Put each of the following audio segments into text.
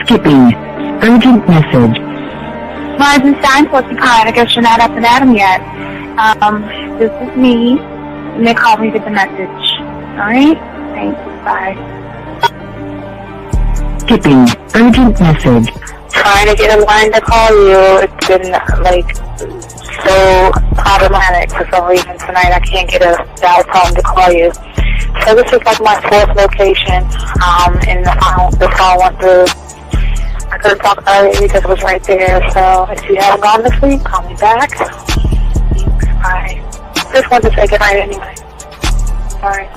Skipping. Urgent message. Eisenstein, Porcupine. I guess you're not up and at 'em yet. This is me. You may call me with the message. Alright? Thanks. Bye. Skipping. Urgent message. Trying to get a line to call you. It's been, so problematic for some reason tonight. I can't get a dial tone to call you. So this is my 4th location, and the phone went through. I couldn't talk earlier because it was right there, so if you haven't gone to sleep, call me back. Thanks, bye. Just wanted to say goodnight anyway. Alright,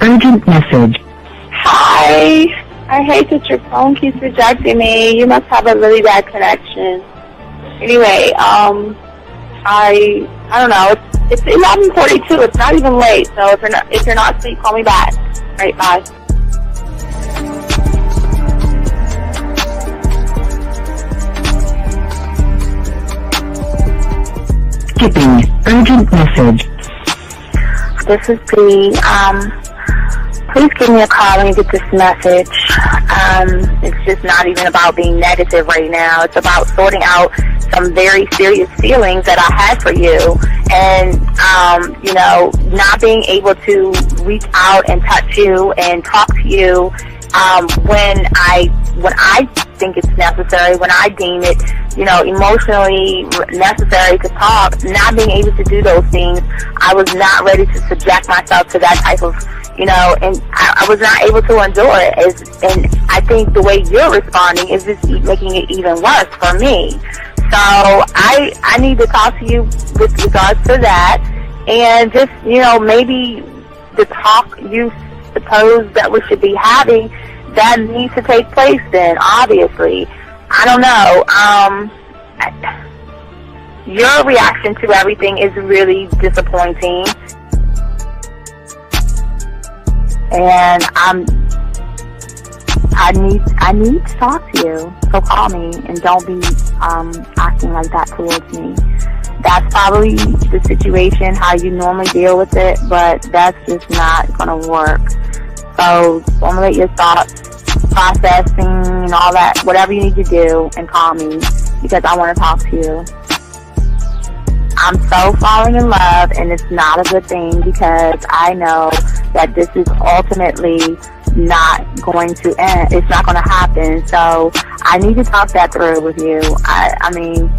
Urgent message. Hi. I hate that your phone keeps rejecting me. You must have a really bad connection. Anyway, I don't know. It's 11:42. It's not even late. So if you're not asleep, call me back. All right, bye. Skipping. Urgent message. This is B. Please give me a call when you get this message. It's just not even about being negative right now. It's about sorting out some very serious feelings that I had for you, and not being able to reach out and touch you and talk to you when I think it's necessary, when I deem it, emotionally necessary to talk. Not being able to do those things, I was not ready to subject myself to that type of, and I was not able to endure it. And I think the way you're responding is just making it even worse for me. So I need to talk to you with regards to that, and just, maybe the talk you suppose that we should be having, that needs to take place then, obviously. I don't know. Your reaction to everything is really disappointing. And I need to talk to you. So call me and don't be acting like that towards me. That's probably the situation, how you normally deal with it, but that's just not gonna work. So formulate your thoughts, processing and all that, whatever you need to do, and call me because I want to talk to you. I'm so falling in love, and it's not a good thing because I know that this is ultimately not going to end. It's not going to happen. So I need to talk that through with you. I need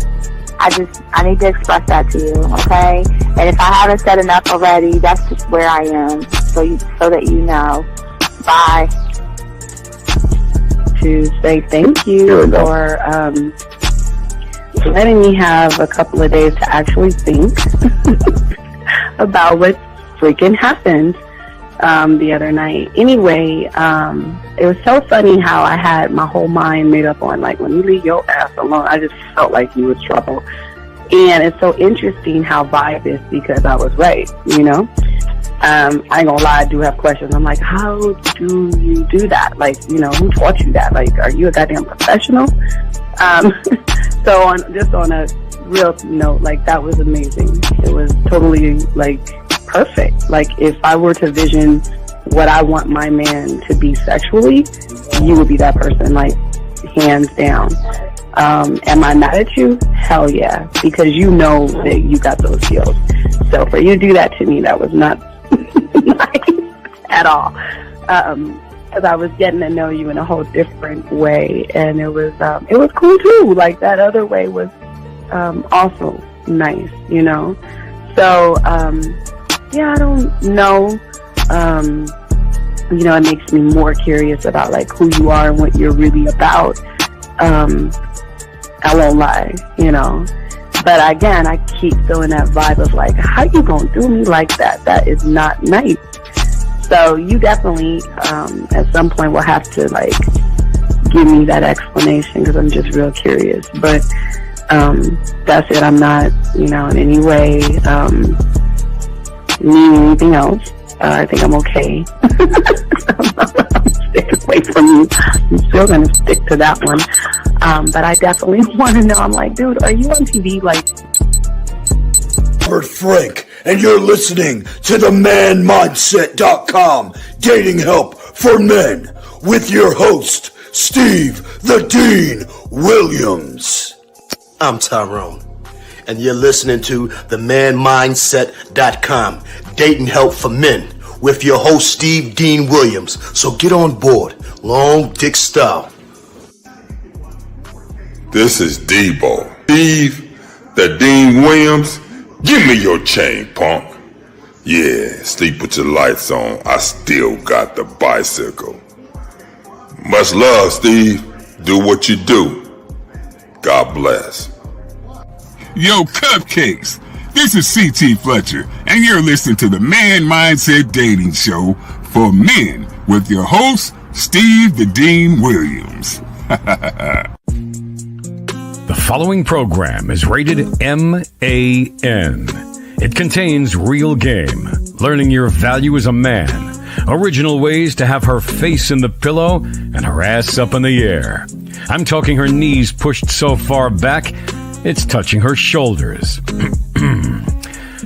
to express that to you, okay? And if I haven't said enough already, that's just where I am, so that you know. Bye. To say thank you for letting me have a couple of days to actually think about what freaking happened the other night. Anyway, it was so funny how I had my whole mind made up on, when you leave your ass alone, I just felt like you was trouble. And it's so interesting how vibe is, because I was right, I ain't gonna lie, I do have questions. I'm like, how do you do that? Who taught you that? Are you a goddamn professional? So on a real note, that was amazing. It was totally, perfect. If I were to vision what I want my man to be sexually, you would be that person, hands down. Am I mad at you? Hell yeah, because you know that you got those skills. So for you to do that to me, that was not nice at all. Because I was getting to know you in a whole different way, and it was cool too. That other way was also nice, So I don't know. It makes me more curious about who you are and what you're really about. I won't lie, But again, I keep feeling that vibe of how you gonna do me like that? That is not nice. So you definitely, at some point, will have to give me that explanation, because I'm just real curious. But that's it. I'm not, in any way meaning anything else. I think I'm okay. I'm staying away from you. I'm still gonna stick to that one. But I definitely want to know. I'm dude, are you on TV? Robert Frank and you're listening to the manmindset.com dating help for men with your host, Steve the Dean Williams. I'm Tyrone, and you're listening to the manmindset.com dating help for men with your host, Steve Dean Williams. So get on board, long dick style. This is Debo. Steve the Dean Williams. Give me your chain, punk. Yeah, sleep with your lights on. I still got the bicycle. Much love, Steve. Do what you do. God bless. Yo, Cupcakes. This is C.T. Fletcher, and you're listening to the Man Mindset Dating Show for men with your host, Steve the Dean Williams. The following program is rated MAN. It contains real game, learning your value as a man, original ways to have her face in the pillow and her ass up in the air. I'm talking her knees pushed so far back, it's touching her shoulders.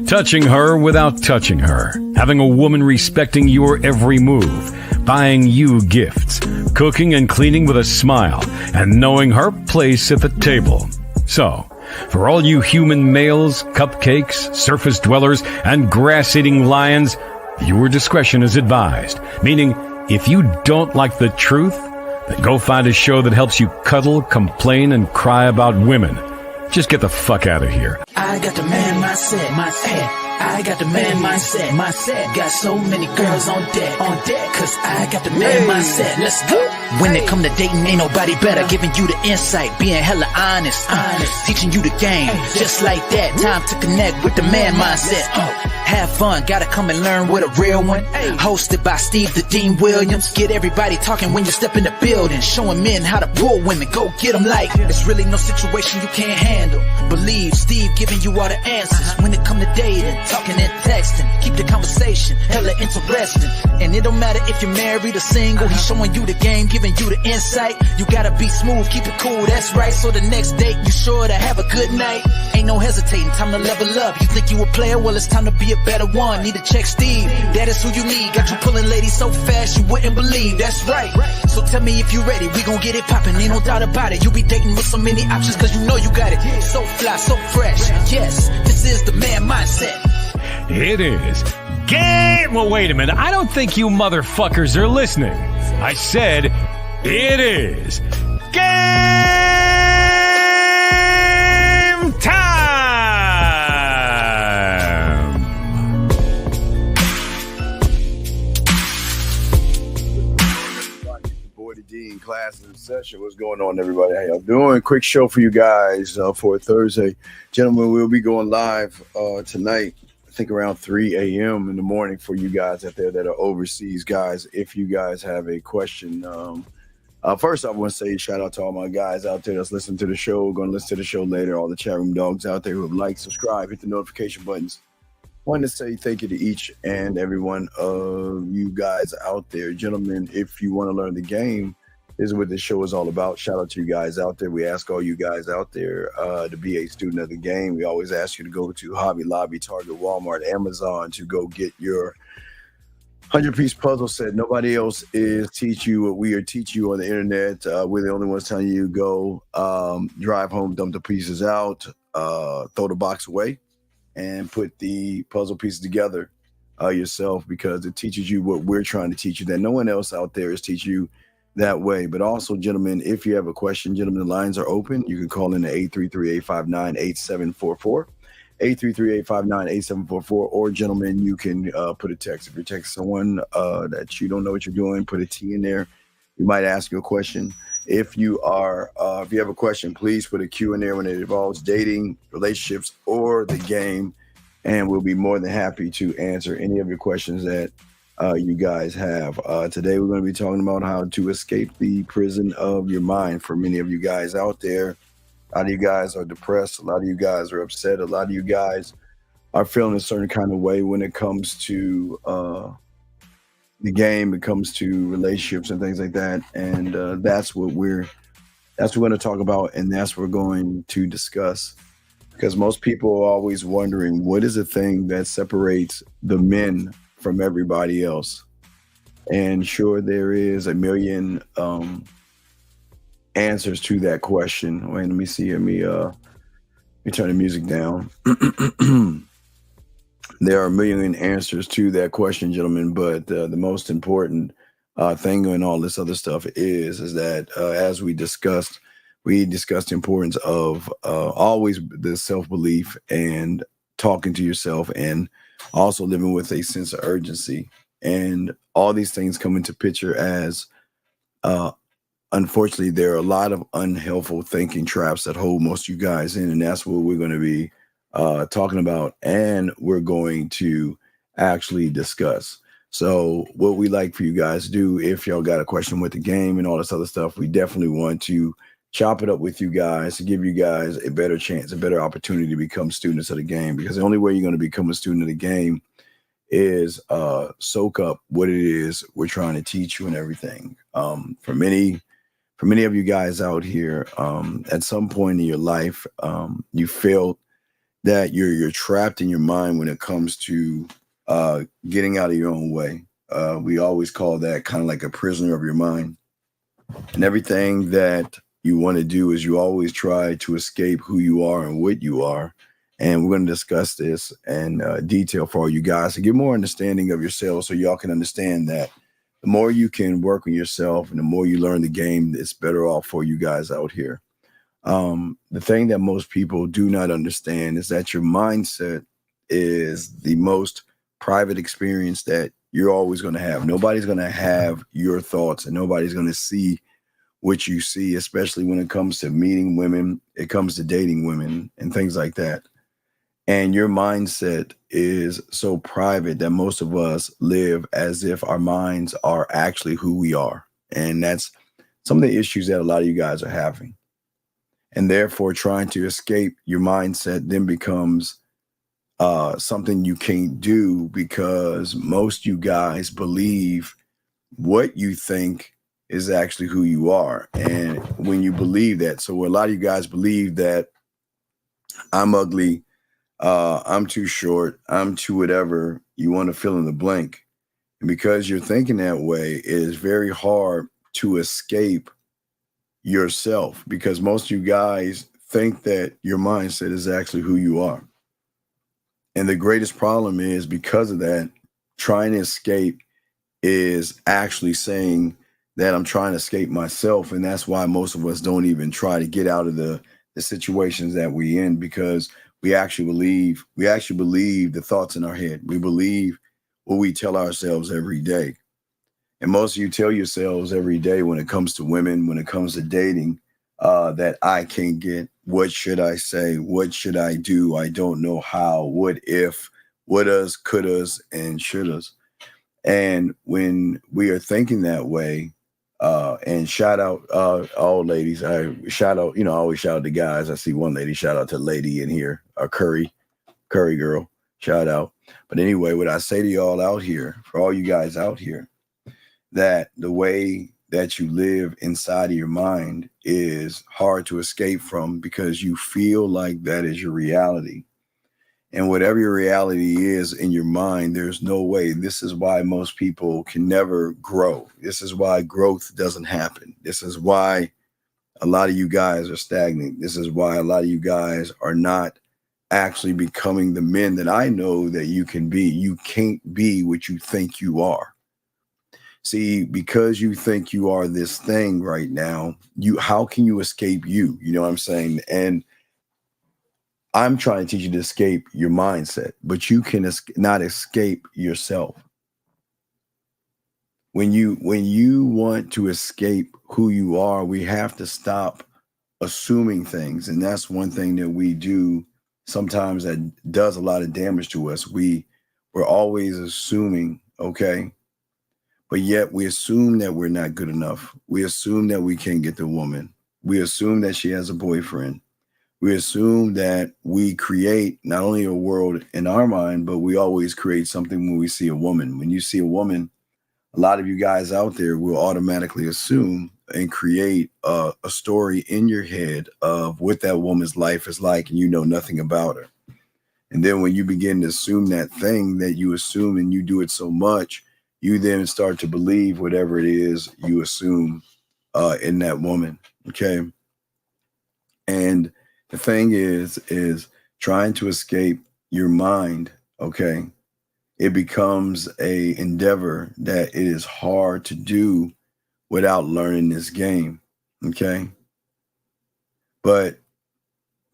Touching her without touching her. Having a woman respecting your every move. Buying you gifts. Cooking and cleaning with a smile. And knowing her place at the table. So, for all you human males, cupcakes, surface dwellers, and grass-eating lions, viewer discretion is advised. Meaning, if you don't like the truth, then go find a show that helps you cuddle, complain, and cry about women. Just get the fuck out of here. I got the man mindset, I got the man mindset, got so many girls on deck, cause I got the man mindset, let's go. When it come to dating, ain't nobody better, giving you the insight, being hella honest, teaching you the game, just like that, time to connect with the man mindset. Have fun, gotta come and learn with a real one. Hosted by Steve the Dean Williams. Get everybody talking when you step in the building, showing men how to pull women, go get them like it's really no situation you can't handle. Believe Steve giving you all the answers. When it come to dating, talking and texting, keep the conversation hella interesting. And it don't matter if you're married or single, he's showing you the game, giving you the insight. You gotta be smooth, keep it cool, that's right. So the next date, you sure to have a good night. Ain't no hesitating, time to level up. You think you a player, well it's time to be a better one. Need to check Steve, that is who you need. Got you pulling ladies so fast you wouldn't believe, that's right. So tell me if you ready, we gon' get it poppin', ain't no doubt about it. You be dating with so many options cause you know you got it. So fly, so fresh, yes, this is the man mindset. It is game. Well, wait a minute. I don't think you motherfuckers are listening. I said it is game time. Boy, the Dean class in session. What's going on, everybody? How y'all doing? Quick show for you guys for Thursday. Gentlemen, we'll be going live tonight. I think around 3 a.m. in the morning for you guys out there that are overseas, guys. If you guys have a question, first I want to say shout out to all my guys out there that's listening to the show, going to listen to the show later, all the chat room dogs out there who have liked, subscribe, hit the notification buttons. Wanted to say thank you to each and every one of you guys out there. Gentlemen, if you want to learn the game, this is what this show is all about. Shout out to you guys out there. We ask all you guys out there to be a student of the game. We always ask you to go to Hobby Lobby, Target, Walmart, Amazon to go get your 100-piece puzzle set. Nobody else is teach you what we are teaching you on the internet. We're the only ones telling you go drive home, dump the pieces out, throw the box away, and put the puzzle pieces together yourself, because it teaches you what we're trying to teach you that no one else out there is teaching you that way. But also, gentlemen, if you have a question, gentlemen, the lines are open. You can call in to 833-859-8744, 833-859-8744, or gentlemen, you can put a text. If you're texting someone that you don't know what you're doing, put a T in there. We might ask you a question. If you have a question, please put a Q in there when it involves dating, relationships, or the game, and we'll be more than happy to answer any of your questions that you guys have. Today we're going to be talking about how to escape the prison of your mind. For many of you guys out there, a lot of you guys are depressed, a lot of you guys are upset, a lot of you guys are feeling a certain kind of way when it comes to the game, it comes to relationships and things like that. And that's what we're going to talk about, and that's what we're going to discuss Because most people are always wondering, what is the thing that separates the men from everybody else? And sure, there is a million answers to that question. Wait, let me see. Let me turn the music down. There are a million answers to that question, gentlemen. But the most important thing and all this other stuff is that as we discussed the importance of always the self-belief and talking to yourself, and also living with a sense of urgency. And all these things come into picture as, unfortunately, there are a lot of unhelpful thinking traps that hold most of you guys in. And that's what we're going to be talking about, and we're going to actually discuss. So what we like for you guys to do, if y'all got a question with the game and all this other stuff, we definitely want to chop it up with you guys to give you guys a better chance, a better opportunity to become students of the game. Because the only way you're going to become a student of the game is soak up what it is we're trying to teach you and everything. For many of you guys out here, at some point in your life, you felt that you're trapped in your mind when it comes to getting out of your own way. We always call that kind of like a prisoner of your mind. And everything that you want to do is you always try to escape who you are and what you are. And we're going to discuss this in detail for all you guys to get more understanding of yourselves, so y'all can understand that the more you can work on yourself and the more you learn the game, it's better off for you guys out here. The thing that most people do not understand is that your mindset is the most private experience that you're always going to have. Nobody's going to have your thoughts, and nobody's going to see what you see, especially when it comes to meeting women, it comes to dating women and things like that. And your mindset is so private that most of us live as if our minds are actually who we are. And that's some of the issues that a lot of you guys are having. And therefore, trying to escape your mindset then becomes something you can't do, because most you guys believe what you think is actually who you are. And when you believe that, so a lot of you guys believe that I'm ugly, I'm too short, I'm too whatever, you want to fill in the blank. And because you're thinking that way, it is very hard to escape yourself, because most of you guys think that your mindset is actually who you are. And the greatest problem is, because of that, trying to escape is actually saying that I'm trying to escape myself. And that's why most of us don't even try to get out of the situations that we in, because we actually believe the thoughts in our head. We believe what we tell ourselves every day. And most of you tell yourselves every day when it comes to women, when it comes to dating, that I can't get. What should I say? What should I do? I don't know how. What if? Wouldas, couldas, and shouldas. And when we are thinking that way, and shout out all ladies. I always shout out to guys. I see one lady, shout out to lady in here, a Curry girl, shout out. But anyway, what I say to y'all out here, for all you guys out here, that the way that you live inside of your mind is hard to escape from, because you feel like that is your reality. And whatever your reality is in your mind, there's no way. This is why most people can never grow. This is why growth doesn't happen. This is why a lot of you guys are stagnant. This is why a lot of you guys are not actually becoming the men that I know that you can be. You can't be what you think you are. See, because you think you are this thing right now, how can you escape you? You know what I'm saying? And I'm trying to teach you to escape your mindset, but you can not escape yourself. When you want to escape who you are, we have to stop assuming things. And that's one thing that we do sometimes that does a lot of damage to us. We're always assuming, okay? But yet we assume that we're not good enough. We assume that we can't get the woman. We assume that she has a boyfriend. We assume that we create not only a world in our mind, but we always create something when we see a woman. When you see a woman, a lot of you guys out there will automatically assume and create a story in your head of what that woman's life is like, and you know nothing about her. And then when you begin to assume that thing that you assume, and you do it so much, you then start to believe whatever it is you assume in that woman. Okay. And the thing is trying to escape your mind. Okay. It becomes a endeavor that it is hard to do without learning this game. Okay. But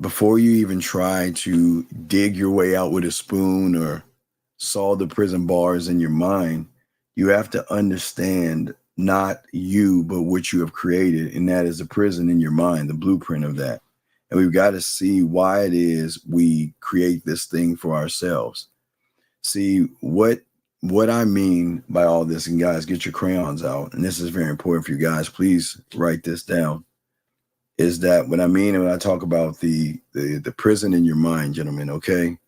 before you even try to dig your way out with a spoon or solve the prison bars in your mind, you have to understand not you, but what you have created. And that is a prison in your mind, the blueprint of that. And we've got to see why it is we create this thing for ourselves. See, what I mean by all this, and guys, get your crayons out. And this is very important for you guys. Please write this down. Is that what I mean when I talk about the prison in your mind, gentlemen? Okay.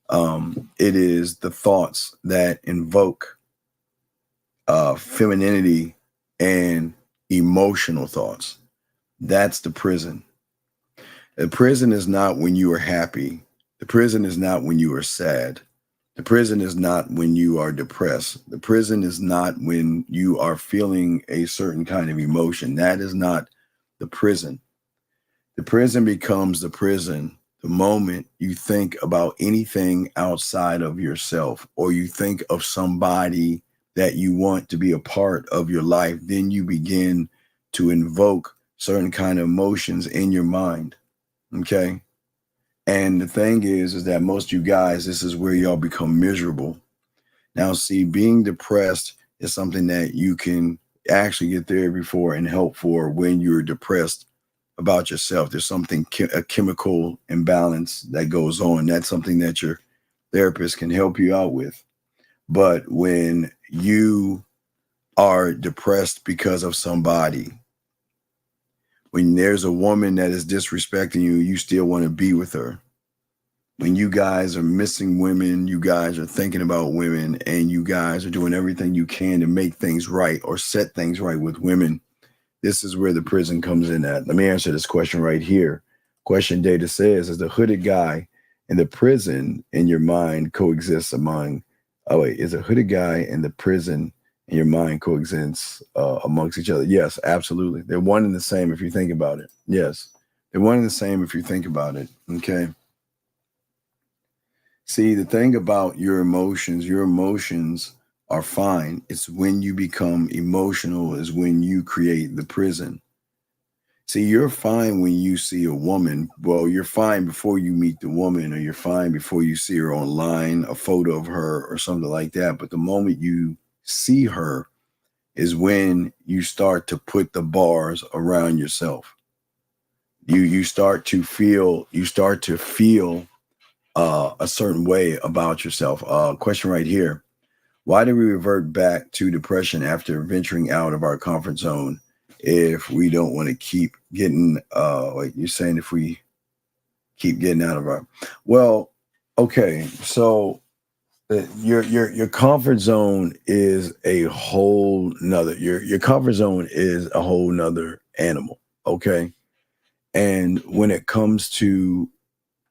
It is the thoughts that invoke femininity and emotional thoughts. That's the prison. The prison is not when you are happy. The prison is not when you are sad. The prison is not when you are depressed. The prison is not when you are feeling a certain kind of emotion. That is not the prison. The prison becomes the prison the moment you think about anything outside of yourself, or you think of somebody that you want to be a part of your life. Then you begin to invoke certain kind of emotions in your mind. Okay. And the thing is that most of you guys, this is where y'all become miserable. Now, see, being depressed is something that you can actually get therapy for and help for when you're depressed about yourself. There's something, a chemical imbalance that goes on. That's something that your therapist can help you out with. But when you are depressed because of somebody, when there's a woman that is disrespecting you, you still want to be with her. When you guys are missing women, you guys are thinking about women, and you guys are doing everything you can to make things right or set things right with women, this is where the prison comes in at. Let me answer this question right here. Question data says, is the hooded guy and the prison in your mind coexist among, is a hooded guy and the prison in your mind coexists amongst each other? Yes, absolutely. They're one and the same if you think about it. Yes, they're one and the same if you think about it. Okay. See, the thing about your emotions are fine. It's when you become emotional is when you create the prison. See, you're fine when you see a woman. Well, you're fine before you meet the woman, or you're fine before you see her online, a photo of her or something like that. But the moment you see her is when you start to put the bars around yourself. You start to feel a certain way about yourself. Question right here. Why do we revert back to depression after venturing out of our comfort zone if we don't want to keep getting, like you're saying, if we keep getting out of our, well, okay. So your comfort zone is a whole nother, your comfort zone is a whole nother animal. Okay. And when it comes to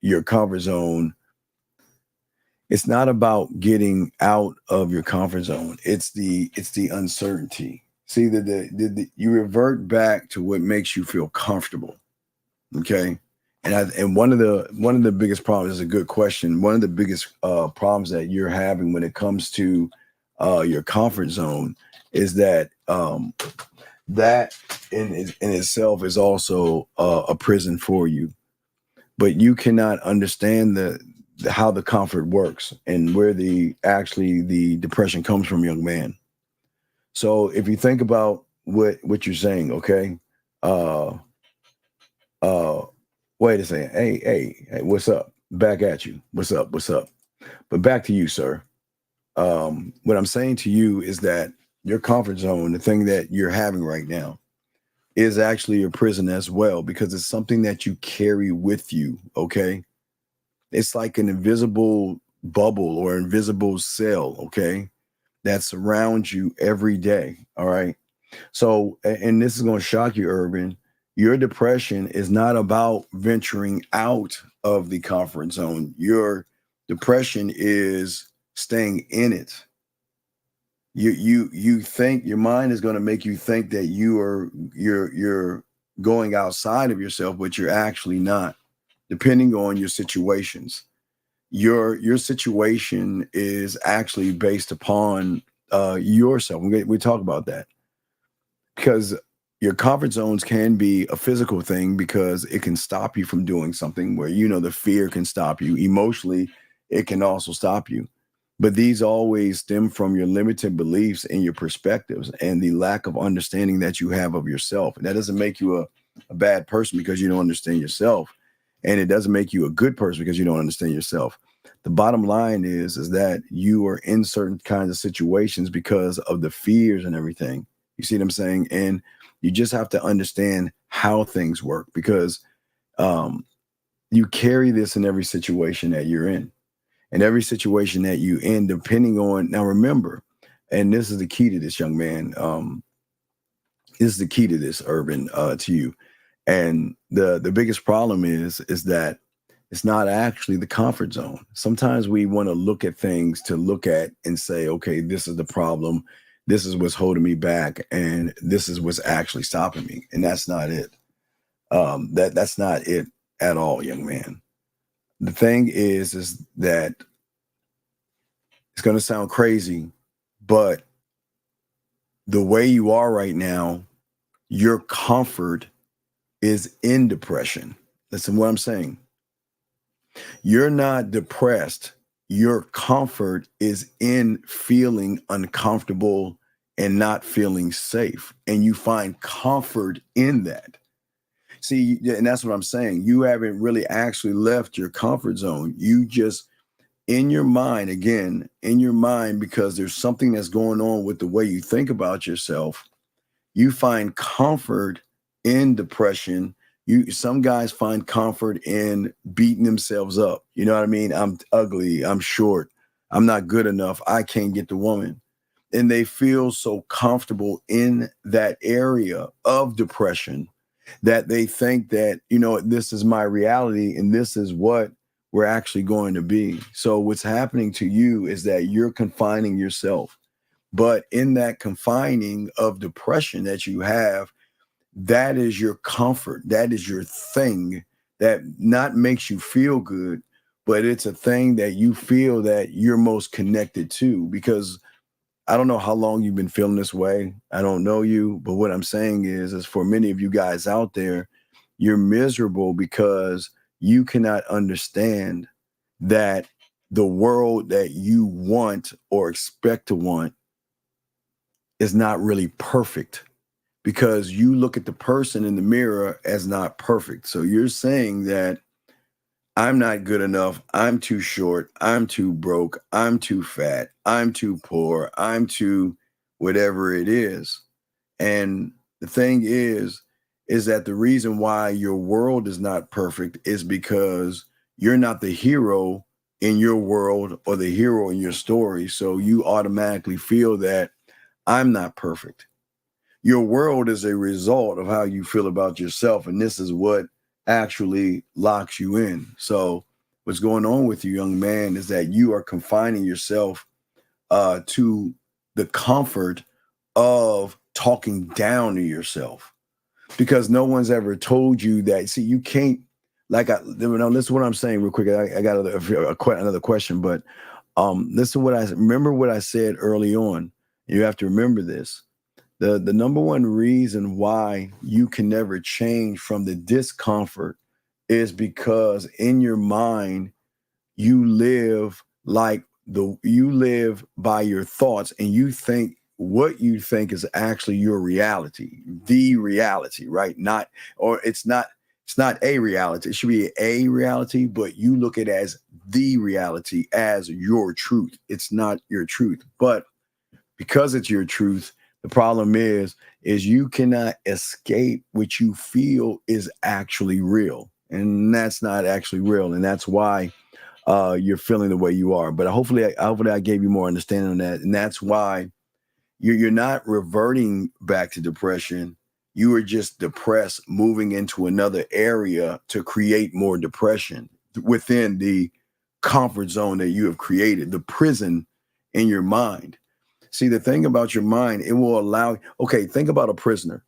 your comfort zone, it's not about getting out of your comfort zone. It's the uncertainty. See, you revert back to what makes you feel comfortable. Okay. And one of the biggest problems is a good question. One of the biggest problems that you're having when it comes to your comfort zone is that that in itself is also a prison for you. But you cannot understand how the comfort works and where the depression comes from, young man. So if you think about what you're saying, okay, wait a second, hey, what's up? Back at you. What's up? But back to you, sir. What I'm saying to you is that your comfort zone, the thing that you're having right now, is actually a prison as well, because it's something that you carry with you. Okay. It's like an invisible bubble or invisible cell, okay, that surrounds you every day, all right? So, and this is going to shock you, Urban. Your depression is not about venturing out of the comfort zone. Your depression is staying in it. You think your mind is going to make you think that you're going outside of yourself, but you're actually not, depending on your situations. Your situation is actually based upon yourself. We talk about that because your comfort zones can be a physical thing because it can stop you from doing something where, the fear can stop you. Emotionally, it can also stop you. But these always stem from your limited beliefs and your perspectives and the lack of understanding that you have of yourself. And that doesn't make you a bad person because you don't understand yourself. And it doesn't make you a good person because you don't understand yourself. The bottom line is that you are in certain kinds of situations because of the fears and everything. You see what I'm saying? And you just have to understand how things work because you carry this in every situation that you're in. And every situation that you in, depending on, now remember, and this is the key to this, young man. This is the key to this, Urban, to you. And the biggest problem is that it's not actually the comfort zone. Sometimes we want to look at things to look at and say, okay, this is the problem. This is what's holding me back. And this is what's actually stopping me. And that's not it. That's not it at all, young man. The thing is that it's going to sound crazy, but the way you are right now, your comfort is in depression. Listen to what I'm saying. You're not depressed. Your comfort is in feeling uncomfortable and not feeling safe. And you find comfort in that. See, and that's what I'm saying. You haven't really actually left your comfort zone. You just, in your mind, because there's something that's going on with the way you think about yourself, you find comfort in depression. Some guys find comfort in beating themselves up. You know what I mean? I'm ugly. I'm short. I'm not good enough. I can't get the woman. And they feel so comfortable in that area of depression that they think that, this is my reality and this is what we're actually going to be. So what's happening to you is that you're confining yourself. But in that confining of depression that you have, that is your comfort. That is your thing that not makes you feel good, but it's a thing that you feel that you're most connected to. Because I don't know how long you've been feeling this way. I don't know you, but what I'm saying is for many of you guys out there, you're miserable because you cannot understand that the world that you want or expect to want is not really perfect because you look at the person in the mirror as not perfect. So you're saying that I'm not good enough. I'm too short. I'm too broke. I'm too fat. I'm too poor. I'm too whatever it is. And the thing is that the reason why your world is not perfect is because you're not the hero in your world or the hero in your story. So you automatically feel that I'm not perfect. Your world is a result of how you feel about yourself. And this is what actually locks you in. So what's going on with you, young man, is that you are confining yourself to the comfort of talking down to yourself because no one's ever told you that. See, you can't, listen to what I'm saying real quick. I got another question, but listen to remember what I said early on. You have to remember this. The number one reason why you can never change from the discomfort is because in your mind, you live by your thoughts and you think what you think is actually your reality, the reality, right? It's not a reality. It should be a reality, but you look at it as the reality, as your truth. It's not your truth, but because it's your truth, the problem is you cannot escape what you feel is actually real. And that's not actually real. And that's why you're feeling the way you are. But hopefully I gave you more understanding on that. And that's why you're not reverting back to depression. You are just depressed, moving into another area to create more depression within the comfort zone that you have created, the prison in your mind. See, the thing about your mind, it will allow, okay, think about a prisoner.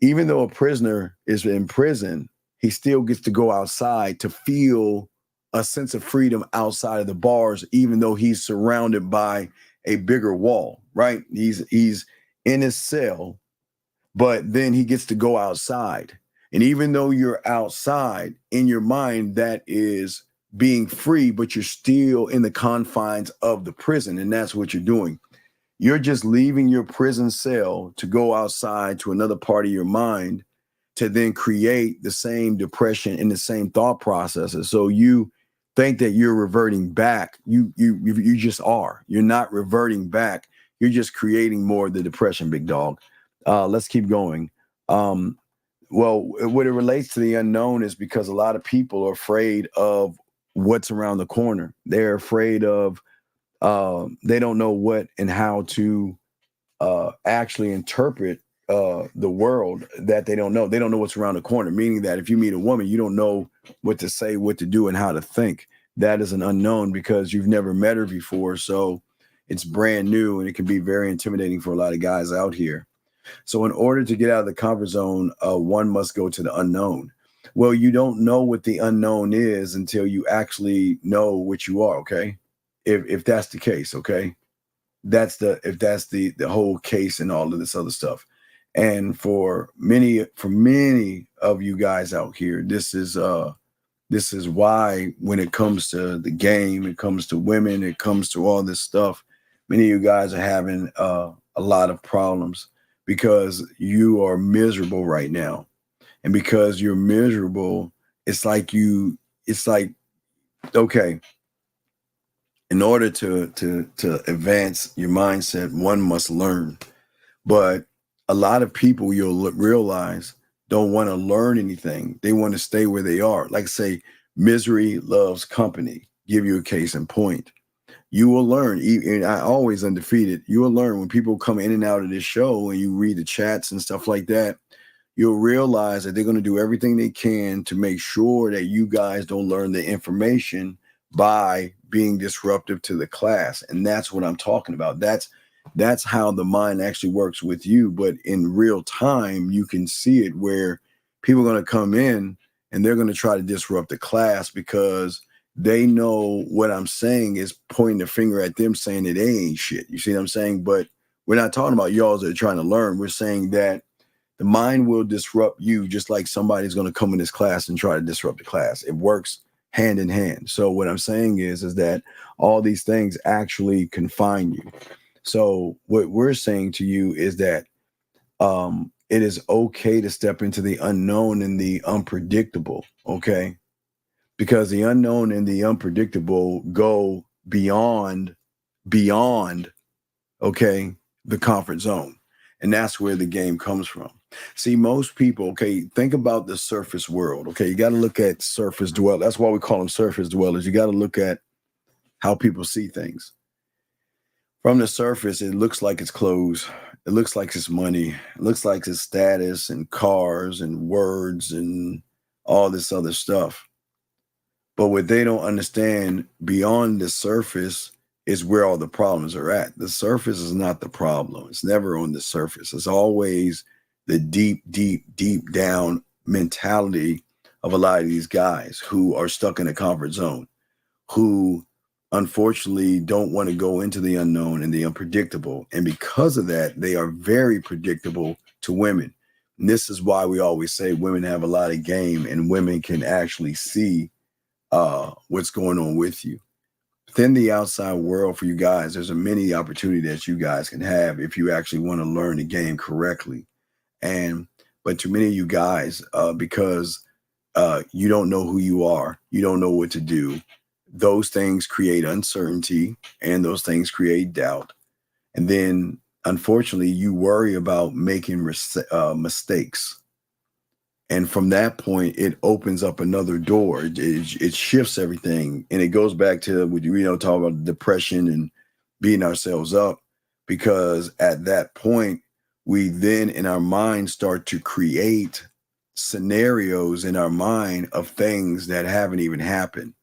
Even though a prisoner is in prison, he still gets to go outside to feel a sense of freedom outside of the bars, even though he's surrounded by a bigger wall, right? He's in his cell, but then he gets to go outside. And even though you're outside, in your mind, that is being free, but you're still in the confines of the prison. And that's what you're doing. You're just leaving your prison cell to go outside to another part of your mind to then create the same depression and the same thought processes. So you think that you're reverting back. You just are. You're not reverting back. You're just creating more of the depression, big dog. Let's keep going. Well, what it relates to the unknown is because a lot of people are afraid of what's around the corner. They're afraid of, they don't know what and how to actually interpret the world that they don't know. They don't know what's around the corner, meaning that if you meet a woman, you don't know what to say, what to do, and how to think. That is an unknown because you've never met her before. So it's brand new, and it can be very intimidating for a lot of guys out here. So in order to get out of the comfort zone, one must go to the unknown. Well, you don't know what the unknown is until you actually know what you are, okay? If that's the case, okay? That's the whole case and all of this other stuff. And for many of you guys out here, this is why when it comes to the game, it comes to women, it comes to all this stuff, many of you guys are having a lot of problems because you are miserable right now. And because you're miserable, it's like, okay, in order to advance your mindset, one must learn. But a lot of people, you'll realize, don't want to learn anything. They want to stay where they are. Like I say, misery loves company. Give you a case in point. You will learn, and I always undefeated, you will learn when people come in and out of this show and you read the chats and stuff like that, you'll realize that they're going to do everything they can to make sure that you guys don't learn the information by being disruptive to the class. And that's what I'm talking about. That's how the mind actually works with you. But in real time, you can see it where people are going to come in and they're going to try to disrupt the class because they know what I'm saying is pointing the finger at them saying that they ain't shit. You see what I'm saying? But we're not talking about y'all that are trying to learn. We're saying that the mind will disrupt you just like somebody's going to come in this class and try to disrupt the class. It works hand in hand. So what I'm saying is that all these things actually confine you. So what we're saying to you is that it is okay to step into the unknown and the unpredictable, okay? Because the unknown and the unpredictable go beyond, okay, the comfort zone. And that's where the game comes from. See, most people, okay, think about the surface world, okay? You got to look at surface dwellers. That's why we call them surface dwellers. You got to look at how people see things. From the surface, it looks like it's clothes. It looks like it's money. It looks like it's status and cars and words and all this other stuff. But what they don't understand beyond the surface is where all the problems are at. The surface is not the problem. It's never on the surface. It's always the deep, deep, deep down mentality of a lot of these guys who are stuck in a comfort zone, who unfortunately don't want to go into the unknown and the unpredictable. And because of that, they are very predictable to women. And this is why we always say women have a lot of game and women can actually see what's going on with you. Within the outside world for you guys, there's a many opportunity that you guys can have if you actually want to learn the game correctly. But to many of you guys, because you don't know who you are, you don't know what to do, those things create uncertainty and those things create doubt. And then, unfortunately, you worry about making mistakes. And from that point, it opens up another door. It shifts everything. And it goes back to, talk about depression and beating ourselves up. because at that point, we then in our mind start to create scenarios in our mind of things that haven't even happened.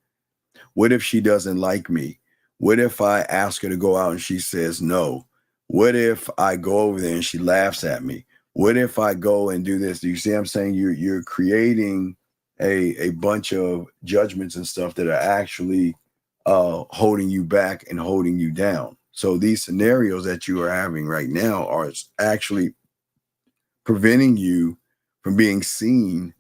What if she doesn't like me? What if I ask her to go out and she says no? What if I go over there and she laughs at me? What if I go and do this? Do you see what I'm saying? You're creating a bunch of judgments and stuff that are actually holding you back and holding you down. So these scenarios that you are having right now are actually preventing you from being seen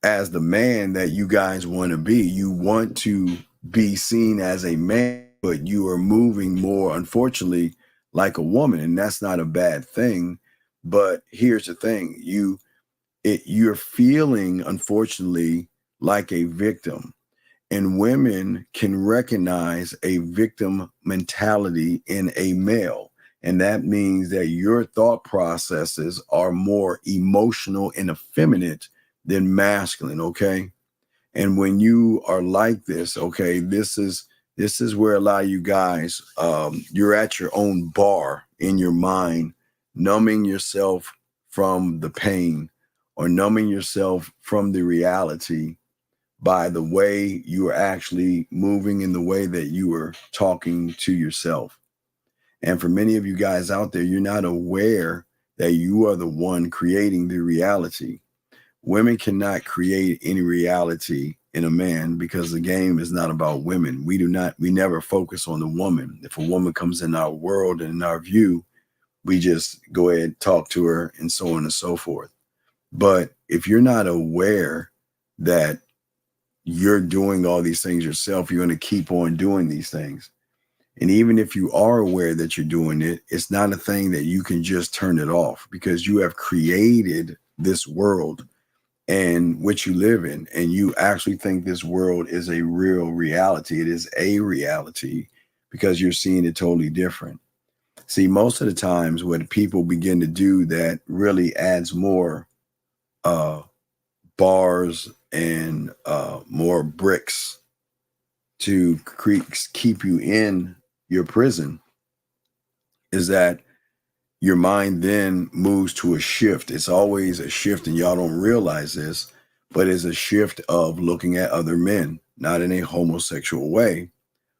as the man that you guys want to be. You want to be seen as a man, but you are moving more, unfortunately, like a woman, and that's not a bad thing. But here's the thing: you're feeling, unfortunately, like a victim, and women can recognize a victim mentality in a male, and that means that your thought processes are more emotional and effeminate than masculine. Okay, and when you are like this, okay, this is where a lot of you guys, you're at your own bar in your mind, numbing yourself from the pain or numbing yourself from the reality by the way you are actually moving in the way that you are talking to yourself. And for many of you guys out there, you're not aware that you are the one creating the reality. Women cannot create any reality in a man because the game is not about women. We never focus on the woman. If a woman comes in our world and in our view, we just go ahead and talk to her and so on and so forth. But if you're not aware that you're doing all these things yourself, you're going to keep on doing these things. And even if you are aware that you're doing it, it's not a thing that you can just turn it off, because you have created this world and which you live in, and you actually think this world is a real reality. It is a reality because you're seeing it totally different. See, most of the times what people begin to do that really adds more bars and more bricks to keep you in your prison is that your mind then moves to a shift. It's always a shift, and y'all don't realize this, but it's a shift of looking at other men, not in a homosexual way.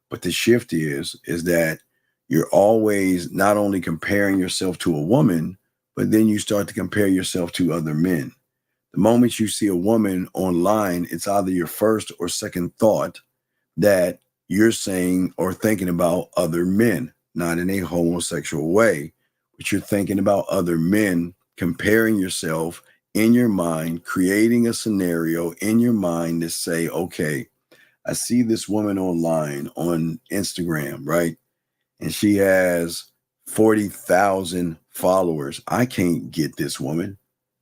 But the shift is that you're always not only comparing yourself to a woman, but then you start to compare yourself to other men. The moment you see a woman online, it's either your first or second thought that you're saying or thinking about other men, not in a homosexual way, but you're thinking about other men, comparing yourself in your mind, creating a scenario in your mind to say, okay, I see this woman online on Instagram, right? And she has 40,000 followers. I can't get this woman.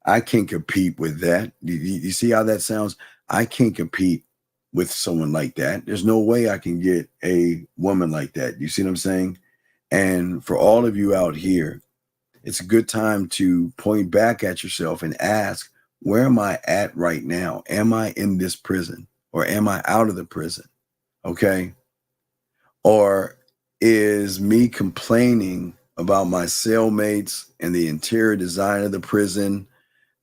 I can't compete with that. You see how that sounds? I can't compete with someone like that. There's no way I can get a woman like that. You see what I'm saying? And for all of you out here, it's a good time to point back at yourself and ask, where am I at right now? Am I in this prison, or am I out of the prison? Okay. Or is me complaining about my cellmates and the interior design of the prison,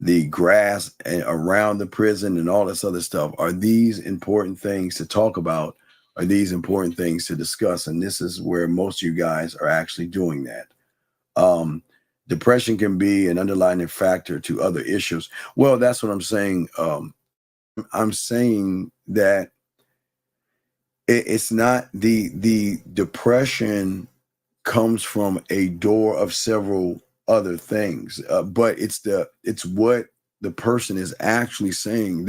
the grass around the prison and all this other stuff, are these important things to talk about? Are these important things to discuss? And this is where most of you guys are actually doing that. Depression can be an underlying factor to other issues. Well, that's what I'm saying. I'm saying that it's not the depression comes from a door of several other things, but it's what the person is actually saying.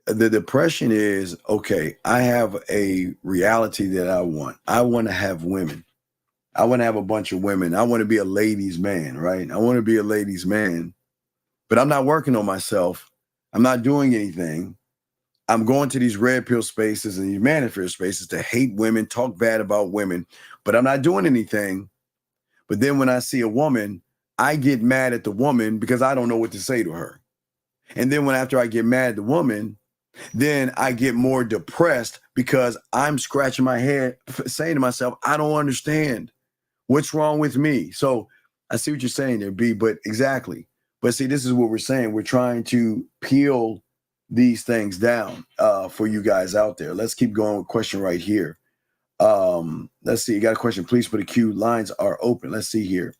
The depression is, okay, I have a reality that I want. I want to have women. I want to have a bunch of women. I want to be a ladies' man, right? I want to be a ladies' man, but I'm not working on myself. I'm not doing anything. I'm going to these red pill spaces and these manosphere spaces to hate women, talk bad about women, but I'm not doing anything. But then when I see a woman, I get mad at the woman because I don't know what to say to her. And then after I get mad at the woman, then I get more depressed because I'm scratching my head saying to myself, I don't understand. What's wrong with me? So I see what you're saying there, B, but exactly. But see, this is what we're saying. We're trying to peel these things down for you guys out there. Let's keep going with question right here. Let's see. You got a question? Please put a Q. Lines are open. Let's see here.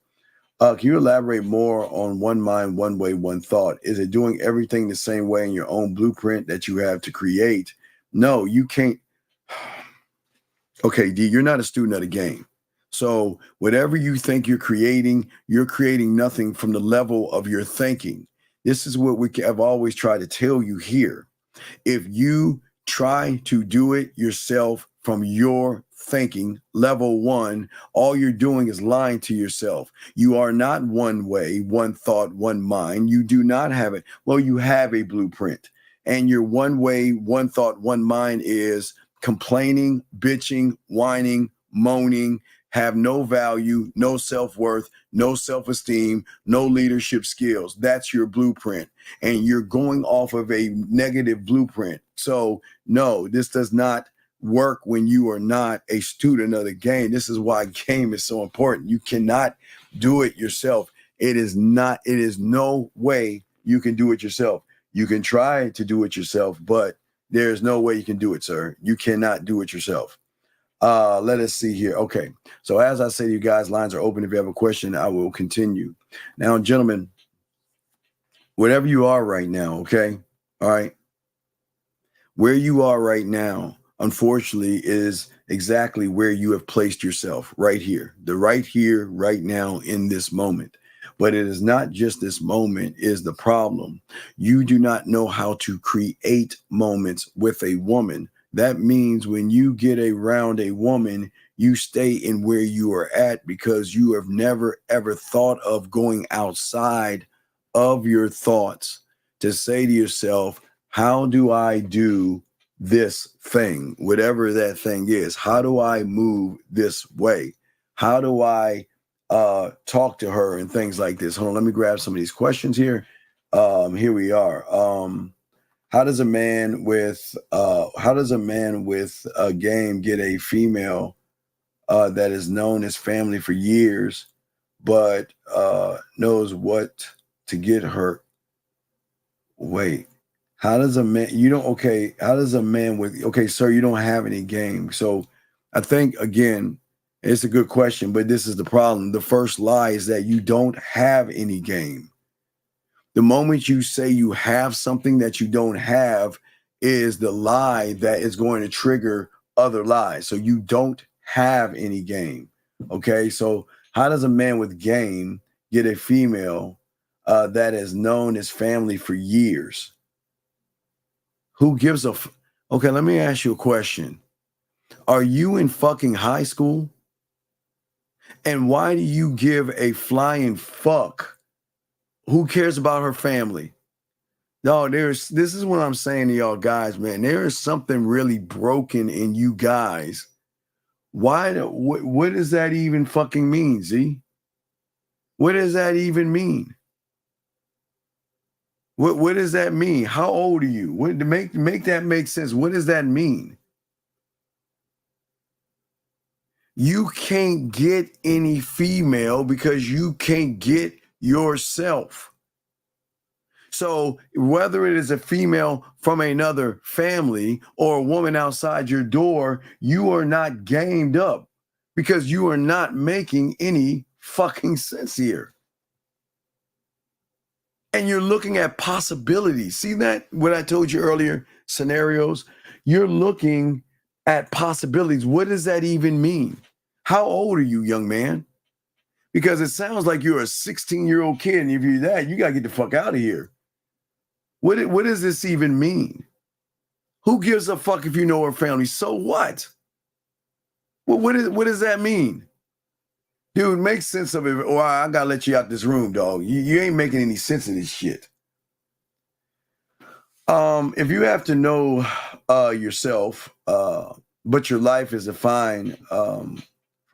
Can you elaborate more on one mind, one way, one thought? Is it doing everything the same way in your own blueprint that you have to create? No, you can't. Okay, D, you're not a student of the game. So whatever you think you're creating nothing from the level of your thinking. This is what I've always tried to tell you here. If you try to do it yourself from your thinking, level one, all you're doing is lying to yourself. You are not one way, one thought, one mind. You do not have it. Well, you have a blueprint. And your one way, one thought, one mind is complaining, bitching, whining, moaning, have no value, no self-worth, no self-esteem, no leadership skills. That's your blueprint. And you're going off of a negative blueprint. So no, this does not work when you are not a student of the game. This is why game is so important. You cannot do it yourself. It is no way you can do it yourself. You can try to do it yourself, but there's no way you can do it, sir. You cannot do it yourself. Let us see here. Okay. So as I say to you guys, lines are open. If you have a question, I will continue. Now, gentlemen, wherever you are right now, okay? All right. Where you are right now, unfortunately, is exactly where you have placed yourself right here. The right here, right now, in this moment. But it is not just this moment is the problem. You do not know how to create moments with a woman. That means when you get around a woman, you stay in where you are at because you have never, ever thought of going outside of your thoughts to say to yourself, how do I do this thing, whatever that thing is? How do I move this way? How do I talk to her and things like this? Hold on, let me grab some of these questions here. Here we are. How does a man with a game get a female that is known as family for years, but knows what to get her? Wait, how does a man? How does a man with? Okay, sir, you don't have any game. So I think again, it's a good question, but this is the problem. The first lie is that you don't have any game. The moment you say you have something that you don't have is the lie that is going to trigger other lies. So you don't have any game. Okay. So how does a man with game get a female that is known as family for years? Who gives a okay, let me ask you a question. Are you in fucking high school? And why do you give a flying fuck? Who cares about her family? No, this is what I'm saying to y'all guys, man. There is something really broken in you guys. What does that even fucking mean, Z? What does that even mean? What does that mean? How old are you? What to make that make sense? What does that mean? You can't get any female because you can't get yourself. So whether it is a female from another family or a woman outside your door, you are not gamed up because you are not making any fucking sense here. And you're looking at possibilities. See that? What I told you earlier, scenarios, you're looking at possibilities. What does that even mean? How old are you, young man? Because it sounds like you're a 16-year-old kid, and if you're that, you got to get the fuck out of here. What does this even mean? Who gives a fuck if you know her family? So what? What does that mean? Dude, make sense of it, or I got to let you out this room, dog. You ain't making any sense of this shit. If you have to know yourself, but your life is defined from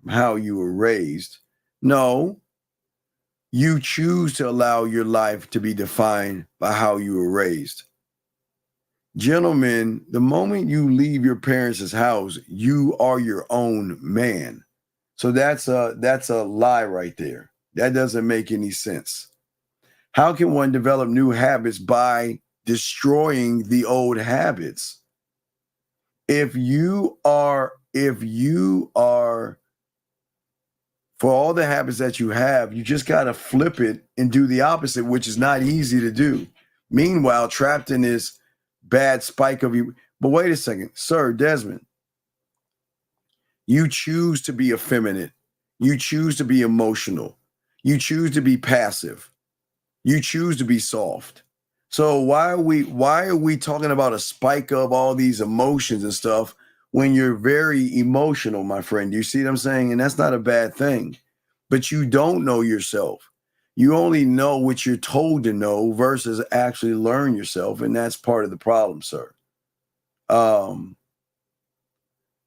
how you were raised, no, you choose to allow your life to be defined by how you were raised. Gentlemen, the moment you leave your parents' house, you are your own man. So that's a lie right there. That doesn't make any sense. How can one develop new habits by destroying the old habits? If you are for all the habits that you have, you just got to flip it and do the opposite, which is not easy to do. Meanwhile, trapped in this bad spike of you. But wait a second, sir, Desmond, you choose to be effeminate. You choose to be emotional. You choose to be passive. You choose to be soft. So why are we talking about a spike of all these emotions and stuff when you're very emotional, my friend? You see what I'm saying? And that's not a bad thing. But you don't know yourself. You only know what you're told to know versus actually learn yourself. And that's part of the problem, sir.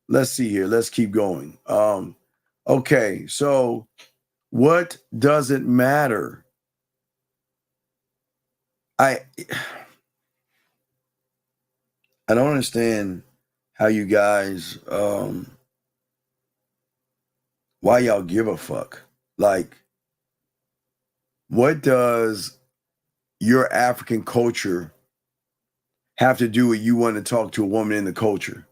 Let's see here. Let's keep going. Okay, so what does it matter? I don't understand how you guys why y'all give a fuck. Like, what does your African culture have to do with you wanting to talk to a woman in the culture?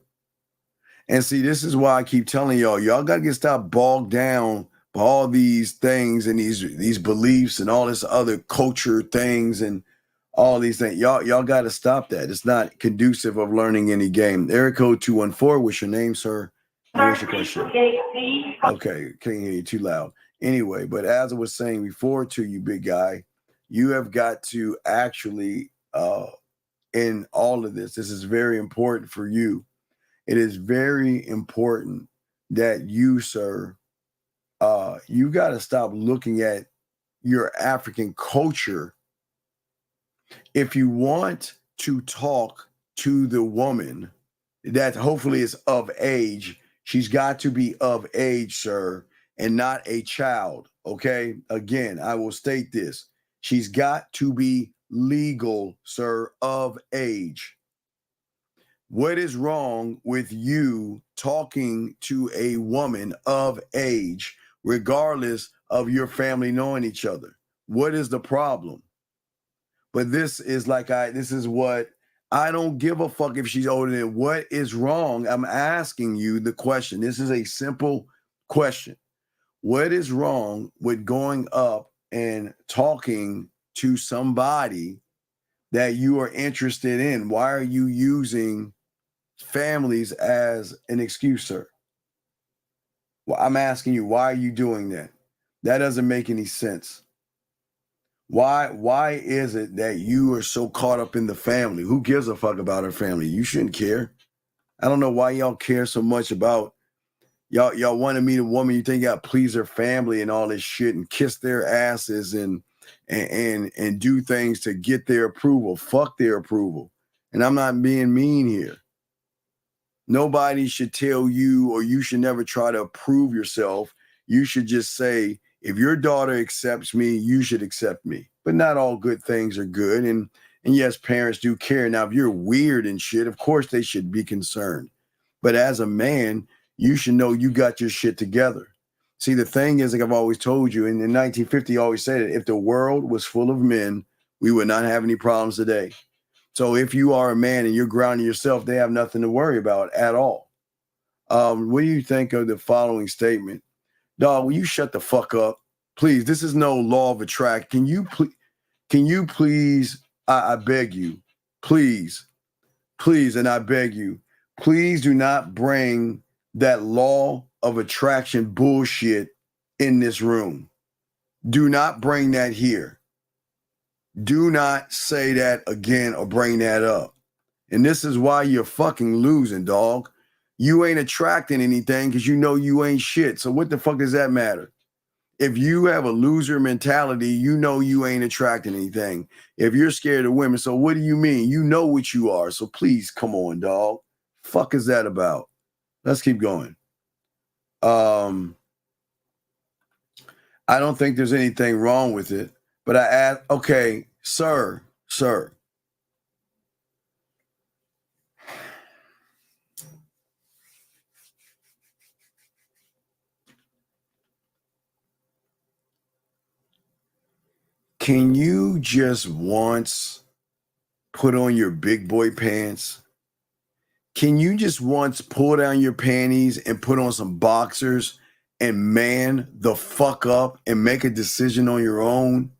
And see, this is why I keep telling y'all got to get stopped bogged down by all these things and these beliefs and all this other culture things and all these things. Y'all got to stop that. It's not conducive of learning any game. Area code 214. What's your name, sir? And what's your question? Okay, can't hear you, too loud. Anyway, but as I was saying before to you, big guy, you have got to actually, in all of this is very important for you. It is very important that you, sir, you got to stop looking at your African culture. If you want to talk to the woman that hopefully is of age, she's got to be of age, sir, and not a child. Okay. Again, I will state this. She's got to be legal, sir, of age. What is wrong with you talking to a woman of age, regardless of your family knowing each other? What is the problem? But this is what I don't give a fuck if she's older than. What is wrong? I'm asking you the question. This is a simple question. What is wrong with going up and talking to somebody that you are interested in? Why are you using families as an excuse, sir? Well, I'm asking you, why are you doing that? That doesn't make any sense. Why is it that you are so caught up in the family? Who gives a fuck about her family? You shouldn't care. I don't know why y'all care so much about y'all want to meet a woman. You think you got to please her family and all this shit and kiss their asses and do things to get their approval. Fuck their approval. And I'm not being mean here. Nobody should tell you, or you should never try to prove yourself. You should just say, if your daughter accepts me, you should accept me. But not all good things are good. And yes, parents do care. Now, if you're weird and shit, of course they should be concerned. But as a man, you should know you got your shit together. See, the thing is, like I've always told you, and in 1950, I always said it, if the world was full of men, we would not have any problems today. So if you are a man and you're grounding yourself, they have nothing to worry about at all. What do you think of the following statement? Dog, will you shut the fuck up? Please, this is no law of attraction. Can you please, I beg you, please, and I beg you, please do not bring that law of attraction bullshit in this room. Do not bring that here. Do not say that again or bring that up. And this is why you're fucking losing, dog. You ain't attracting anything because you know you ain't shit. So what the fuck does that matter? If you have a loser mentality, you know you ain't attracting anything. If you're scared of women, so what do you mean? You know what you are. So please, come on, dog. Fuck is that about? Let's keep going. I don't think there's anything wrong with it. But I ask, okay, sir. Can you just once put on your big boy pants? Can you just once pull down your panties and put on some boxers and man the fuck up and make a decision on your own?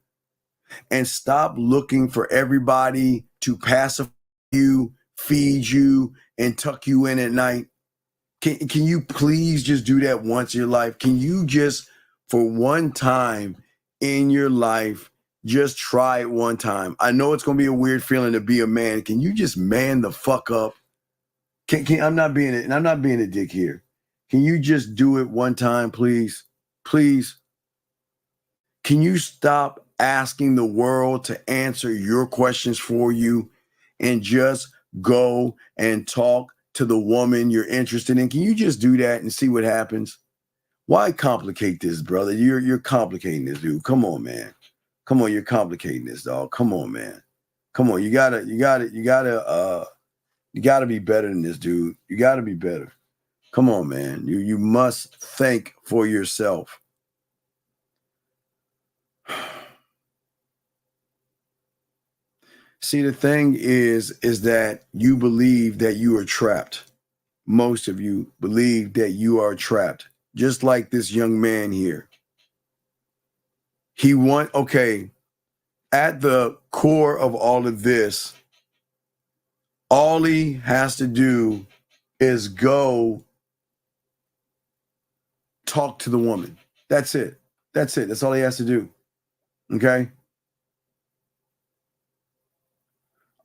And stop looking for everybody to pacify you, feed you, and tuck you in at night. Can you please just do that once in your life? Can you just, for one time in your life, just try it one time? I know it's going to be a weird feeling to be a man. Can you just man the fuck up? I'm not being a dick here. Can you just do it one time, please? Please. Can you stop asking the world to answer your questions for you and just go and talk to the woman you're interested in? Can you just do that and see what happens? Why complicate this, brother? You're complicating this, dude. Come on, man. Come on, you're complicating this, dog. Come on, man. Come on, you gotta be better than this, dude. You gotta be better. Come on, man. You must think for yourself. See, the thing is that you believe that you are trapped. Most of you believe that you are trapped. Just like this young man here. At the core of all of this, all he has to do is go talk to the woman. That's it. That's all he has to do. Okay?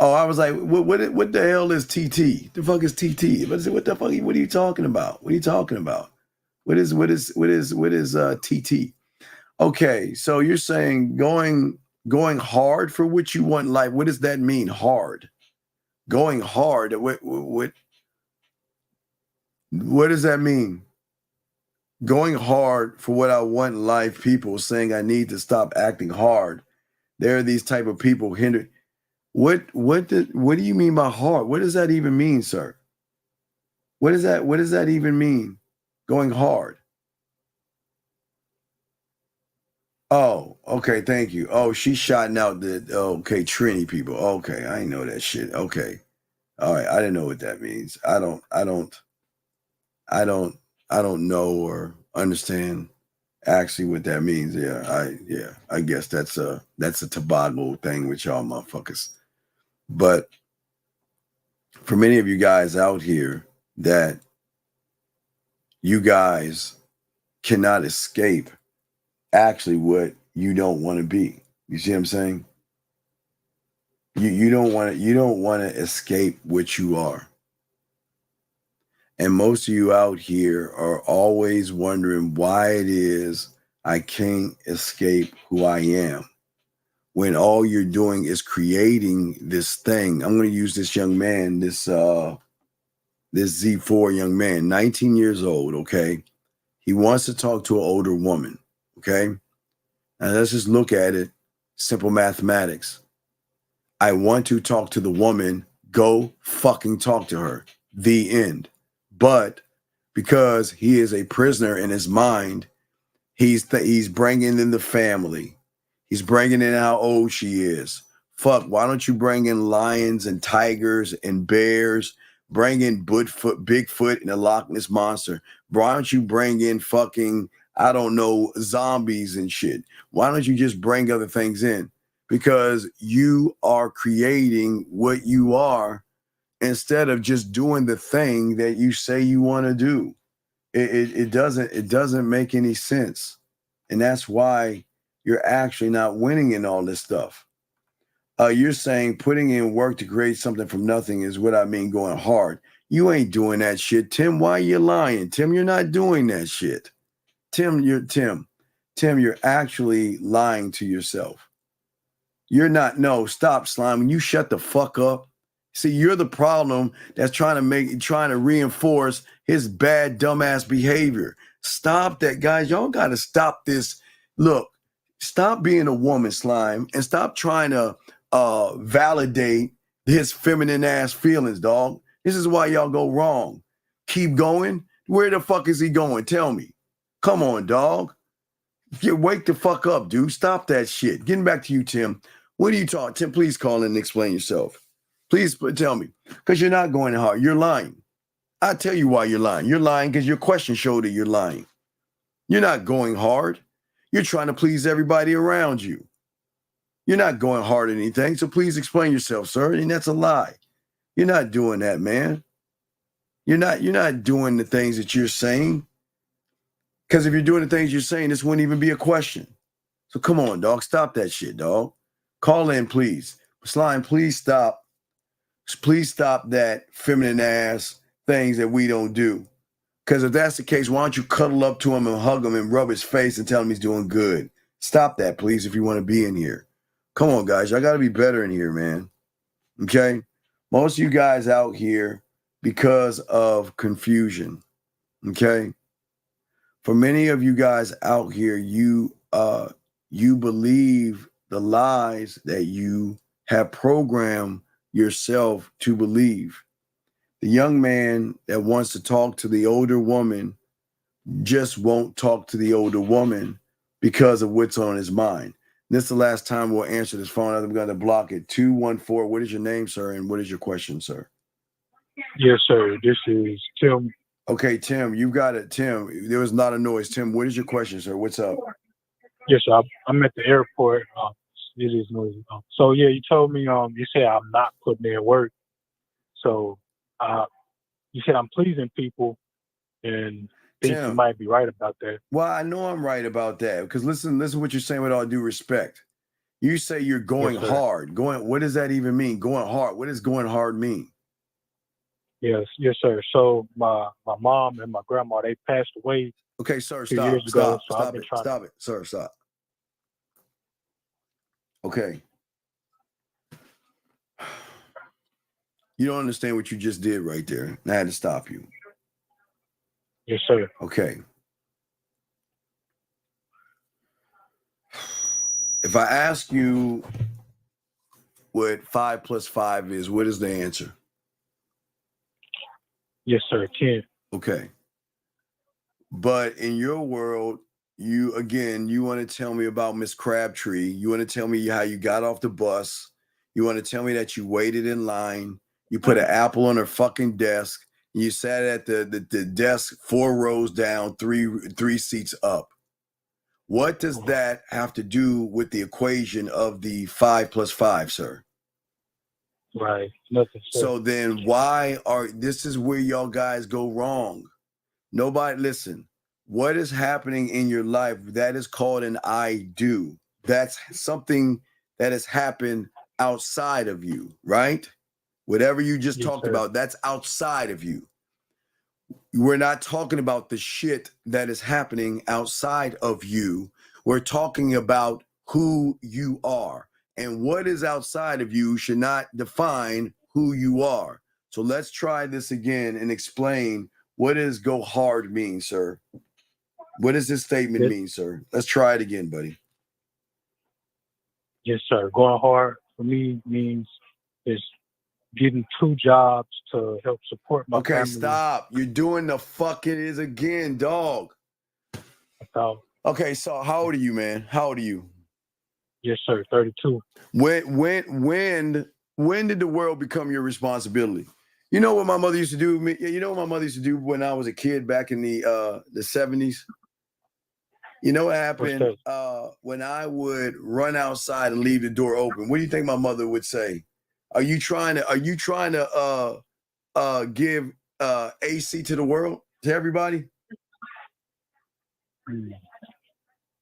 Oh, I was like, what the hell is TT? The fuck is TT? What the fuck? What are you talking about? What are you talking about? What is TT? Okay, so you're saying going hard for what you want in life. What does that mean? Hard. Going hard. What does that mean? Going hard for what I want in life. People saying I need to stop acting hard. There are these type of people hinder. What do you mean by hard? What does that even mean, sir? What does that even mean? Going hard. Oh, okay, thank you. Oh, she's shouting out Trini people. Okay, I didn't know that shit. Okay. All right, I didn't know what that means. I don't know or understand actually what that means. I guess that's a toboggle thing with y'all motherfuckers. But for many of you guys out here that you guys cannot escape actually what you don't want to be. You see what I'm saying? You don't want to escape what you are. And most of you out here are always wondering why it is I can't escape who I am, when all you're doing is creating this thing. I'm going to use this young man, this Z4 young man, 19 years old, okay? He wants to talk to an older woman, okay? Now let's just look at it, simple mathematics. I want to talk to the woman, go fucking talk to her, the end. But because he is a prisoner in his mind, he's bringing in the family. He's bringing in how old she is. Fuck, why don't you bring in lions and tigers and bears? Bring in Bigfoot and the Loch Ness Monster. Why don't you bring in fucking, I don't know, zombies and shit? Why don't you just bring other things in? Because you are creating what you are instead of just doing the thing that you say you want to do. It doesn't make any sense. And that's why you're actually not winning in all this stuff. You're saying putting in work to create something from nothing is what I mean going hard. You ain't doing that shit. Tim, why are you lying? Tim, you're not doing that shit. Tim, you're actually lying to yourself. You're not, no, stop, Slime. When you shut the fuck up. See, you're the problem that's trying to reinforce his bad, dumbass behavior. Stop that, guys. Y'all got to stop this. Look, stop being a woman, Slime, and stop trying to validate his feminine ass feelings, dog. This is why y'all go wrong. Keep going. Where the fuck is he going? Tell me. Come on, dog. You wake the fuck up, dude. Stop that shit. Getting back to you, Tim. What are you talking? Tim, please call in and explain yourself. Please tell me. Because you're not going hard. You're lying. I'll tell you why you're lying. You're lying because your question showed that you're lying. You're not going hard. You're trying to please everybody around you. You're not going hard at anything. So please explain yourself, sir. And that's a lie. You're not doing that, man. You're not doing the things that you're saying. Because if you're doing the things you're saying, this wouldn't even be a question. So come on, dog. Stop that shit, dog. Call in, please. Slime, please stop. Please stop that feminine ass things that we don't do. Because if that's the case, why don't you cuddle up to him and hug him and rub his face and tell him he's doing good? Stop that, please, if you want to be in here. Come on, guys. I got to be better in here, man. Okay? Most of you guys out here because of confusion. Okay? For many of you guys out here, you believe the lies that you have programmed yourself to believe. The young man that wants to talk to the older woman just won't talk to the older woman because of what's on his mind. This is the last time we'll answer this phone. I'm going to block it. 214. What is your name, sir? And what is your question, sir? Yes, sir. This is Tim. Okay, Tim, you got it. Tim, there was not a noise. Tim, what is your question, sir? What's up? Yes, sir. I'm at the airport. It is noisy. So yeah, you told me you said I'm not putting in work. So you said I'm pleasing people, and think you might be right about that. Well, I know I'm right about that because listen what you're saying with all due respect. You say you're going hard. What does that even mean? Going hard. What does going hard mean? Yes, sir. So my mom and my grandma, they passed away. Okay, sir, 2 stop. years ago, Stop it. Sir, stop. Okay. You don't understand what you just did right there. And I had to stop you. Yes, sir. Okay. If I ask you what 5 + 5 is, what is the answer? Yes, sir. 10. Okay. But in your world, you want to tell me about Miss Crabtree. You want to tell me how you got off the bus. You want to tell me that you waited in line. You put an apple on her fucking desk. And you sat at the desk 4 rows down, three seats up. What does that have to do with the equation of the 5 + 5, sir? Right. Nothing. Sir. So then this is where y'all guys go wrong. Nobody, listen, what is happening in your life, that is called an I do. That's something that has happened outside of you, right? Whatever you just talked about, that's outside of you. We're not talking about the shit that is happening outside of you. We're talking about who you are. And what is outside of you should not define who you are. So let's try this again and explain what does go hard mean, sir? What does this statement mean, sir? Let's try it again, buddy. Yes, sir. Going hard for me means is getting 2 jobs to help support my family. Okay, stop. You're doing the fucking is again, dog. Okay, so how old are you, man? How old are you? Yes, sir. 32. When did the world become your responsibility? You know what my mother used to do? You know what my mother used to do when I was a kid back in the 70s? You know what happened when I would run outside and leave the door open? What do you think my mother would say? Are you trying to give AC to the world, to everybody?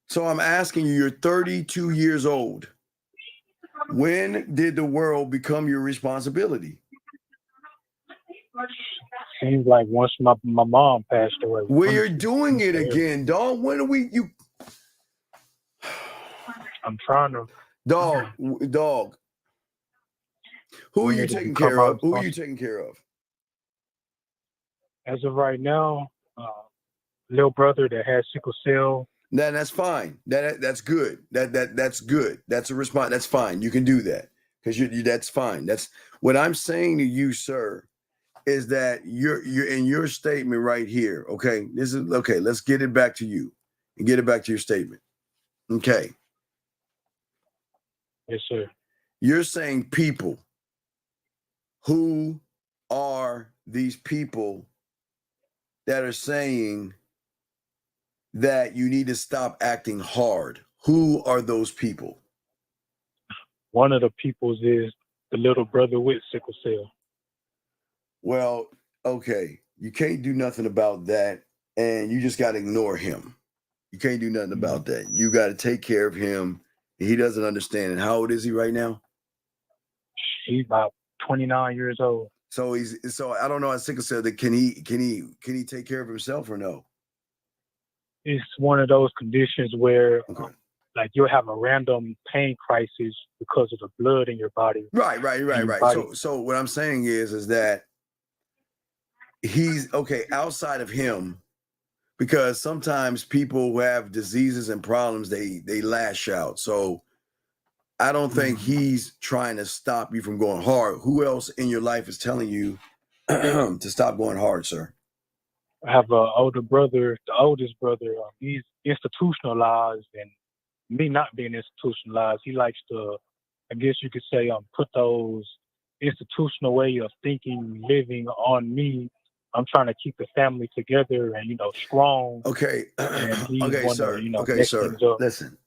So I'm asking you, you're 32 years old. When did the world become your responsibility? Seems like once my mom passed away. We're doing it again, dog. When are you? I'm trying to. Dog. Who are you taking care of? Who are you taking care of? As of right now, little brother that has sickle cell. That's fine. That's good. That's good. That's a response. That's fine. You can do that because that's fine. That's what I'm saying to you, sir, is that you're in your statement right here. Okay, this is okay. Let's get it back to you and get it back to your statement. Okay. Yes, sir. You're saying people. Who are these people that are saying that you need to stop acting hard? Who are those people? One of the peoples is the little brother with sickle cell. Well, okay. You can't do nothing about that, and you just got to ignore him. You can't do nothing about that. You got to take care of him. He doesn't understand. And how old is he right now? He's about 29 years old. So I don't know how sickle cell that can he take care of himself or no? It's one of those conditions where like you'll have a random pain crisis because of the blood in your body. Right. So what I'm saying is that he's okay outside of him, because sometimes people who have diseases and problems, they lash out. So I don't think he's trying to stop you from going hard. Who else in your life is telling you to stop going hard, sir? I have an older brother, the oldest brother. He's institutionalized, and me not being institutionalized, he likes to, I guess you could say, put those institutional way of thinking, living on me. I'm trying to keep the family together and, strong. Okay. Okay, sir. Sir. Listen.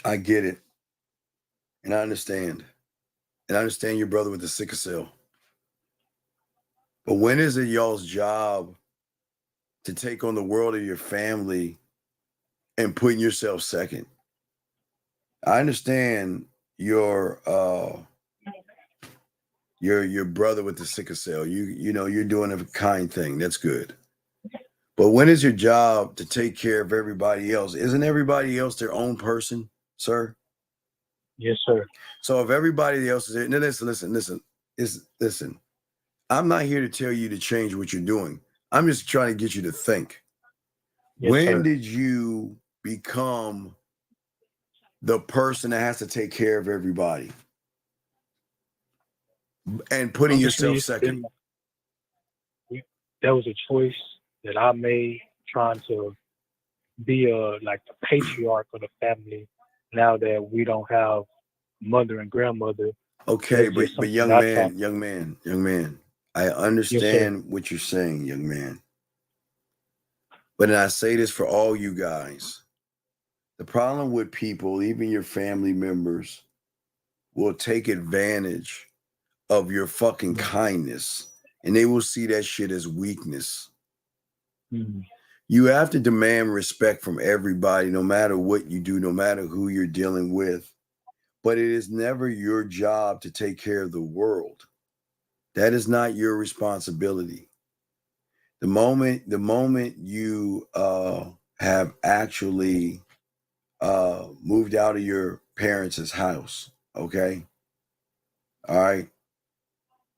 I get it. And I understand. And I understand your brother with the sickle cell. But when is it y'all's job to take on the world of your family and putting yourself second? I understand your brother with the sickle cell. You're doing a kind thing. That's good. But when is your job to take care of everybody else? Isn't everybody else their own person, sir? Yes, sir. So if everybody else is there, now listen. I'm not here to tell you to change what you're doing. I'm just trying to get you to think. Yes, when sir. did you become the person that has to take care of everybody and putting yourself second? That was a choice that I made, trying to be the patriarch of the family now that we don't have mother and grandmother. Okay, but young man, I understand what you're saying, young man. But I say this for all you guys. The problem with people, even your family members, will take advantage of your fucking kindness, and they will see that shit as weakness. Mm-hmm. You have to demand respect from everybody, no matter what you do, no matter who you're dealing with. But it is never your job to take care of the world. That is not your responsibility. The moment you have actually moved out of your parents' house, okay? All right.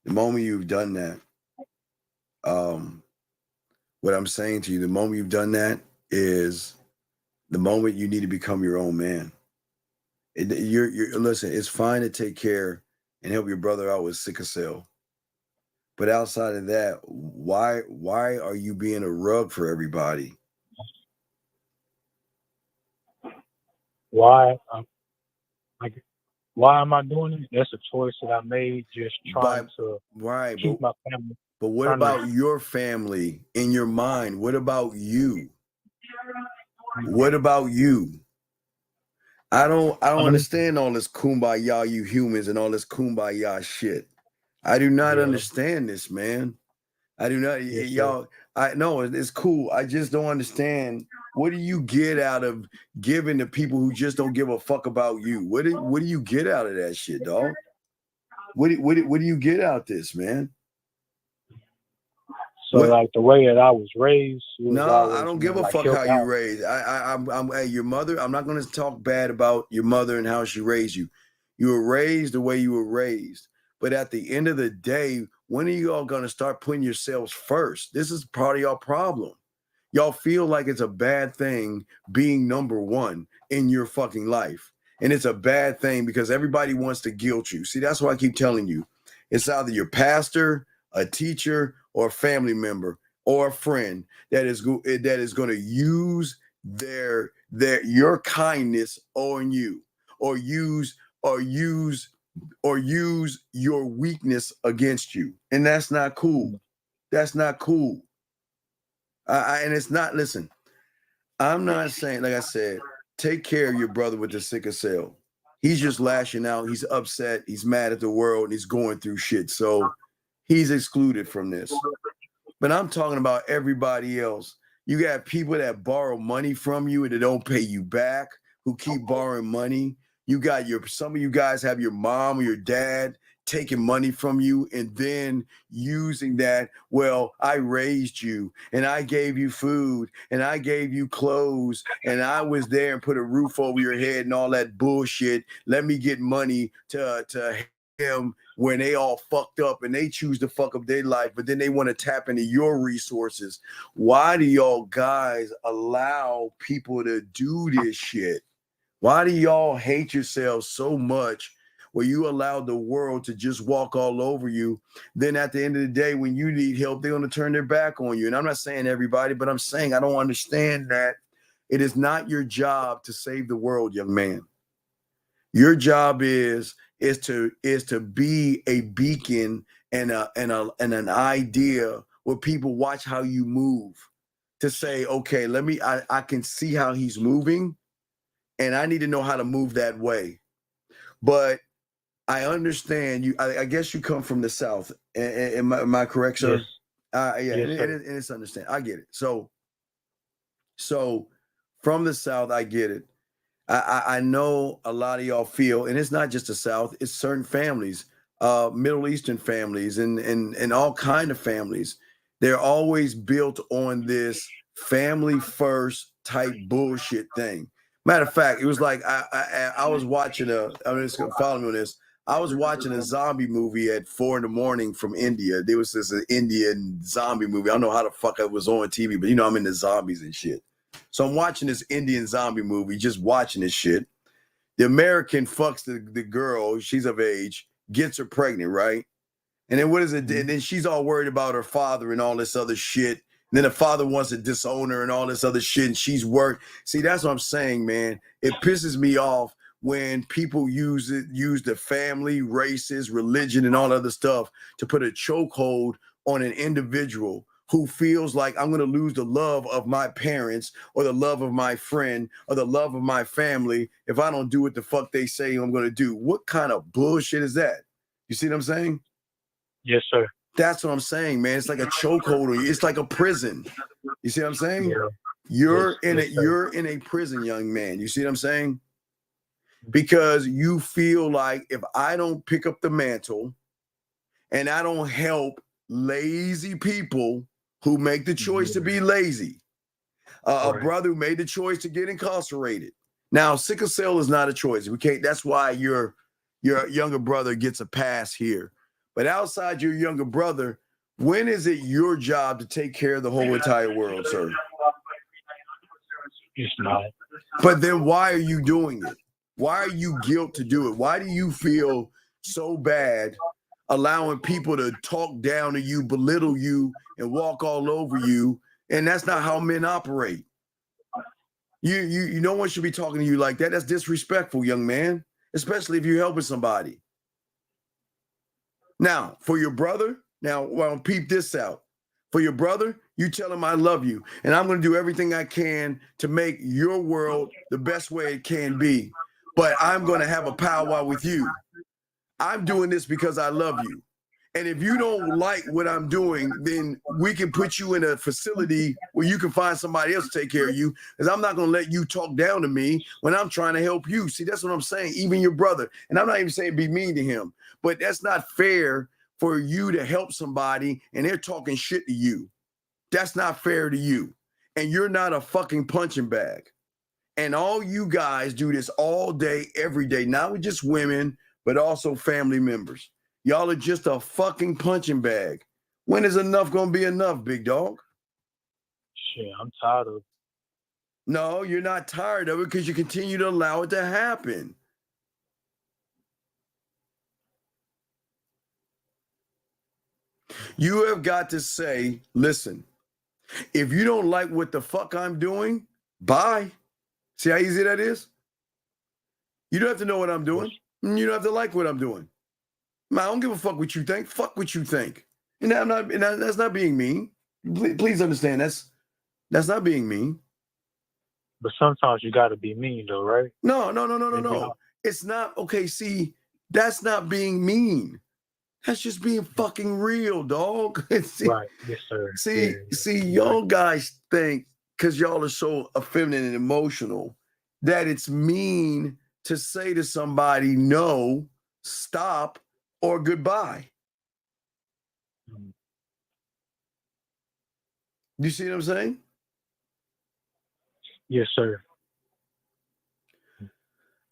The moment you've done that, what I'm saying to you, the moment you've done that is the moment you need to become your own man. Listen, it's fine to take care and help your brother out with sickle cell. But outside of that, why are you being a rug for everybody? Why am I doing it? That's a choice that I made, just trying to keep my family. But what about your family in your mind? What about you? What about you? I don't understand all this kumbaya, you humans, and all this kumbaya shit. I do not understand this, man. I do not, y'all. I know it's cool. I just don't understand. What do you get out of giving to people who just don't give a fuck about you? What do you get out of that shit, dog? What do you get out this, man? So like the way that I was raised. No, I don't give a fuck how you raised. I'm your mother. I'm not going to talk bad about your mother and how she raised you. You were raised the way you were raised. But at the end of the day, when are you all going to start putting yourselves first? This is part of your problem. Y'all feel like it's a bad thing being number one in your fucking life. And it's a bad thing because everybody wants to guilt you. See, that's why I keep telling you. It's either your pastor, a teacher, or a family member, or a friend that is going to use your kindness on you, or use your weakness against you. And that's not cool. That's not cool. And it's not, listen, I'm not saying, like I said, take care of your brother with the sickle cell. He's just lashing out. He's upset. He's mad at the world. And he's going through shit. So he's excluded from this. But I'm talking about everybody else. You got people that borrow money from you and they don't pay you back, who keep borrowing money. You got some of you guys have your mom or your dad taking money from you and then using that. Well, I raised you and I gave you food and I gave you clothes and I was there and put a roof over your head and all that bullshit. Let me get money to him when they all fucked up and they choose to fuck up their life, but then they want to tap into your resources. Why do y'all guys allow people to do this shit? Why do y'all hate yourselves so much where you allow the world to just walk all over you? Then at the end of the day, when you need help, they're going to turn their back on you. And I'm not saying everybody, but I'm saying I don't understand that it is not your job to save the world, young man. Your job is to be a beacon and an idea where people watch how you move, to say, okay, I can see how he's moving and I need to know how to move that way. But I understand you. I guess you come from the South. Am I correct, sir? Yes. Yeah, yes, and it's understand. I get it. So from the South, I get it. I know a lot of y'all feel, and it's not just the South, it's certain families, Middle Eastern families and all kind of families. They're always built on this family first type bullshit thing. Matter of fact, it was like I was watching I'm just gonna follow me on this. I was watching a zombie movie at 4 a.m. from India. There was this Indian zombie movie. I don't know how the fuck it was on TV, but I'm into zombies and shit. So I'm watching this Indian zombie movie, just watching this shit. The American fucks the girl, she's of age, gets her pregnant, right? And then what is it? And then she's all worried about her father and all this other shit. And then the father wants to disown her and all this other shit. And she's worried. See, that's what I'm saying, man. It pisses me off when people use the family, races, religion, and all other stuff to put a chokehold on an individual who feels like I'm going to lose the love of my parents or the love of my friend or the love of my family if I don't do what the fuck they say I'm going to do. What kind of bullshit is that? You see what I'm saying? Yes, sir. That's what I'm saying, man. It's like a chokehold. It's like a prison. You see what I'm saying? Yeah. You're in a prison, young man. You see what I'm saying? Because you feel like if I don't pick up the mantle and I don't help lazy people who make the choice to be lazy, a brother who made the choice to get incarcerated. Now, sickle cell is not a choice. We can't. That's why your younger brother gets a pass here. But outside your younger brother, when is it your job to take care of the whole entire world, sir? It's not. But then why are you doing it? Why are you guilt to do it? Why do you feel so bad allowing people to talk down to you, belittle you, and walk all over you? And that's not how men operate. You no one should be talking to you like that. That's disrespectful, young man, especially if you're helping somebody. Now, for your brother, peep this out. For your brother, you tell him I love you, and I'm going to do everything I can to make your world the best way it can be. But I'm going to have a powwow with you. I'm doing this because I love you. And if you don't like what I'm doing, then we can put you in a facility where you can find somebody else to take care of you, because I'm not going to let you talk down to me when I'm trying to help you. See, that's what I'm saying. Even your brother. And I'm not even saying be mean to him, but that's not fair for you to help somebody and they're talking shit to you. That's not fair to you. And you're not a fucking punching bag. And all you guys do this all day, every day, not with just women, but also family members. Y'all are just a fucking punching bag. When is enough going to be enough, big dog? Shit, I'm tired of it. No, you're not tired of it because you continue to allow it to happen. You have got to say, listen, if you don't like what the fuck I'm doing, Bye. See how easy that is? You don't have to know what I'm doing. You don't have to like what I'm doing. Man, I don't give a fuck what you think. Fuck what you think. And that's not being mean. Please understand that's not being mean. But sometimes you got to be mean, though, right? No. It's not. Okay, see, that's not being mean. That's just being fucking real, dog. See, right. Yes, sir. See, y'all guys think, because y'all are so effeminate and emotional, that it's mean to say to somebody, no, stop, or goodbye. You see what I'm saying? Yes, sir.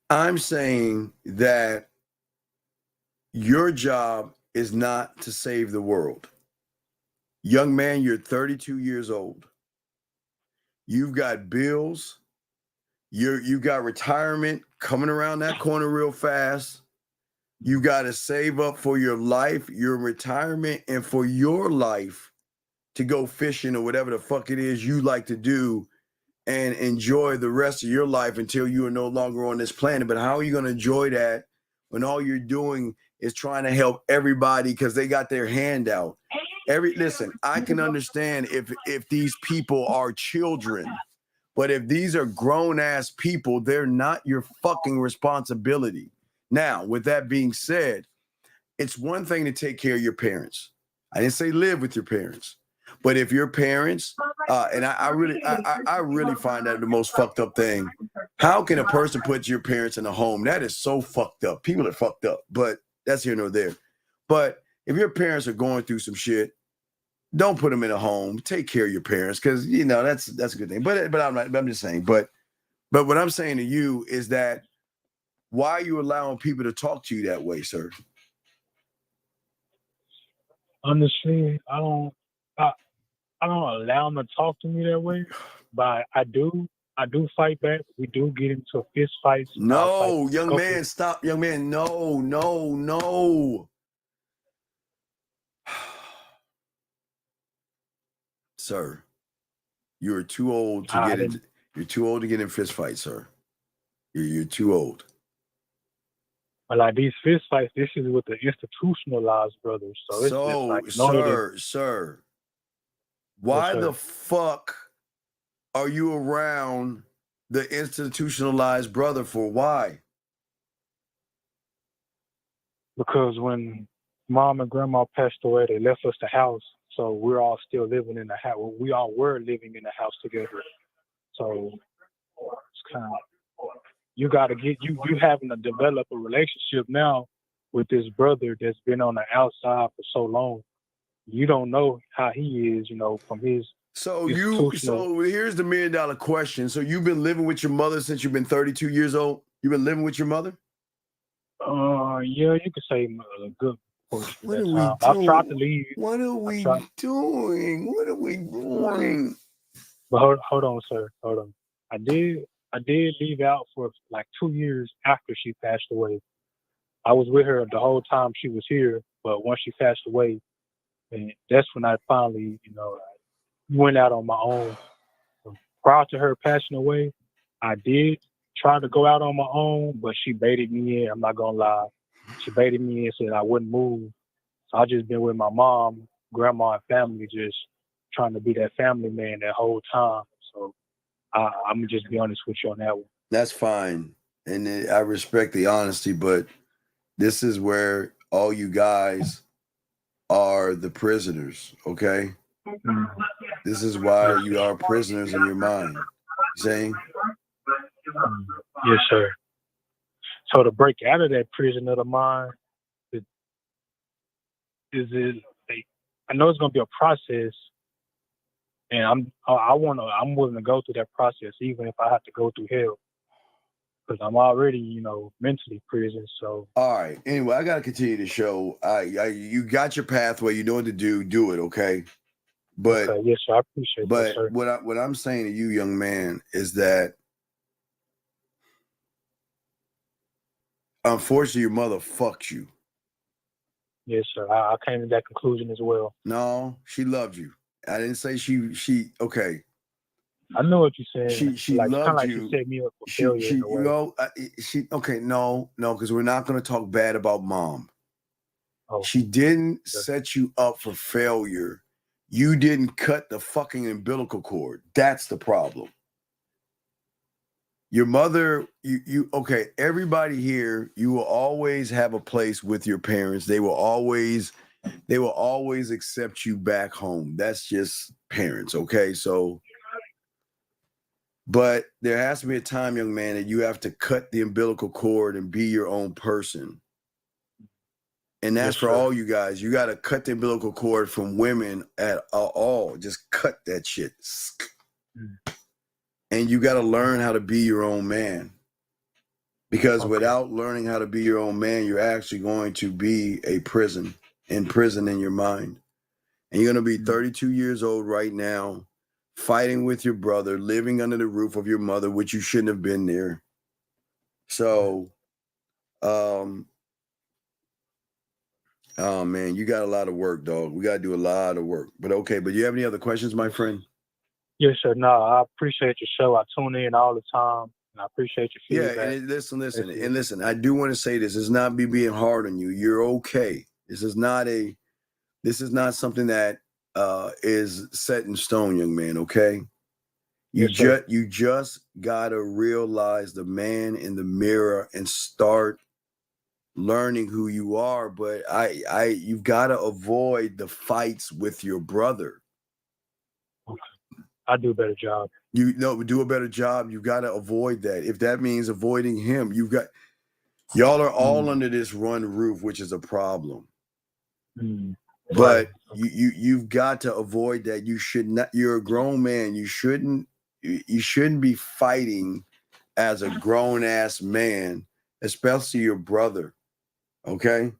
I'm saying that your job is not to save the world. Young man, you're 32 years old. You've got bills. You got retirement coming around that corner real fast. You got to save up for your life, your retirement, and for your life to go fishing or whatever the fuck it is you like to do and enjoy the rest of your life until you are no longer on this planet. But how are you going to enjoy that when all you're doing is trying to help everybody because they got their hand out? Listen, I can understand if these people are children, but if these are grown-ass people, they're not your fucking responsibility. Now, with that being said, it's one thing to take care of your parents. I didn't say live with your parents. But if your parents, and I really find that the most fucked up thing. How can a person put your parents in a home? That is so fucked up. People are fucked up, but that's here nor there. But if your parents are going through some shit, don't put them in a home. Take care of your parents, because that's a good thing. But I'm just saying. But what I'm saying to you is that why are you allowing people to talk to you that way, sir? Honestly, I don't allow them to talk to me that way, but I do fight back. We do get into fist fights. No, young man, stop. Young man, no. Sir, you're too old to get in fist fights, sir. You're too old. But like these fist fights, this is with the institutionalized brothers. So it's just like sir. Why the fuck are you around the institutionalized brother for? Why? Because when mom and grandma passed away, they left us the house. So we're all still living in the house. Well, we all were living in the house together. So it's kind of, you got to get, you having to develop a relationship now with this brother that's been on the outside for so long. You don't know how he is, from his. So here's the $1 million question. So you've been living with your mother since you've been 32 years old? You've been living with your mother? Yeah, you could say a good portion. What are we doing? I've tried to leave. What are we doing? What are we doing? But hold on, sir. Hold on. I did leave out for like 2 years after she passed away. I was with her the whole time she was here, but once she passed away, and that's when I finally, went out on my own. Prior to her passing away, I did try to go out on my own, but she baited me in. I'm not gonna lie. She baited me in, said I wouldn't move. So I just been with my mom, grandma, and family, just trying to be that family man that whole time. So I'm gonna just be honest with you on that one. That's fine, and I respect the honesty, but this is where all you guys are the prisoners, okay? This is why you are prisoners in your mind. You saying? Yes, sir. So to break out of that prison of the mind, I know it's gonna be a process, and I'm willing to go through that process, even if I have to go through hell, because I'm already, mentally prison. So all right. Anyway, I gotta continue the show. You got your pathway. You know what to do. Do it, okay? But okay, yes, sir. I appreciate that, sir. But what I'm saying to you, young man, is that unfortunately your mother fucked you. Yes, sir. I came to that conclusion as well. No, she loved you. I didn't say she okay. I know what you're saying. She Like, kind of loved like you. she set me up for She failure in a you way. know okay, no, because we're not going to talk bad about mom. Oh, She didn't set you up for failure. You didn't cut the fucking umbilical cord. That's the problem. Your mother, you okay, everybody here, you will always have a place with your parents. They will always accept you back home. That's just parents, okay? So, but there has to be a time, young man, that you have to cut the umbilical cord and be your own person. And that's for all you guys. You got to cut the umbilical cord from women at all. Just cut that shit. And you got to learn how to be your own man. Because without learning how to be your own man, you're actually going to be in prison in your mind. And you're going to be 32 years old right now, fighting with your brother, living under the roof of your mother, which you shouldn't have been there. So, oh man, you got a lot of work, dog. We got to do a lot of work. But okay, but you have any other questions, my friend? Yes, sir. No, I appreciate your show. I tune in all the time, and I appreciate your feedback. Yeah, and listen. I do want to say this. It's not me being hard on you. You're okay. This is not something that is set in stone, young man. Okay. You just gotta realize the man in the mirror and start learning who you are. But you've got to avoid the fights with your brother. I do a better job. Do a better job. You got to avoid that. If that means avoiding him, y'all are all under this one roof, which is a problem. But you've got to avoid that. You should not. You're a grown man. You shouldn't be fighting as a grown ass man, especially your brother. Okay.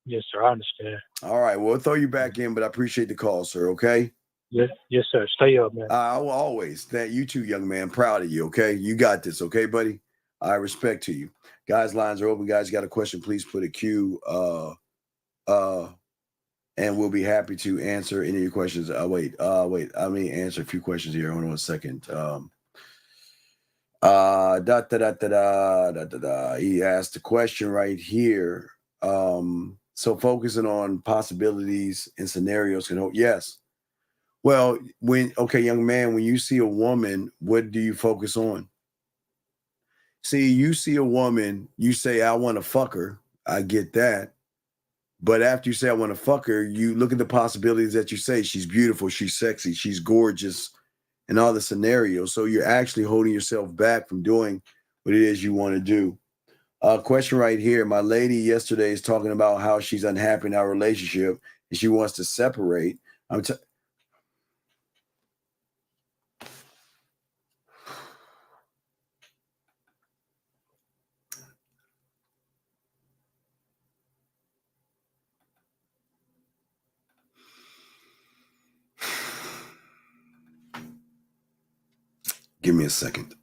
Yes, sir. I understand. All right. Well, I'll throw you back in, but I appreciate the call, sir. Okay. Yes, sir. Stay up, man. I will always. Thank you too, young man. Proud of you. Okay. You got this. Okay, buddy. I respect to you. Guys, lines are open. Guys, got a question? Please put a Q. And we'll be happy to answer any of your questions. Wait. I may answer a few questions here. Hold on a second. He asked a question right here. So focusing on possibilities and scenarios can help. Yes. Well, young man, when you see a woman, what do you focus on? See, you see a woman, you say, I want to fuck her. I get that. But after you say, I want to fuck her, you look at the possibilities that you say. She's beautiful, she's sexy, she's gorgeous, and all the scenarios. So you're actually holding yourself back from doing what it is you want to do. Question right here. My lady yesterday is talking about how she's unhappy in our relationship and she wants to separate. Give me a second.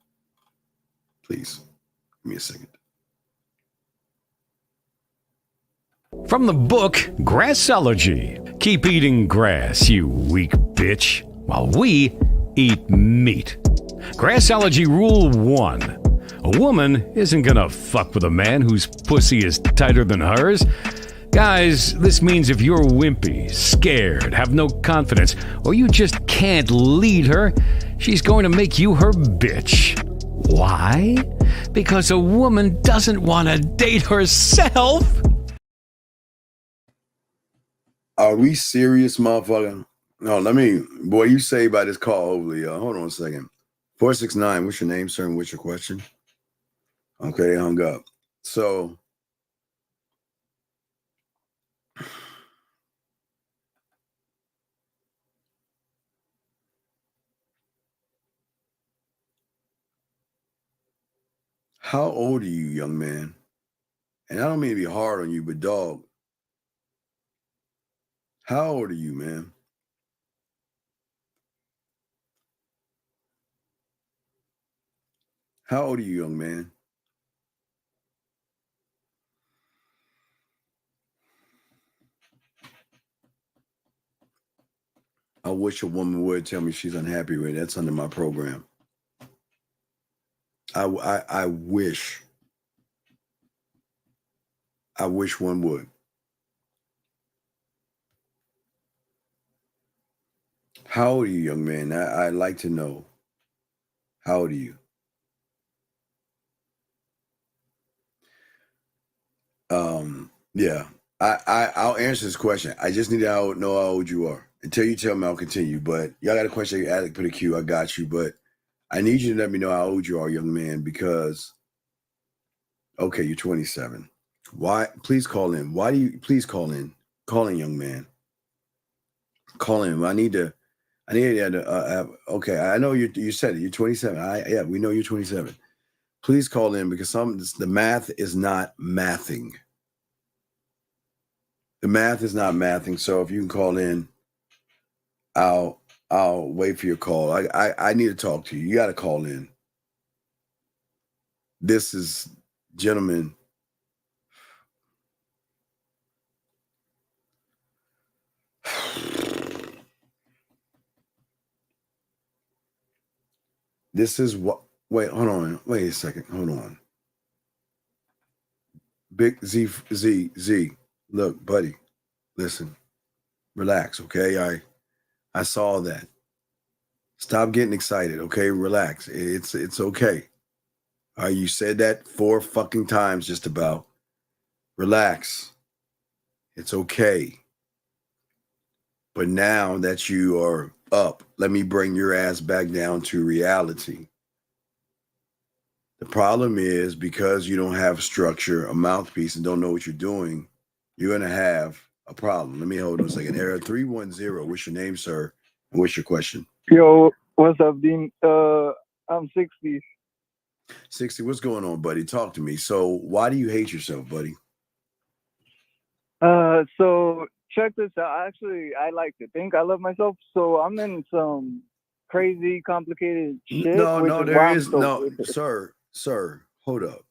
Please. Give me a second. From the book Grassology. Keep eating grass, you weak bitch, while we eat meat. Grassology Rule 1. A woman isn't gonna fuck with a man whose pussy is tighter than hers. Guys, this means if you're wimpy, scared, have no confidence, or you just can't lead her, she's going to make you her bitch. Why? Because a woman doesn't want to date herself. Are we serious, motherfucker? No, boy, you saved by this call, hopefully. Hold on a second. 469, what's your name, sir, and what's your question? Okay, they hung up. So, how old are you, young man? And I don't mean to be hard on you, but dog, how old are you, man? How old are you, young man? wish a woman would tell me she's unhappy with it. That's under my program. I wish one would. How old are you, young man? I'd like to know. How old are you? Yeah. I'll answer this question. I just need to know how old you are. Until you tell me, I'll continue. But y'all got a question, Alec, put a Q. I got you. But I need you to let me know how old you are, young man, because, okay, you're 27. Why? Please call in. Why do you, please call in. Call in, young man. Call in. I need to okay, I know you said it. You're 27. Yeah, we know you're 27. Please call in because the math is not mathing. The math is not mathing. So if you can call in, I'll wait for your call. I need to talk to you. You got to call in. This is, gentlemen. This is what. Wait, hold on. Wait a second. Hold on. Big Z. Look, buddy. Listen. Relax, okay? I saw that. Stop getting excited, okay? Relax. It's okay. All right, you said that 4 fucking times just about. Relax. It's okay. But now that you are up, let me bring your ass back down to reality. The problem is because you don't have structure, a mouthpiece, and don't know what you're doing, you're going to have a problem. Let me hold on a second. Area 310, what's your name, sir? And what's your question? Yo, what's up, Dean? I'm 60. 60, what's going on, buddy? Talk to me. So why do you hate yourself, buddy? So check this out. Actually, I like to think I love myself. So I'm in some crazy, complicated shit. No, there is no, sir, hold up.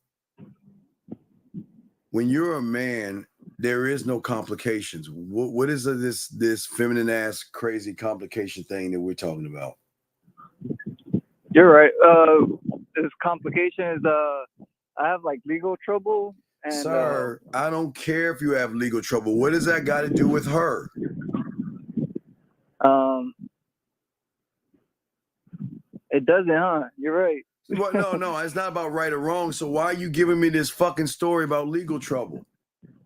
When you're a man, there is no complications. What is this feminine ass crazy complication thing that we're talking about? You're right. This complication is I have like legal trouble. And, sir, I don't care if you have legal trouble. What does that got to do with her? It doesn't, huh? You're right. Well, no, it's not about right or wrong. So why are you giving me this fucking story about legal trouble?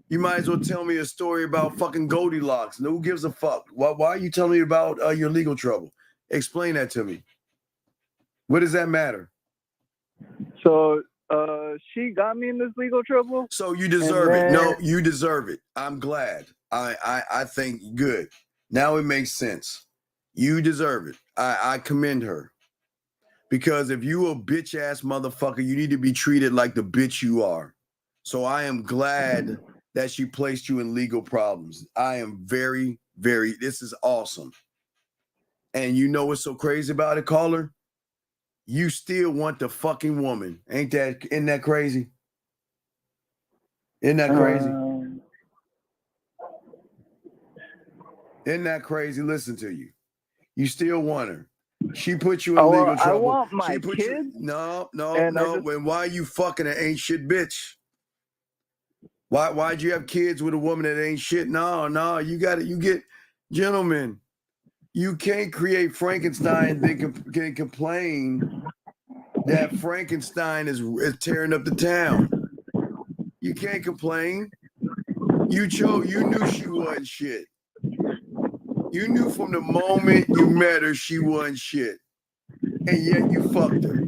You might as well tell me a story about fucking Goldilocks. Who gives a fuck? Why are you telling me about your legal trouble? Explain that to me. What does that matter? So she got me in this legal trouble. So you deserve it. No, you deserve it. I'm glad. I think good. Now it makes sense. You deserve it. I commend her. Because if you a bitch ass motherfucker, you need to be treated like the bitch you are. So I am glad that she placed you in legal problems. I am very, this is awesome. And you know what's so crazy about it, caller? You still want the fucking woman. Isn't that crazy? Isn't that crazy? Isn't that crazy? Listen to you. You still want her. She put you in legal trouble. I want my kids. No. Why are you fucking an ain't shit bitch? Why'd you have kids with a woman that ain't shit? No. You get, gentlemen, you can't create Frankenstein. They can complain that Frankenstein is tearing up the town. You can't complain. You knew she wasn't shit. You knew from the moment you met her she wasn't shit. And yet you fucked her.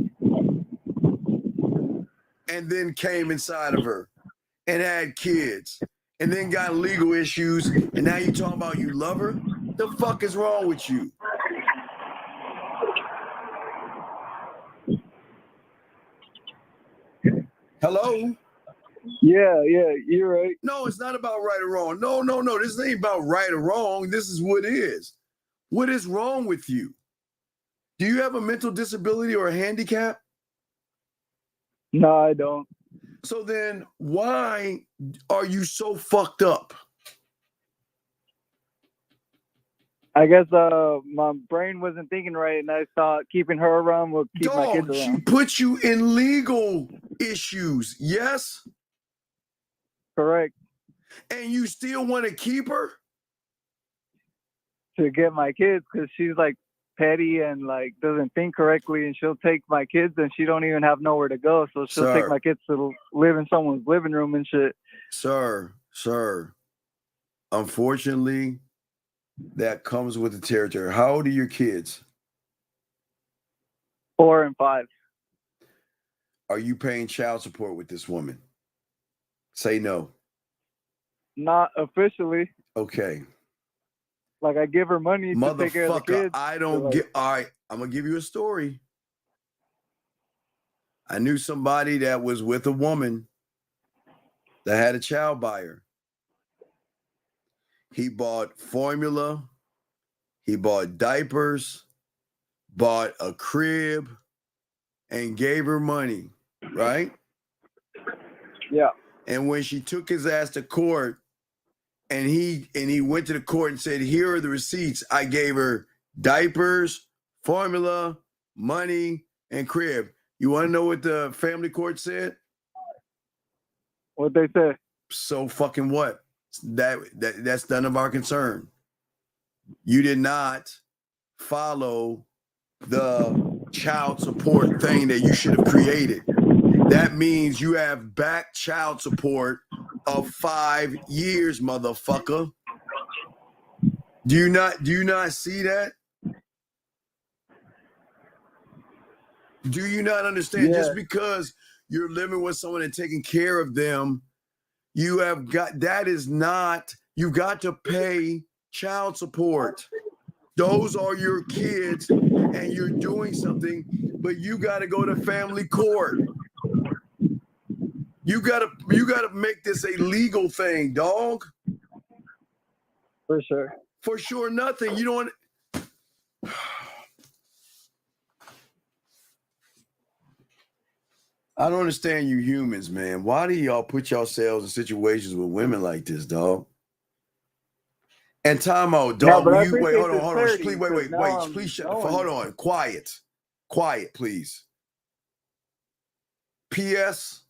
And then came inside of her and had kids. And then got legal issues. And now you talking about you love her? The fuck is wrong with you? Hello? Yeah, you're right. No, it's not about right or wrong. No. This ain't about right or wrong. This is what it is. What is wrong with you? Do you have a mental disability or a handicap? No, I don't. So then why are you so fucked up? I guess my brain wasn't thinking right, and I thought keeping her around would keep my kids Dog, around. she put you in legal issues, yes? Correct. And you still want to keep her? To get my kids, because she's like petty and like doesn't think correctly, and she'll take my kids and she don't even have nowhere to go, so she'll take my kids to live in someone's living room and shit. Sir, unfortunately, that comes with the territory. How old are your kids? 4 and 5. Are you paying child support with this woman? Say no. Not officially. Okay. Like, I give her money to take care of the kids. I don't get. All right, I'm gonna give you a story. I knew somebody that was with a woman that had a child by her. He bought formula, he bought diapers, bought a crib, and gave her money, right? Yeah. And when she took his ass to court, and he went to the court and said, "Here are the receipts. I gave her diapers, formula, money, and crib." You want to know what the family court said? What they said? So fucking what? That's none of our concern. You did not follow the child support thing that you should have created. That means you have back child support of 5 years, motherfucker. Do you not see that? Do you not understand? Yeah. Just because you're living with someone and taking care of them, you have got, that is not, you got to pay child support. Those are your kids and you're doing something, but you got to go to family court. You gotta make this a legal thing, dog. For sure. For sure, nothing. You don't. I don't understand you humans, man. Why do y'all put yourselves in situations with women like this, dog? And time out, dog. No, Wait, hold on. Please, wait. Please shut. Hold on. Quiet, please. P.S.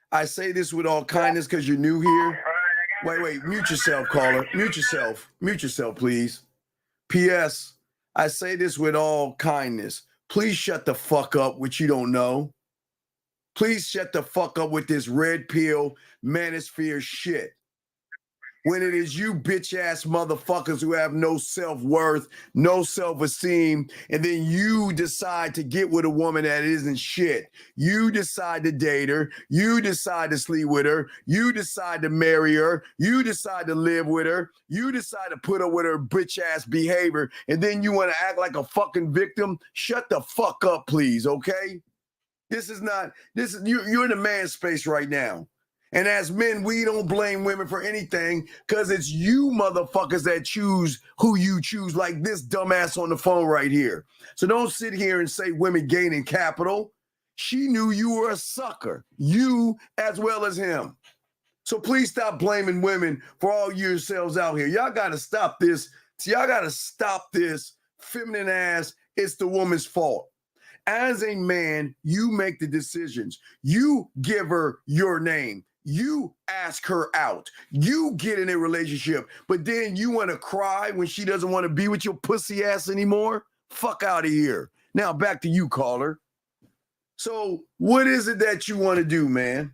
I say this with all kindness because you're new here. Wait. Mute yourself, caller. Mute yourself, please. P.S. I say this with all kindness. Please shut the fuck up, which you don't know. Please shut the fuck up with this red pill manosphere shit. When it is you bitch ass motherfuckers who have no self-worth, no self-esteem, and then you decide to get with a woman that isn't shit. You decide to date her, you decide to sleep with her, you decide to marry her, you decide to live with her, you decide to put up with her bitch ass behavior, and then you want to act like a fucking victim. Shut the fuck up, please, okay? You're in a man space right now. And as men, we don't blame women for anything because it's you motherfuckers that choose who you choose, like this dumbass on the phone right here. So don't sit here and say women gaining capital. She knew you were a sucker, you as well as him. So please stop blaming women for all yourselves out here. Y'all got to stop this. Y'all got to stop this feminine ass. It's the woman's fault. As a man, you make the decisions. You give her your name. You ask her out. You get in a relationship, but then you want to cry when she doesn't want to be with your pussy ass anymore? Fuck out of here. Now back to you, caller. So what is it that you want to do, man?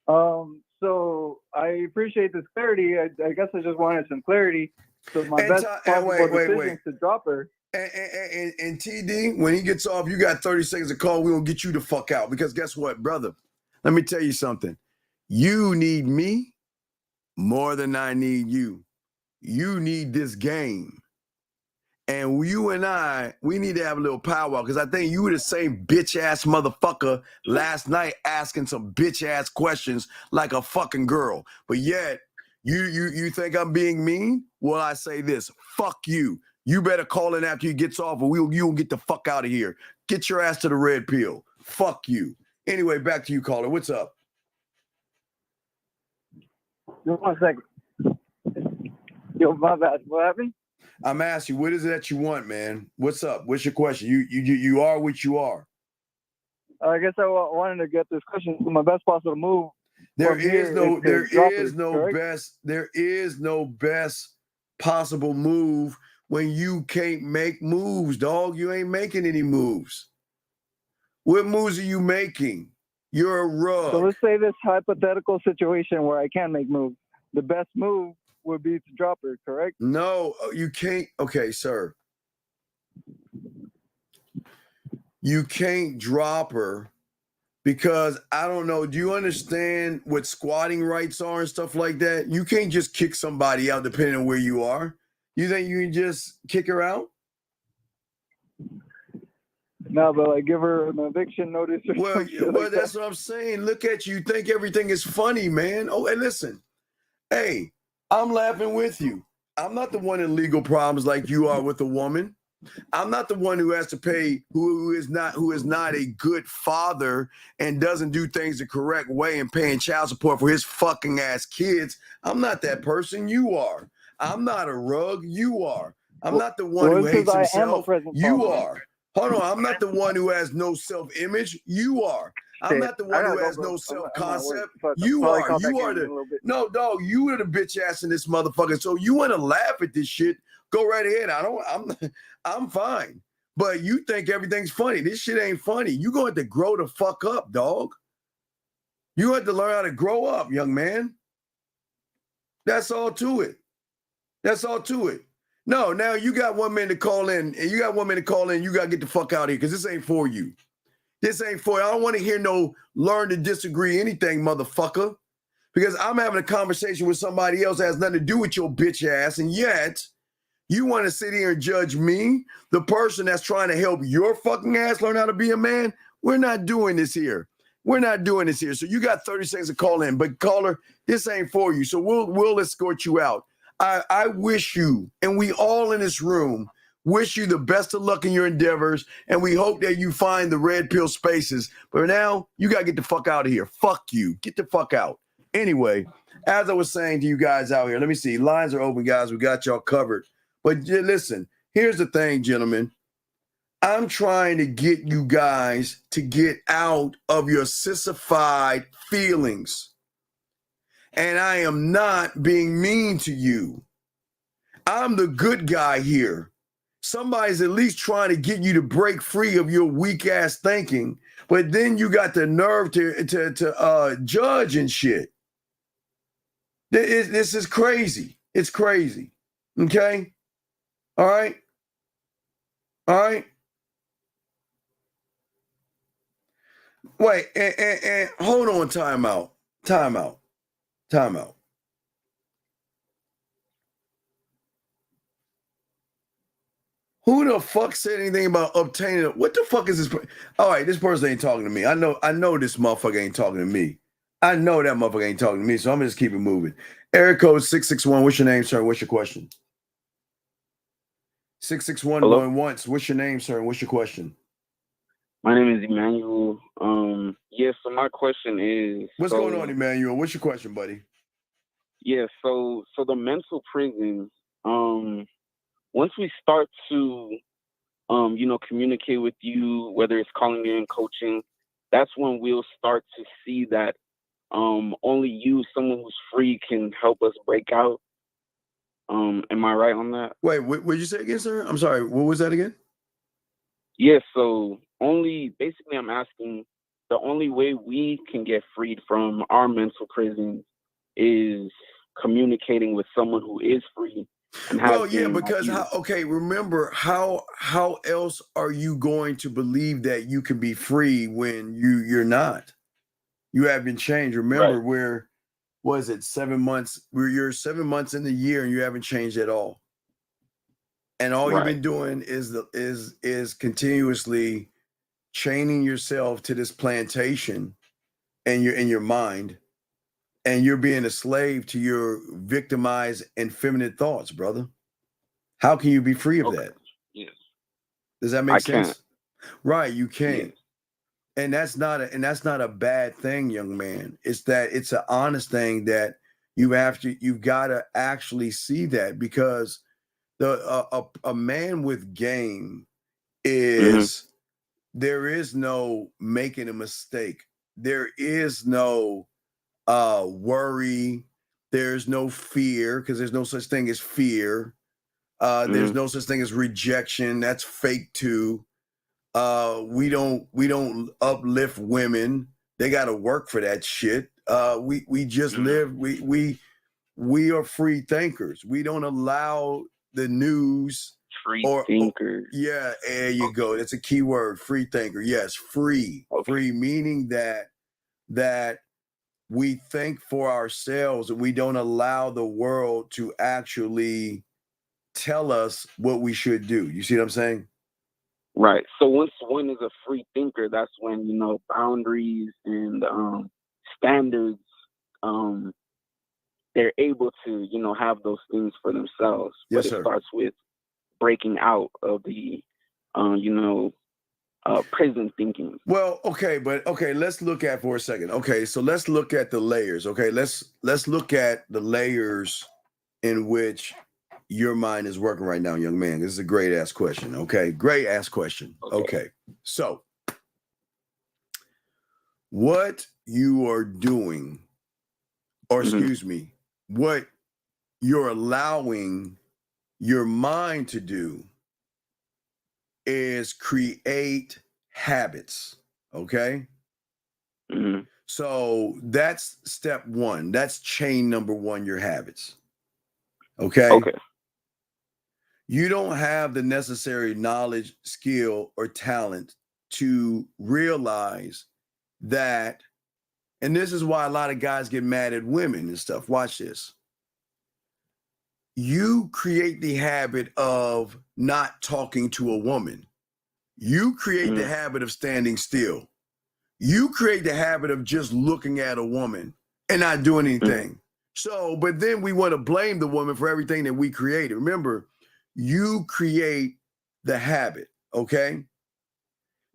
So I appreciate this clarity. I guess I just wanted some clarity. So my best possible decision is to drop her. And TD, when he gets off, you got 30 seconds to call. We're going to get you the fuck out. Because guess what, brother? Let me tell you something. You need me more than I need you. You need this game. And you and I, we need to have a little powwow because I think you were the same bitch-ass motherfucker last night asking some bitch-ass questions like a fucking girl. But yet, you think I'm being mean? Well, I say this. Fuck you. You better call in after he gets off or you'll get the fuck out of here. Get your ass to the red pill. Fuck you. Anyway, back to you, caller. What's up? Just 1 second. Yo, my bad. What happened? I'm asking you, what is it that you want, man? What's up? What's your question? You are what you are. I guess I wanted to get this question. My best possible move. There is no best possible move when you can't make moves, dog. You ain't making any moves. What moves are you making? You're a rug. So let's say this hypothetical situation where I can make moves. The best move would be to drop her, correct? No, you can't. Okay, sir. You can't drop her because I don't know. Do you understand what squatting rights are and stuff like that? You can't just kick somebody out depending on where you are. You think you can just kick her out? No, but like give her an eviction notice or something. Well, that's what I'm saying. Look at you. You think everything is funny, man. Oh, and listen. Hey, I'm laughing with you. I'm not the one in legal problems like you are with a woman. I'm not the one who has to pay, who is not a good father and doesn't do things the correct way and paying child support for his fucking ass kids. I'm not that person. You are. I'm not a rug. You are. I'm not the one who hates himself. You are. Hold on. I'm not the one who has no self-image. You are. I'm not the one who has no self-concept. You are. You are the no, dog. You are the bitch ass in this motherfucker. So you want to laugh at this shit? Go right ahead. I'm fine. But you think everything's funny. This shit ain't funny. You going to grow the fuck up, dog. You have to learn how to grow up, young man. That's all to it. That's all to it. No, now you got 1 minute to call in, and you got 1 minute to call in. You got to get the fuck out of here because this ain't for you. This ain't for you. I don't want to hear no learn to disagree anything, motherfucker, because I'm having a conversation with somebody else that has nothing to do with your bitch ass, and yet you want to sit here and judge me, the person that's trying to help your fucking ass learn how to be a man? We're not doing this here. We're not doing this here. So you got 30 seconds to call in, but caller, this ain't for you. So we'll escort you out. I wish you, and we all in this room, wish you the best of luck in your endeavors, and we hope that you find the red pill spaces. But now, you got to get the fuck out of here. Fuck you. Get the fuck out. Anyway, as I was saying to you guys out here, let me see. Lines are open, guys. We got y'all covered. But listen, here's the thing, gentlemen. I'm trying to get you guys to get out of your sissified feelings. And I am not being mean to you. I'm the good guy here. Somebody's at least trying to get you to break free of your weak ass thinking, but then you got the nerve to judge and shit. This is crazy. It's crazy. Okay? All right? All right? Wait, and hold on, time out. Who the fuck said anything about obtaining? What the fuck is this? All right, this person ain't talking to me. I know this motherfucker ain't talking to me. I know that motherfucker ain't talking to me, so I'm gonna just keep it moving. Area code 661. What's your name, sir? What's your question? 661 going once. What's your name, sir? What's your question? My name is Emmanuel. So my question is... What's going on, Emmanuel? What's your question, buddy? Yeah, so the mental prison, once we start to, communicate with you, whether it's calling in, coaching, that's when we'll start to see that only you, someone who's free, can help us break out. Am I right on that? Wait, what did you say again, sir? I'm sorry. What was that again? Yeah, so basically I'm asking, the only way we can get freed from our mental prison is communicating with someone who is free. Remember, how else are you going to believe that you can be free when you're not? You haven't changed. Remember, where was it 7 months? You're 7 months in the year and you haven't changed at all. And all you've been doing is continuously chaining yourself to this plantation and you're in your mind, and you're being a slave to your victimized and feminine thoughts, brother. How can you be free of that? Yes. Does that make sense? Can't. Right, you can't. Yes. And that's not a bad thing, young man. It's an honest thing that you've got to actually see that, because A man with game is there is no making a mistake. There is no worry. There's no fear, because there's no such thing as fear. There's no such thing as rejection. That's fake too. We don't uplift women. They got to work for that shit. We just live. We are free thinkers. We don't allow the news. Free thinkers. Yeah, there you go. That's a key word. Free thinker. Yes, free. Okay. Free meaning that we think for ourselves, and we don't allow the world to actually tell us what we should do. You see what I'm saying? Right. So once one is a free thinker, that's when, you know, boundaries and standards, they're able to, you know, have those things for themselves. Yes, but sir. It starts with breaking out of the, prison thinking. Well, okay, let's look at for a second. Okay, so let's look at the layers. Okay, let's look at the layers in which your mind is working right now, young man. This is a great ass question. Okay, great ass question. Okay, so what you are doing, or excuse me, what you're allowing your mind to do is create habits. Okay. So that's step one. That's chain number one, your habits. Okay. You don't have the necessary knowledge, skill, or talent to realize that. And this is why a lot of guys get mad at women and stuff. Watch this. You create the habit of not talking to a woman. You create the habit of standing still. You create the habit of just looking at a woman and not doing anything. So, but then we want to blame the woman for everything that we created. Remember, you create the habit, okay?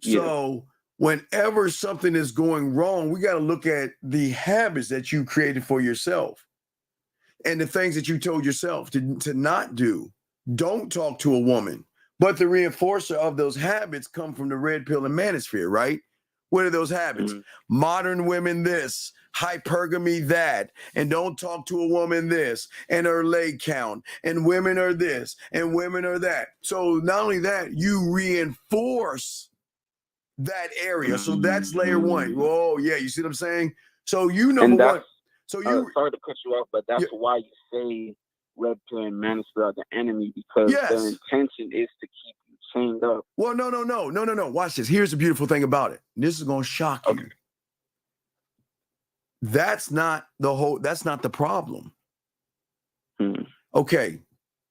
Yeah. So whenever something is going wrong, we got to look at the habits that you created for yourself. And the things that you told yourself to not do. Don't talk to a woman. But the reinforcer of those habits come from the red pill and manosphere, right? What are those habits? Modern women this, hypergamy that, and don't talk to a woman this, and her leg count, and women are this, and women are that. So not only that, you reinforce that area. So that's layer one. Oh, yeah, you see what I'm saying? So you number one. So you sorry to cut you off, but that's why you say red pill and manosphere are the enemy, because their intention is to keep you chained up. Well, no. Watch this. Here's the beautiful thing about it. This is going to shock you. That's not the problem. Okay.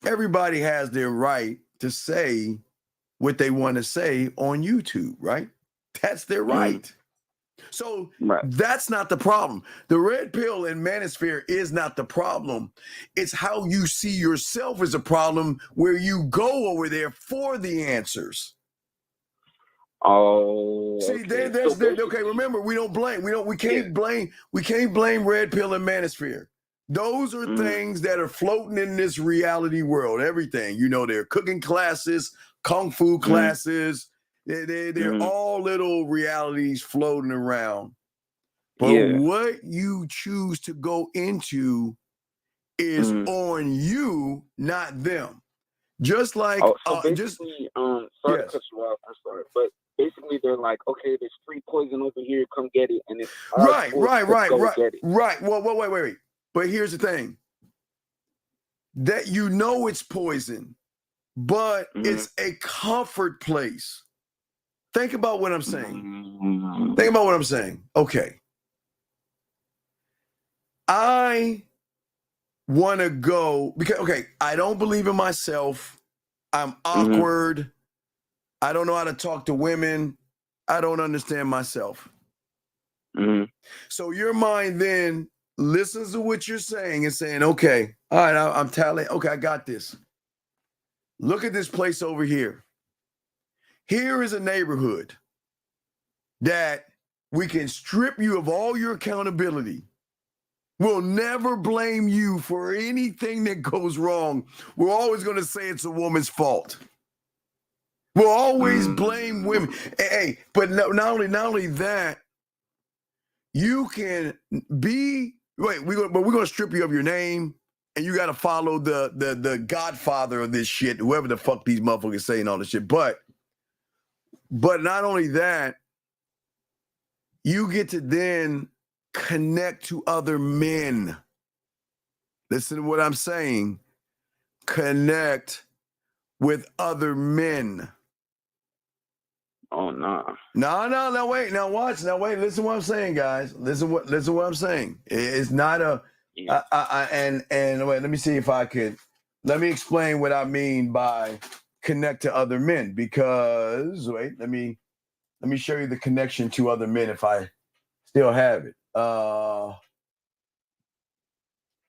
Everybody has their right to say what they want to say on YouTube, right? That's their right. So that's not the problem. The red pill and manosphere is not the problem. It's how you see yourself as a problem, where you go over there for the answers. Oh, see, okay. Remember, we don't blame. We can't blame red pill and manosphere. Those are things that are floating in this reality world. Everything, you know, they're cooking classes, kung fu classes. They're all little realities floating around. But what you choose to go into is on you, not them. Just like sorry to cut you off. I'm sorry, but basically they're like, okay, there's free poison over here, come get it, and it's right. Well, wait. But here's the thing: that you know it's poison, but it's a comfort place. Think about what I'm saying. Okay. I want to go because, I don't believe in myself. I'm awkward. I don't know how to talk to women. I don't understand myself. So your mind then listens to what you're saying and saying, okay, all right, I'm telling, okay, I got this. Look at this place over here. Here is a neighborhood that we can strip you of all your accountability. We'll never blame you for anything that goes wrong. We're always going to say it's a woman's fault. We'll always blame women. Hey, but not only that, you can be we're going to strip you of your name, and you got to follow the godfather of this shit, whoever the fuck these motherfuckers saying all this shit. But not only that, you get to then connect to other men. Listen to what I'm saying. Connect with other men. Oh, nah. No, wait. Now watch. Now wait. Listen to what I'm saying, guys. Listen what I'm saying. It's not a and wait, let me see if I could let me explain what I mean by connect to other men, because wait, let me show you the connection to other men if I still have it.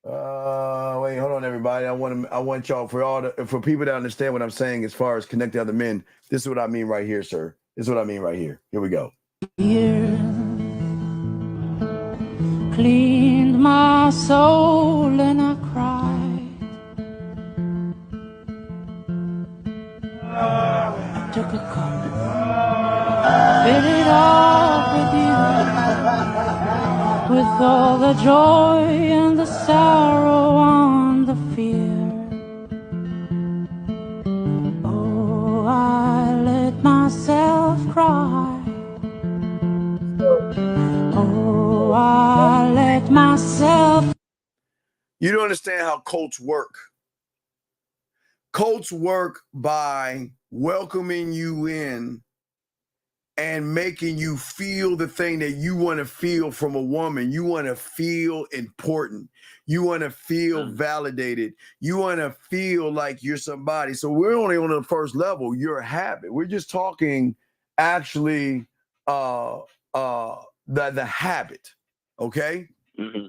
Wait, hold on, everybody. I want y'all for people to understand what I'm saying as far as connect to other men. This is what I mean right here, sir. This is what I mean right here. Here we go. Cleaned my soul and I cried. Took a cup, filled it up with you, with all the joy and the sorrow and the fear. Oh, I let myself cry. Oh, I let myself. You don't understand how cults work. Cults work by welcoming you in and making you feel the thing that you want to feel from a woman. You want to feel important. You want to feel validated. You want to feel like you're somebody. So we're only on the first level. You're a habit. We're just talking actually the habit. Okay? Mm-hmm.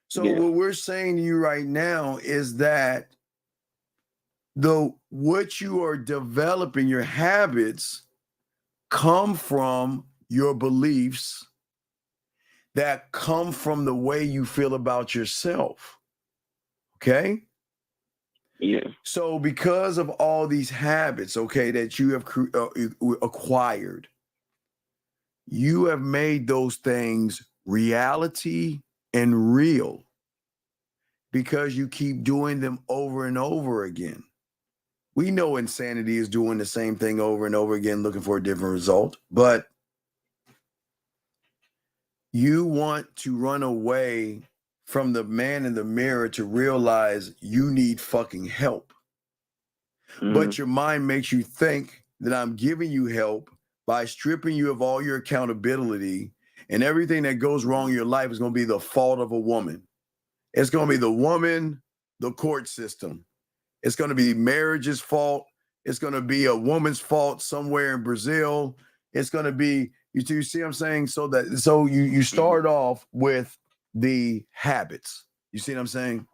So what we're saying to you right now is that what you are developing, your habits, come from your beliefs that come from the way you feel about yourself. Okay? Yeah. So because of all these habits, okay, that you have acquired, you have made those things reality and real because you keep doing them over and over again. We know insanity is doing the same thing over and over again, looking for a different result, but you want to run away from the man in the mirror to realize you need fucking help. But your mind makes you think that I'm giving you help by stripping you of all your accountability, and everything that goes wrong in your life is going to be the fault of a woman. It's going to be the woman, the court system. It's going to be marriage's fault. It's going to be a woman's fault somewhere in Brazil. It's going to be, you see what I'm saying? So you start off with the habits. You see what I'm saying?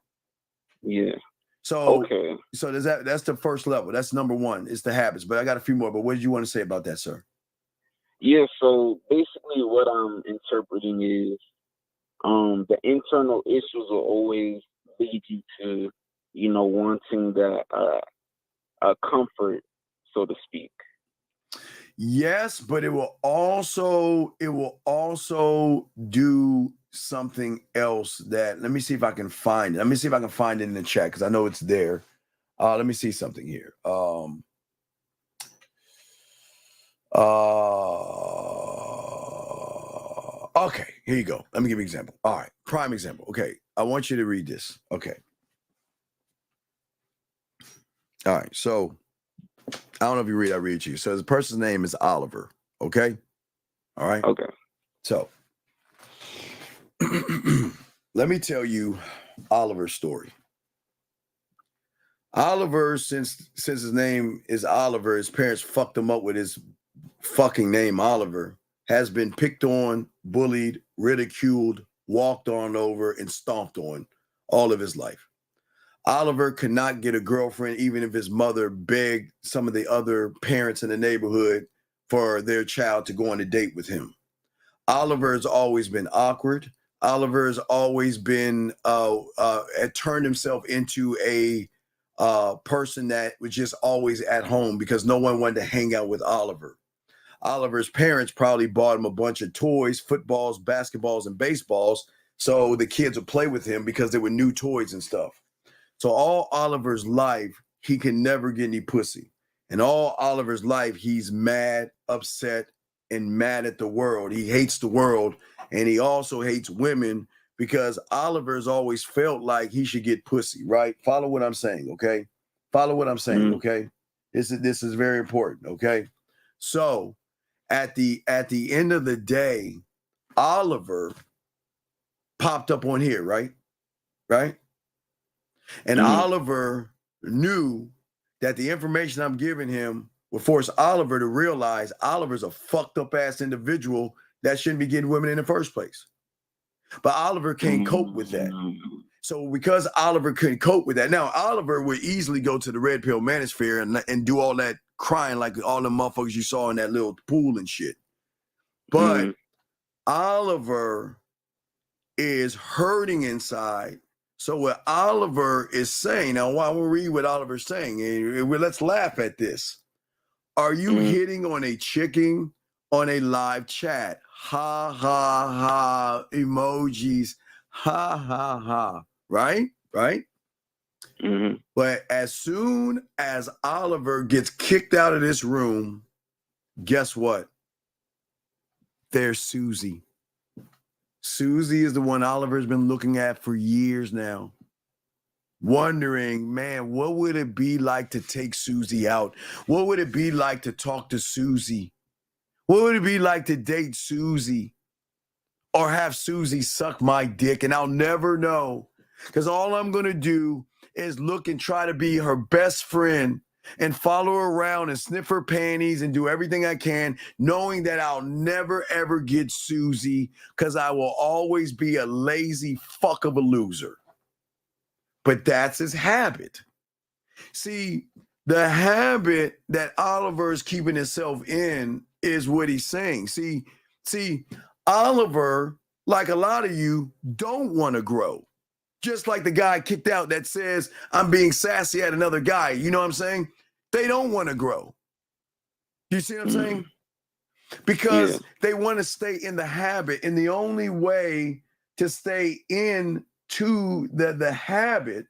Yeah. So that's the first level. That's number one. It's the habits. But I got a few more. But what did you want to say about that, sir? Yeah. So basically, what I'm interpreting is the internal issues will always lead you to, wanting that comfort, so to speak. Yes, but it will also do something else that, let me see if I can find it. Let me see if I can find it in the chat because I know it's there. Let me see something here. Okay, here you go. Let me give you an example. All right, prime example. Okay, I want you to read this. Okay. All right, so I don't know if you read, I read to you. So the person's name is Oliver, okay? All right? Okay. So let me tell you Oliver's story. Oliver, since his name is Oliver, his parents fucked him up with his fucking name, Oliver, has been picked on, bullied, ridiculed, walked on over, and stomped on all of his life. Oliver could not get a girlfriend, even if his mother begged some of the other parents in the neighborhood for their child to go on a date with him. Oliver has always been awkward. Oliver has always been had turned himself into a person that was just always at home because no one wanted to hang out with Oliver. Oliver's parents probably bought him a bunch of toys, footballs, basketballs, and baseballs, so the kids would play with him because there were new toys and stuff. So all Oliver's life, he can never get any pussy. And all Oliver's life, he's mad, upset, and mad at the world. He hates the world, and he also hates women because Oliver's always felt like he should get pussy, right? Follow what I'm saying, okay? Follow what I'm saying, okay? This is very important, okay? So at the end of the day, Oliver popped up on here, right? Right? And Oliver knew that the information I'm giving him would force Oliver to realize Oliver's a fucked up ass individual that shouldn't be getting women in the first place. But Oliver can't cope with that. So because Oliver couldn't cope with that, now Oliver would easily go to the Red Pill Manosphere and do all that crying like all the motherfuckers you saw in that little pool and shit. But Oliver is hurting inside. So what Oliver is saying, now I will read what Oliver's saying, and let's laugh at this. Are you hitting on a chicken on a live chat? Ha, ha, ha, emojis, ha, ha, ha, right? Right? But as soon as Oliver gets kicked out of this room, guess what? There's Susie. Susie is the one Oliver's been looking at for years now. Wondering, man, what would it be like to take Susie out? What would it be like to talk to Susie? What would it be like to date Susie? Or have Susie suck my dick? And I'll never know. Because all I'm going to do is look and try to be her best friend and follow her around and sniff her panties and do everything I can, knowing that I'll never, ever get Susie because I will always be a lazy fuck of a loser. But that's his habit. See, the habit that Oliver is keeping himself in is what he's saying. See, Oliver, like a lot of you, don't want to grow. Just like the guy kicked out that says, I'm being sassy at another guy. You know what I'm saying? They don't want to grow. You see what I'm saying? Because they want to stay in the habit. And the only way to stay into the habit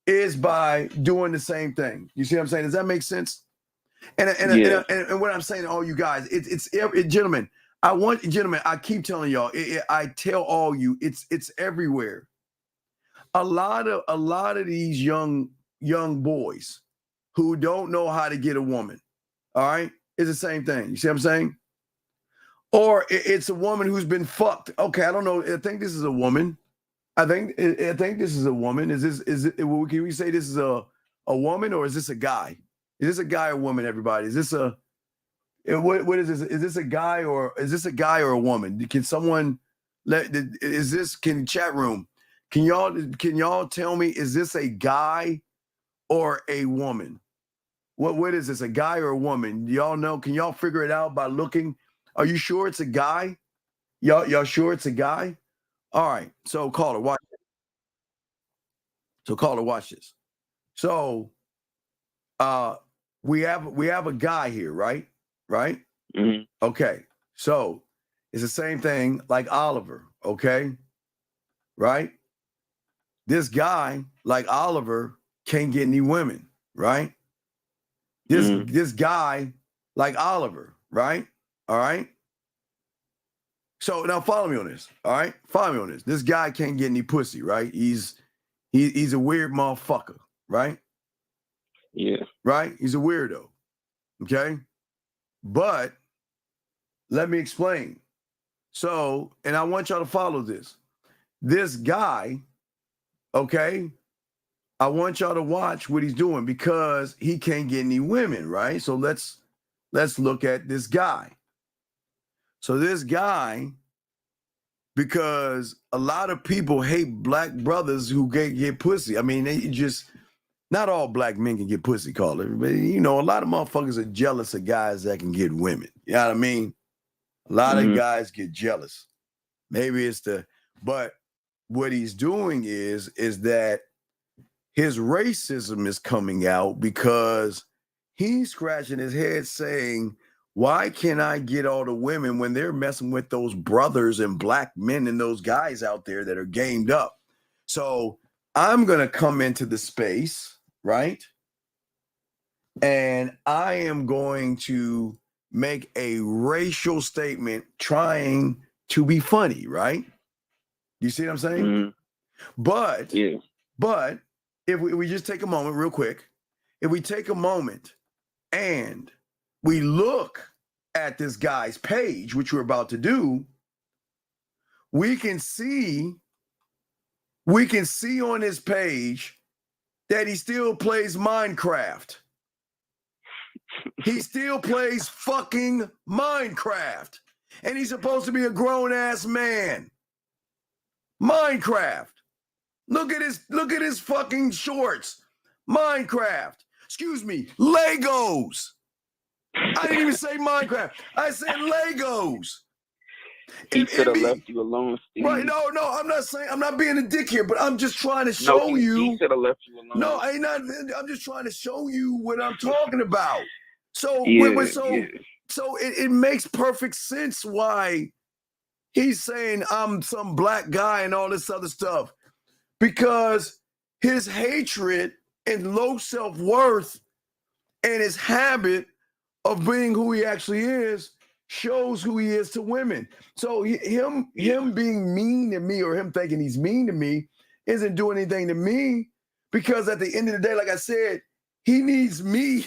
is by doing the same thing. You see what I'm saying? Does that make sense? And what I'm saying to all you guys, it's gentlemen, I keep telling y'all, I tell all you, it's everywhere. A lot of these young boys who don't know how to get a woman, all right, it's the same thing. You see what I'm saying? Or it's a woman who's been fucked. Okay, I don't know. I think this is a woman. I think this is a woman. Can we say this is a woman or is this a guy? Is this a guy or woman? Everybody, is this what is this? Is this a guy or a woman? Can someone can chat room? Can y'all tell me, is this a guy or a woman? What is this, a guy or a woman? Y'all know? Can y'all figure it out by looking? Are you sure it's a guy? Y'all sure it's a guy? All right. So caller, watch it. Watch this. So we have a guy here, right? Right? Okay. So it's the same thing like Oliver, okay? Right? This guy, like Oliver, can't get any women, right? This guy, like Oliver, right? All right. So now follow me on this. All right. Follow me on this. This guy can't get any pussy, right? He's a weird motherfucker, right? Yeah. Right? He's a weirdo. Okay. But let me explain. So, and I want y'all to follow this. This guy, okay, I want y'all to watch what he's doing because he can't get any women, right? So let's look at this guy. So this guy, because a lot of people hate black brothers who get pussy. I mean, they just, not all black men can get pussy, caller. But, a lot of motherfuckers are jealous of guys that can get women. You know what I mean? A lot of guys get jealous. Maybe it's But what he's doing is that his racism is coming out because he's scratching his head saying, why can't I get all the women when they're messing with those brothers and black men and those guys out there that are gamed up? So I'm going to come into the space, right? And I am going to make a racial statement trying to be funny, right? You see what I'm saying? Mm-hmm. But if we just take a moment real quick, if we take a moment and we look at this guy's page, which we're about to do, we can see on his page that he still plays Minecraft. He still plays fucking Minecraft. And he's supposed to be a grown-ass man. Minecraft. Look at his fucking shorts. Minecraft. Excuse me, Legos. I didn't even say Minecraft. I said Legos. He should have left you alone, Steve. Right? No, I'm not saying, I'm not being a dick here, but I'm just trying to show you. He should have left you alone. No, I'm just trying to show you what I'm talking about. So, so it makes perfect sense why he's saying I'm some black guy and all this other stuff, because his hatred and low self-worth and his habit of being who he actually is shows who he is to women. So him being mean to me, or him thinking he's mean to me, isn't doing anything to me, because at the end of the day, like I said, he needs me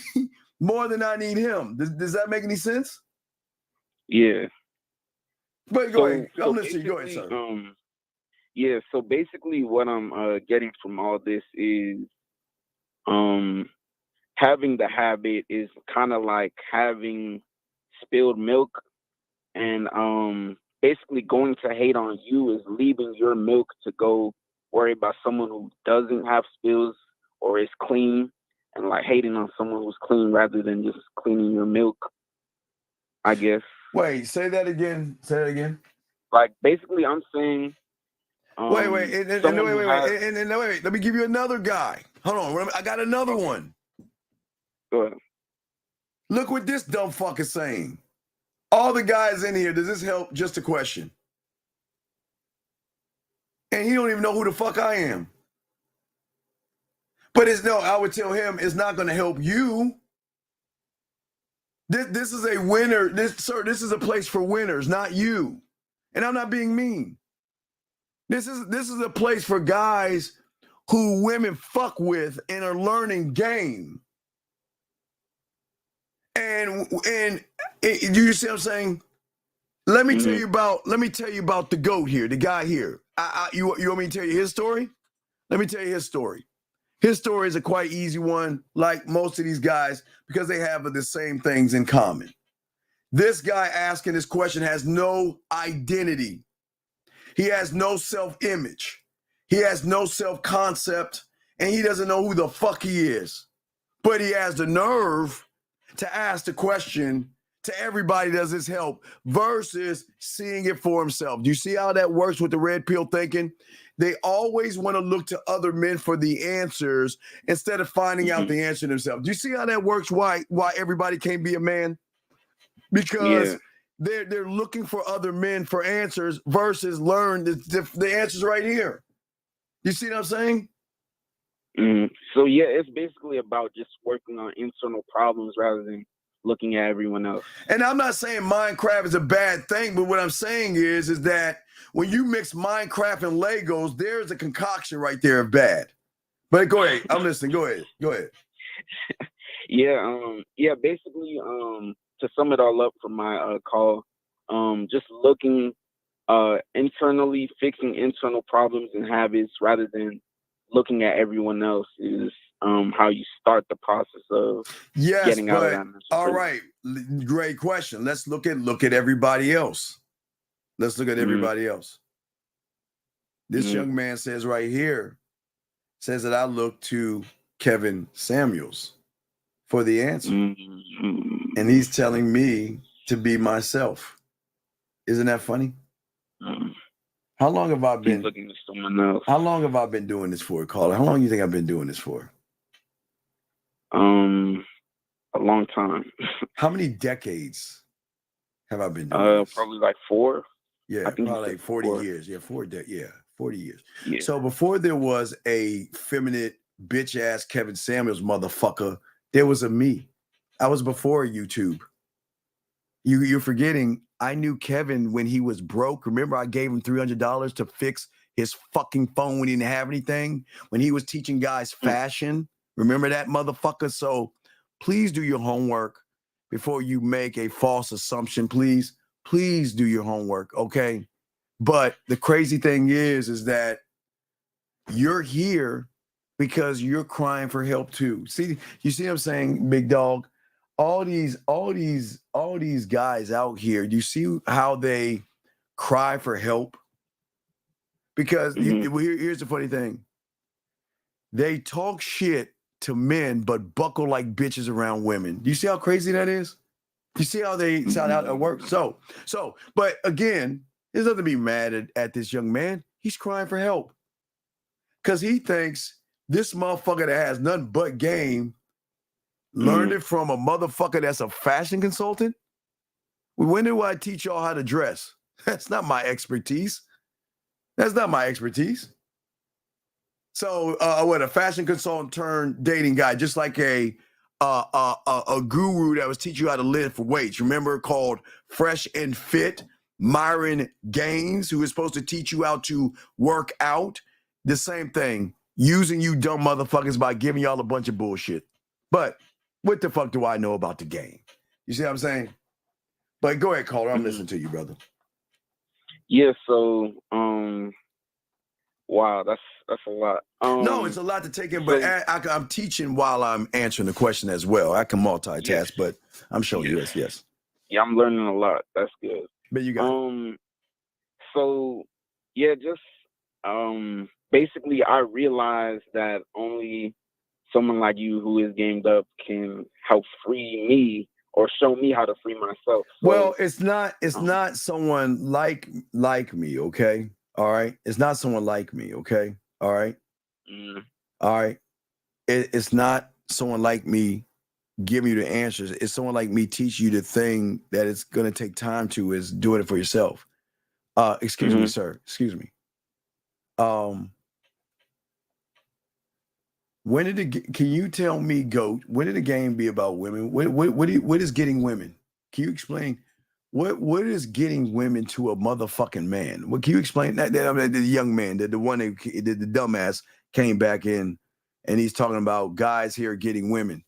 more than I need him. Does that make any sense? Yeah. But go ahead. I'm listening. Go ahead, sir. Yeah, so basically what I'm getting from all this is having the habit is kind of like having spilled milk, and basically going to hate on you is leaving your milk to go worry about someone who doesn't have spills or is clean, and like hating on someone who's clean rather than just cleaning your milk, I guess. Wait, say that again. Say that again. Like, basically I'm saying wait. Let me give you another guy. Hold on. I got another one. Go ahead. Look what this dumb fuck is saying. All the guys in here, does this help? Just a question. And he don't even know who the fuck I am. But I would tell him it's not going to help you. This is a winner. This is a place for winners, not you. And I'm not being mean. This is a place for guys who women fuck with and are learning game. And you see what I'm saying? Let me tell you about the GOAT here, the guy here. You want me to tell you his story? Let me tell you his story. His story is a quite easy one, like most of these guys, because they have the same things in common. This guy asking this question has no identity. He has no self-image. He has no self-concept, and he doesn't know who the fuck he is. But he has the nerve to ask the question to everybody, does this help, versus seeing it for himself. Do you see how that works with the red pill thinking? They always want to look to other men for the answers instead of finding out the answer themselves. Do you see how that works? Why everybody can't be a man? Because they're looking for other men for answers versus learn the answers right here. You see what I'm saying? So yeah, it's basically about just working on internal problems rather than looking at everyone else. And I'm not saying Minecraft is a bad thing, but what I'm saying is that when you mix Minecraft and Legos, there's a concoction right there of bad. But go ahead, I'm listening. Go ahead. Yeah, basically, to sum it all up for my call, just looking internally, fixing internal problems and habits rather than looking at everyone else is how you start the process of getting out of that. All right, great question. Let's look at everybody else. Let's look at everybody else. This young man says right here, says that I look to Kevin Samuels for the answer. And he's telling me to be myself. Isn't that funny? How long have I been He's looking at someone else. How long have I been doing this for, caller? How long do you think I've been doing this for? A long time. How many decades have I been doing this? Probably like 4. Yeah, I think probably like 40 4. years. Yeah, 40 years. Yeah. So before there was a feminine bitch ass Kevin Samuels motherfucker, there was a me. I was before YouTube. You're forgetting. I knew Kevin when he was broke. Remember, I gave him $300 to fix his fucking phone when he didn't have anything. When he was teaching guys fashion. Remember that motherfucker? So please do your homework before you make a false assumption. Please do your homework, okay? But the crazy thing is that you're here because you're crying for help too. See, you see what I'm saying, big dog? All these guys out here, do you see how they cry for help? Because here's the funny thing. They talk shit to men, but buckle like bitches around women. Do you see how crazy that is? You see how they sound out at work? So, but again, there's nothing to be mad at this young man. He's crying for help. Because he thinks this motherfucker that has nothing but game learned it from a motherfucker that's a fashion consultant. When do I teach y'all how to dress? That's not my expertise. So what, a fashion consultant turned dating guy, just like a guru that was teaching you how to lift weights. Remember, called Fresh and Fit, Myron Gaines, who was supposed to teach you how to work out. The same thing, using you dumb motherfuckers by giving y'all a bunch of bullshit. But what the fuck do I know about the game? You see what I'm saying? But go ahead, caller. I'm listening to you, brother. Yeah. So, wow, that's a lot. No, it's a lot to take in, but I'm teaching while I'm answering the question as well. I can multitask, but I'm showing you this. Yes. Yeah, I'm learning a lot. That's good. But you got so yeah, just basically I realized that only someone like you who is gamed up can help free me or show me how to free myself. So, well, it's not someone like me, okay? All right. It's not someone like me, okay? All right. All right. It's not someone like me giving you the answers. It's someone like me teach you the thing that it's going to take time to is doing it for yourself. Excuse me, sir. Excuse me. Can you tell me, Goat, when did the game be about women? What is getting women? Can you explain what is getting women to a motherfucking man? What can you explain that? The young man, the one that the dumbass came back in and he's talking about guys here getting women.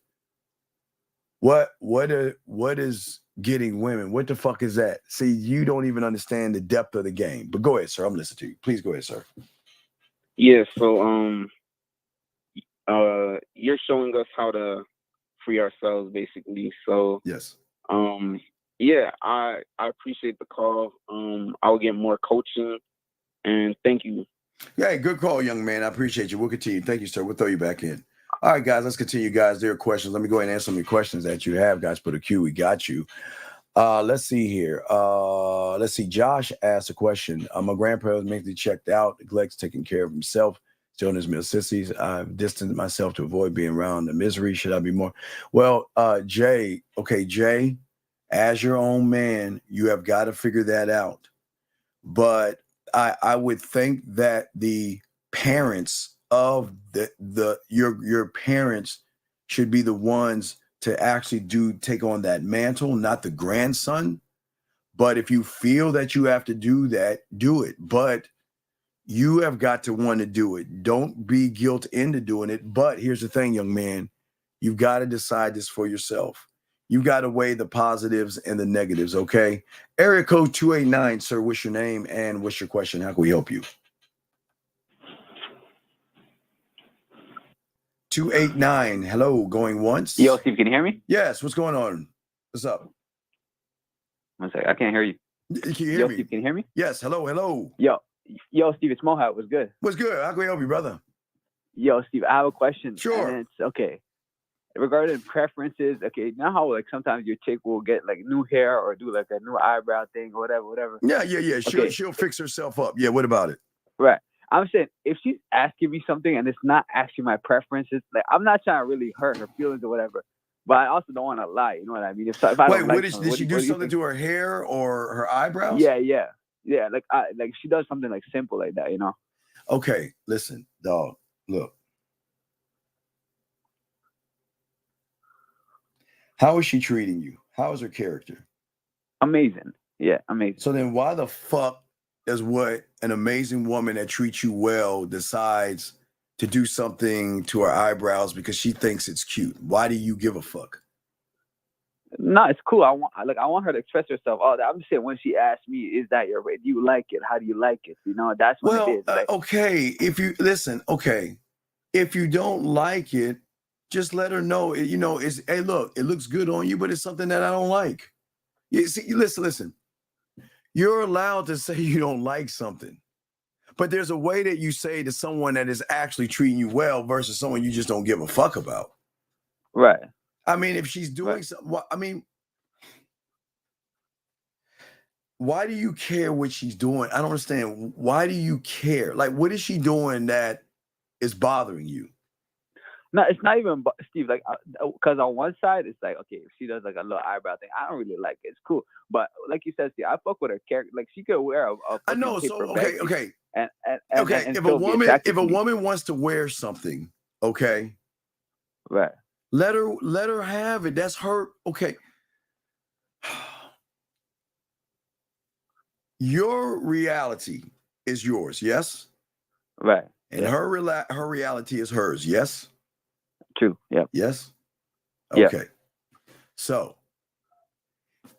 What is getting women? What the fuck is that? See, you don't even understand the depth of the game. But go ahead, sir. I'm listening to you. Please go ahead, sir. Yeah, so you're showing us how to free ourselves, basically. So yes, yeah, I appreciate the call. I'll get more coaching, and thank you. Yeah, good call, young man. I appreciate you. We'll continue. Thank you, sir. We'll throw you back in. All right, guys, let's continue, guys. There are questions. Let me go ahead and answer some of your questions that you have, guys. Put a Q. We got you. Let's see here. Let's see. Josh asked a question. My grandpa was mentally checked out, neglects taking care of himself. Still in his middle sissies. I've distanced myself to avoid being around the misery. Should I be more? Well, Jay, as your own man, you have got to figure that out. But I would think that the parents of your parents should be the ones to actually take on that mantle, not the grandson. But if you feel that you have to do that, do it. But you have got to want to do it. Don't be guilt into doing it. But here's the thing, young man, you've got to decide this for yourself. You got to weigh the positives and the negatives, okay? Area code 289, sir. What's your name and what's your question? How can we help you? 289. Hello, going once. Yo, Steve, can you hear me? Yes. What's going on? What's up? One second. I can't hear you. Can you hear me? Steve, can you hear me? Yes. Hello. Yo, Steve, it's Mohat. What's good? What's good? How can we help you, brother? Yo, Steve, I have a question. Sure. And it's okay. regarding preferences, okay, you know how like sometimes your chick will get like new hair or do like a new eyebrow thing or whatever. Yeah. She'll fix herself up. Yeah, what about it? Right. I'm saying if she's asking me something and it's not actually my preferences, like I'm not trying to really hurt her feelings or whatever, but I also don't want to lie. You know what I mean? If I don't like did she do something to her hair or her eyebrows? Yeah. Like she does something like simple like that, you know? Okay, listen, dog. Look. How is she treating you? How is her character? Amazing. Yeah, amazing. So then why the fuck does what an amazing woman that treats you well decides to do something to her eyebrows because she thinks it's cute? Why do you give a fuck? No, it's cool. I want her to express herself. Oh, I'm just saying when she asks me, is that your way? Do you like it? How do you like it? You know, that's what it is. Like, okay. If you listen, okay. If you don't like it, just let her know. You know, hey, look, it looks good on you, but it's something that I don't like. You see, listen. You're allowed to say you don't like something, but there's a way that you say to someone that is actually treating you well versus someone you just don't give a fuck about. Right. I mean, if she's doing something, I mean, why do you care what she's doing? I don't understand. Why do you care? Like, what is she doing that is bothering you? No, it's not even, Steve, like, because on one side, it's like, okay, if she does like a little eyebrow thing, I don't really like it. It's cool. But like you said, Steve, I fuck with her character. Like, she could wear a I know. So, okay. And if a woman wants to wear something, okay. Right. Let her have it. That's her. Okay. Your reality is yours. Yes. Right. And her reality is hers. Yes. True. Yeah. Yes. Yeah. Okay. So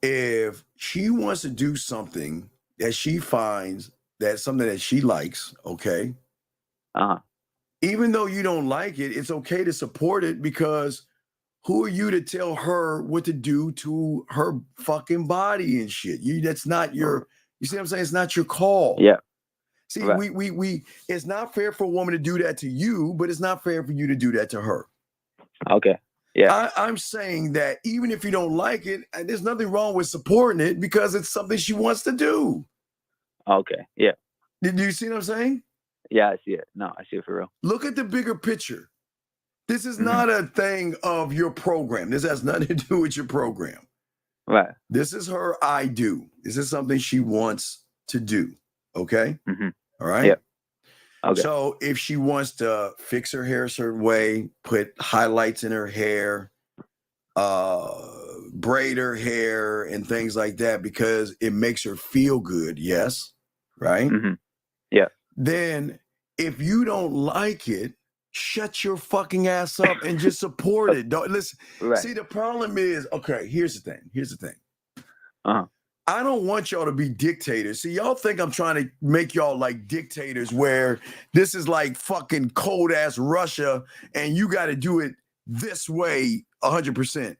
if she wants to do something that she finds that's something that she likes, okay. Even though you don't like it, it's okay to support it because who are you to tell her what to do to her fucking body and shit? That's not your, you see what I'm saying? It's not your call. Yeah. See, right. we it's not fair for a woman to do that to you, but it's not fair for you to do that to her. Okay. Yeah. I'm saying that even if you don't like it, there's nothing wrong with supporting it because it's something she wants to do. Okay. Yeah. Do you see what I'm saying? Yeah, I see it. No, I see it for real. Look at the bigger picture. This is not a thing of your program. This has nothing to do with your program. Right. This is her I do. This is something she wants to do. Okay? All right? Yeah. Okay. So if she wants to fix her hair a certain way, put highlights in her hair, braid her hair and things like that because it makes her feel good, yes, right? Yeah. Then if you don't like it, shut your fucking ass up and just support it. Don't listen. Right. See, the problem is, okay, here's the thing. I don't want y'all to be dictators. See, y'all think I'm trying to make y'all like dictators where this is like fucking cold ass Russia and you got to do it this way 100%.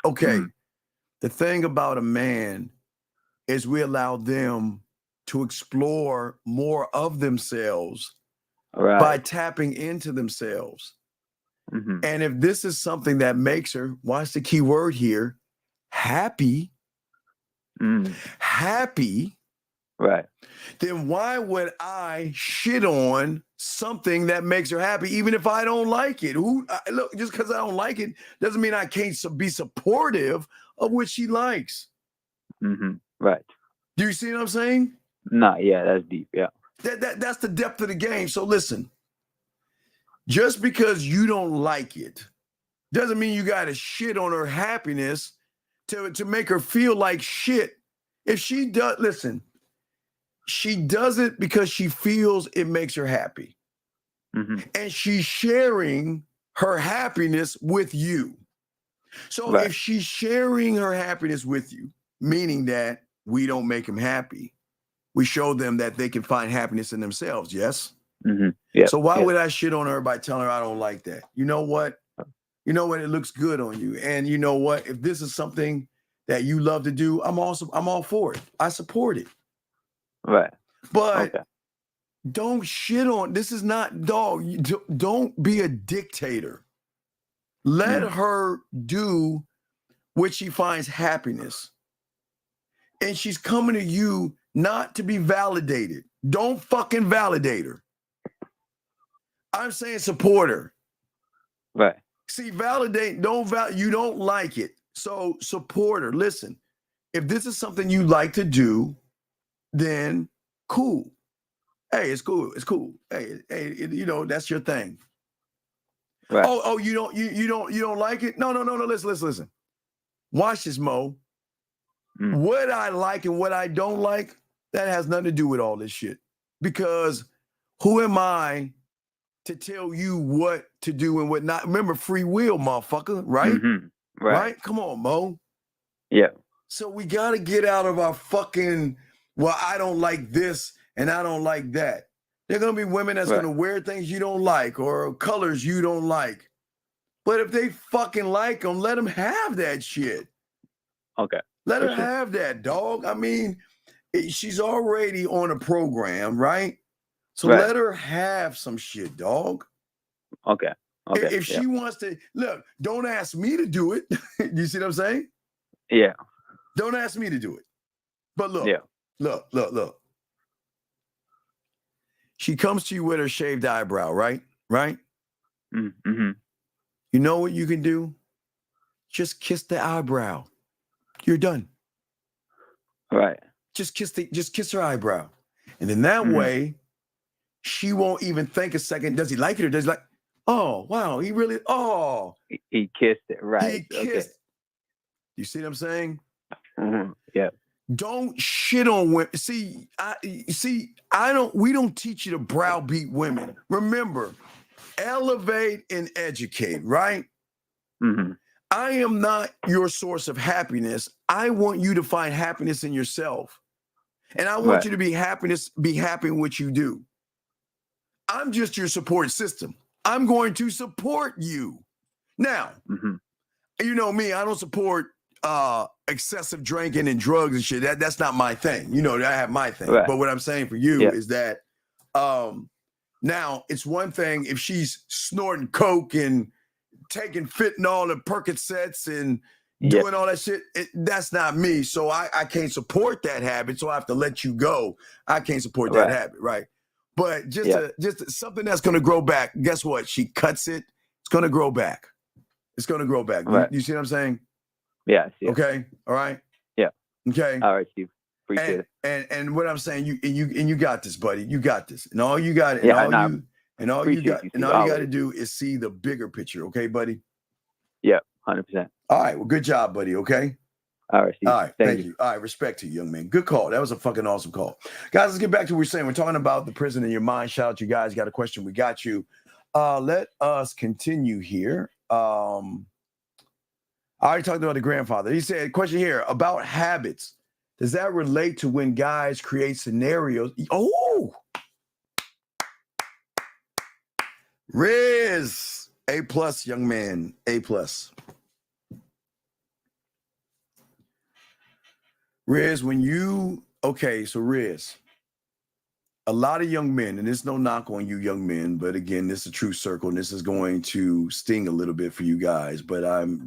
Okay. The thing about a man is we allow them to explore more of themselves by tapping into themselves. And if this is something that makes her, what's the key word here? Happy. Happy, right? Then why would I shit on something that makes her happy, even if I don't like it? Look, just because I don't like it doesn't mean I can't be supportive of what she likes. Right. Do you see what I'm saying? No, yeah, that's deep. Yeah. That's the depth of the game. So listen, just because you don't like it doesn't mean you got to shit on her happiness to make her feel like shit. If she does, listen, she does it because she feels it makes her happy. And she's sharing her happiness with you. So if she's sharing her happiness with you, meaning that we don't make them happy, we show them that they can find happiness in themselves. Yes. Yeah. So why would I shit on her by telling her I don't like that? You know what? You know what? It looks good on you. And you know what? If this is something that you love to do, I'm all for it. I support it. Right. But don't shit on. This is not, dog. Don't be a dictator. Let her do what she finds happiness. And she's coming to you not to be validated. Don't fucking validate her. I'm saying support her. Right. See, validate, you don't like it. So support her. Listen, if this is something you like to do, then cool. Hey, it's cool. It's cool. Hey, that's your thing. Right. Oh, you don't like it? No. Listen. Watch this, Mo. What I like and what I don't like, that has nothing to do with all this shit. Because who am I to tell you what to do and what not? Remember, free will, motherfucker, right? Right? Come on, Mo. Yeah. So we got to get out of our fucking, well, I don't like this and I don't like that. There are going to be women that's going to wear things you don't like or colors you don't like. But if they fucking like them, let them have that shit. Okay. Let her have that, dog. I mean, she's already on a program, right? So let her have some shit, dog. Okay. If she wants to, look, don't ask me to do it. You see what I'm saying? Yeah. Don't ask me to do it. But look, look. She comes to you with her shaved eyebrow, right? Right? Mm-hmm. You know what you can do? Just kiss the eyebrow. You're done. Right. Just kiss her eyebrow. And then that way, she won't even think a second, does he like it or does he like, oh, wow, he really, He kissed it, right. He kissed. You see what I'm saying? Yeah. Don't shit on women. We don't teach you to browbeat women. Remember, elevate and educate, right? Mm-hmm. I am not your source of happiness. I want you to find happiness in yourself. And I want you to be happy in what you do. I'm just your support system. I'm going to support you. Now, you know me, I don't support excessive drinking and drugs and shit. That's not my thing. You know, I have my thing. Right. But what I'm saying for you is that now it's one thing if she's snorting coke and taking fentanyl and Percocets and doing all that shit. That's not me. So I can't support that habit. So I have to let you go. I can't support that habit, right? But just something that's going to grow back. Guess what? She cuts it. It's going to grow back. It's going to grow back. Right. You see what I'm saying? Yeah. Okay. All right. Yeah. Okay. All right, Steve. Appreciate it. And what I'm saying, you got this, buddy. You got this. And all you got, all you got to do is see the bigger picture. Okay, buddy. Yeah. 100%. All right. Well, good job, buddy. Okay. All right, Steve. All right. Thank you. All right. Respect to you, young man. Good call. That was a fucking awesome call. Guys, let's get back to what we're saying. We're talking about the prison in your mind. Shout out to you guys. Got a question. We got you. Let us continue here. I already talked about the grandfather. He said, question here about habits. Does that relate to when guys create scenarios? Oh, Riz, A+, young man, A+. Riz, so Riz, a lot of young men, and there's no knock on you young men, but again, this is a true circle, and this is going to sting a little bit for you guys, but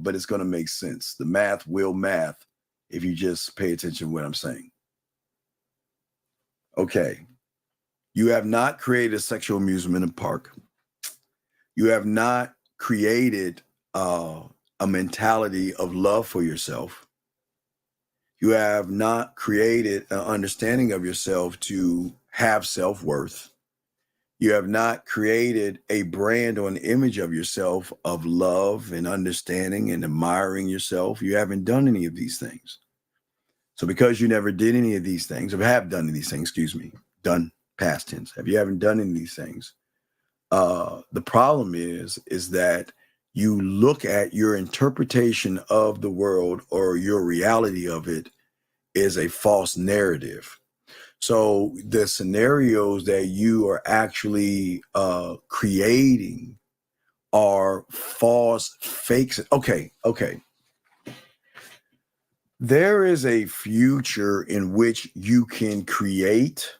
it's going to make sense. The math will math if you just pay attention to what I'm saying. Okay. You have not created a sexual amusement park. You have not created a mentality of love for yourself. You have not created an understanding of yourself to have self-worth. You have not created a brand or an image of yourself of love and understanding and admiring yourself. You haven't done any of these things. So because you never did any of these things, or have done any of these things, done past tense, if you haven't done any of these things, the problem is that you look at your interpretation of the world or your reality of it is a false narrative. So the scenarios that you are actually creating are false, fakes. Okay. There is a future in which you can create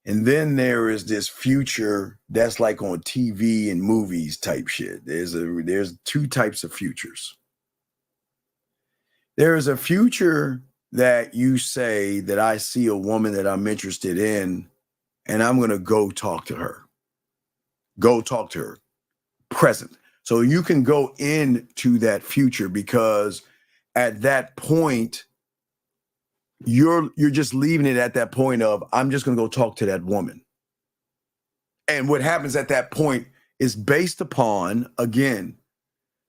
And then there is this future that's like on TV and movies type shit. There's two types of futures. There is a future that you say that I see a woman that I'm interested in, and I'm going to go talk to her. Go talk to her. Present. So you can go into that future because at that point, you're just leaving it at that point of, I'm just going to go talk to that woman. And what happens at that point is based upon, again,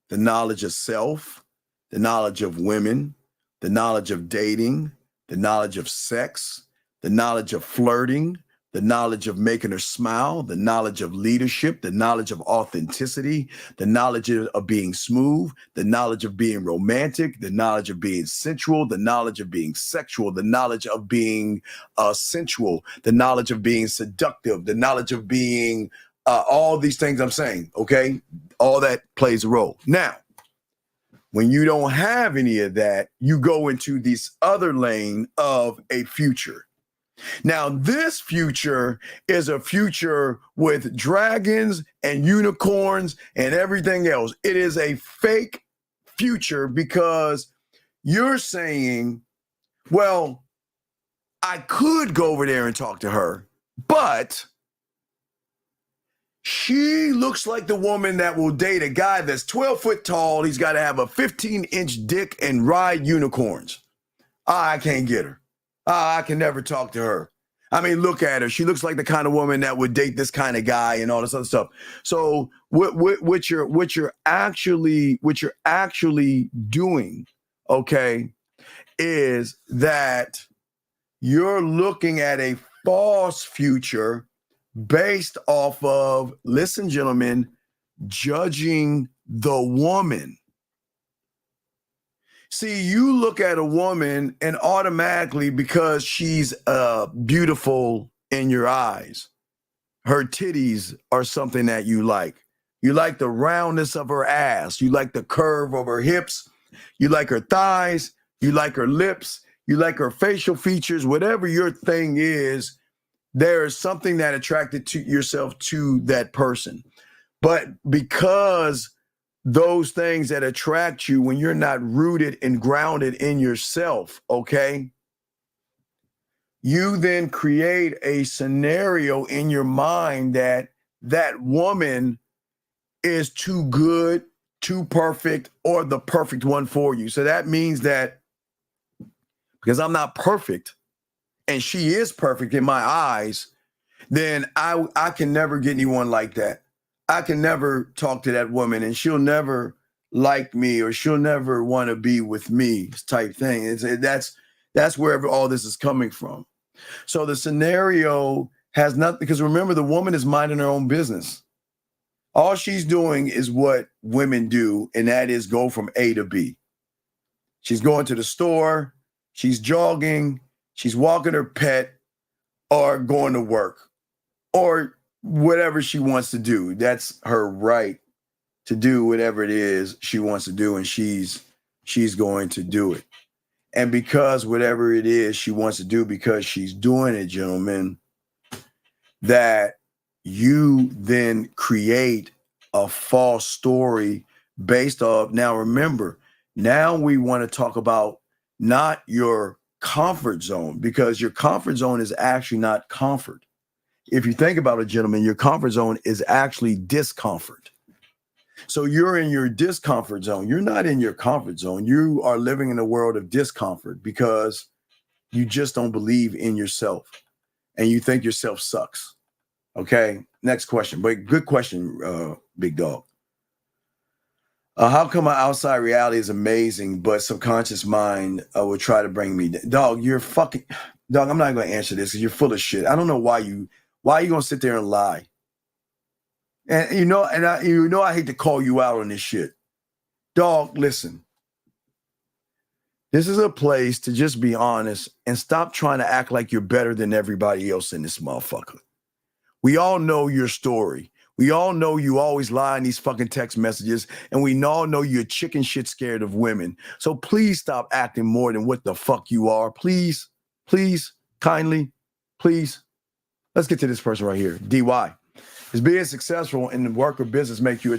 the knowledge of self, the knowledge of women, the knowledge of dating, the knowledge of sex, the knowledge of flirting, the knowledge of making her smile, the knowledge of leadership, the knowledge of authenticity, the knowledge of being smooth, the knowledge of being romantic, the knowledge of being sensual, the knowledge of being sexual, the knowledge of being sensual, the knowledge of being seductive, the knowledge of being all these things I'm saying, okay? All that plays a role. Now, when you don't have any of that, you go into this other lane of a future. Now, this future is a future with dragons and unicorns and everything else. It is a fake future because you're saying, well, I could go over there and talk to her, but she looks like the woman that will date a guy that's 12 foot tall. He's got to have a 15-inch dick and ride unicorns. I can't get her. I can never talk to her. I mean, look at her. She looks like the kind of woman that would date this kind of guy and all this other stuff. So what you're actually doing, okay, is that you're looking at a false future based off of, listen, gentlemen, judging the woman. See, you look at a woman and automatically, because she's beautiful in your eyes, her titties are something that you like. You like the roundness of her ass. You like the curve of her hips. You like her thighs. You like her lips. You like her facial features. Whatever your thing is, there is something that attracted to yourself to that person. But because those things that attract you, when you're not rooted and grounded in yourself, okay, you then create a scenario in your mind that that woman is too good, too perfect, or the perfect one for you. So that means that because I'm not perfect and she is perfect in my eyes, then I can never get anyone like that. I can never talk to that woman and she'll never like me or she'll never want to be with me type thing. That's wherever all this is coming from. So the scenario has nothing, because remember, the woman is minding her own business. All she's doing is what women do, and that is go from A to B. She's going to the store, she's jogging, she's walking her pet, or going to work, or whatever she wants to do. That's her right to do whatever it is she wants to do, and she's going to do it. And because whatever it is she wants to do, because she's doing it, gentlemen, that you then create a false story based off. Now, remember, now we want to talk about not your comfort zone, because your comfort zone is actually not comfort. If you think about it, gentlemen, your comfort zone is actually discomfort. So you're in your discomfort zone. You're not in your comfort zone. You are living in a world of discomfort because you just don't believe in yourself and you think yourself sucks. Okay, next question. But good question, big dog. How come my outside reality is amazing, but subconscious mind will try to bring me down? Dog, you're fucking... Dog, I'm not going to answer this because you're full of shit. I don't know why you going to sit there and lie. And I hate to call you out on this shit. Dog, listen. This is a place to just be honest and stop trying to act like you're better than everybody else in this motherfucker. We all know your story. We all know you always lie in these fucking text messages, and we all know you're chicken shit scared of women. So please stop acting more than what the fuck you are. Please, kindly, please. Let's get to this person right here. DY. Is being successful in the work or business make you a...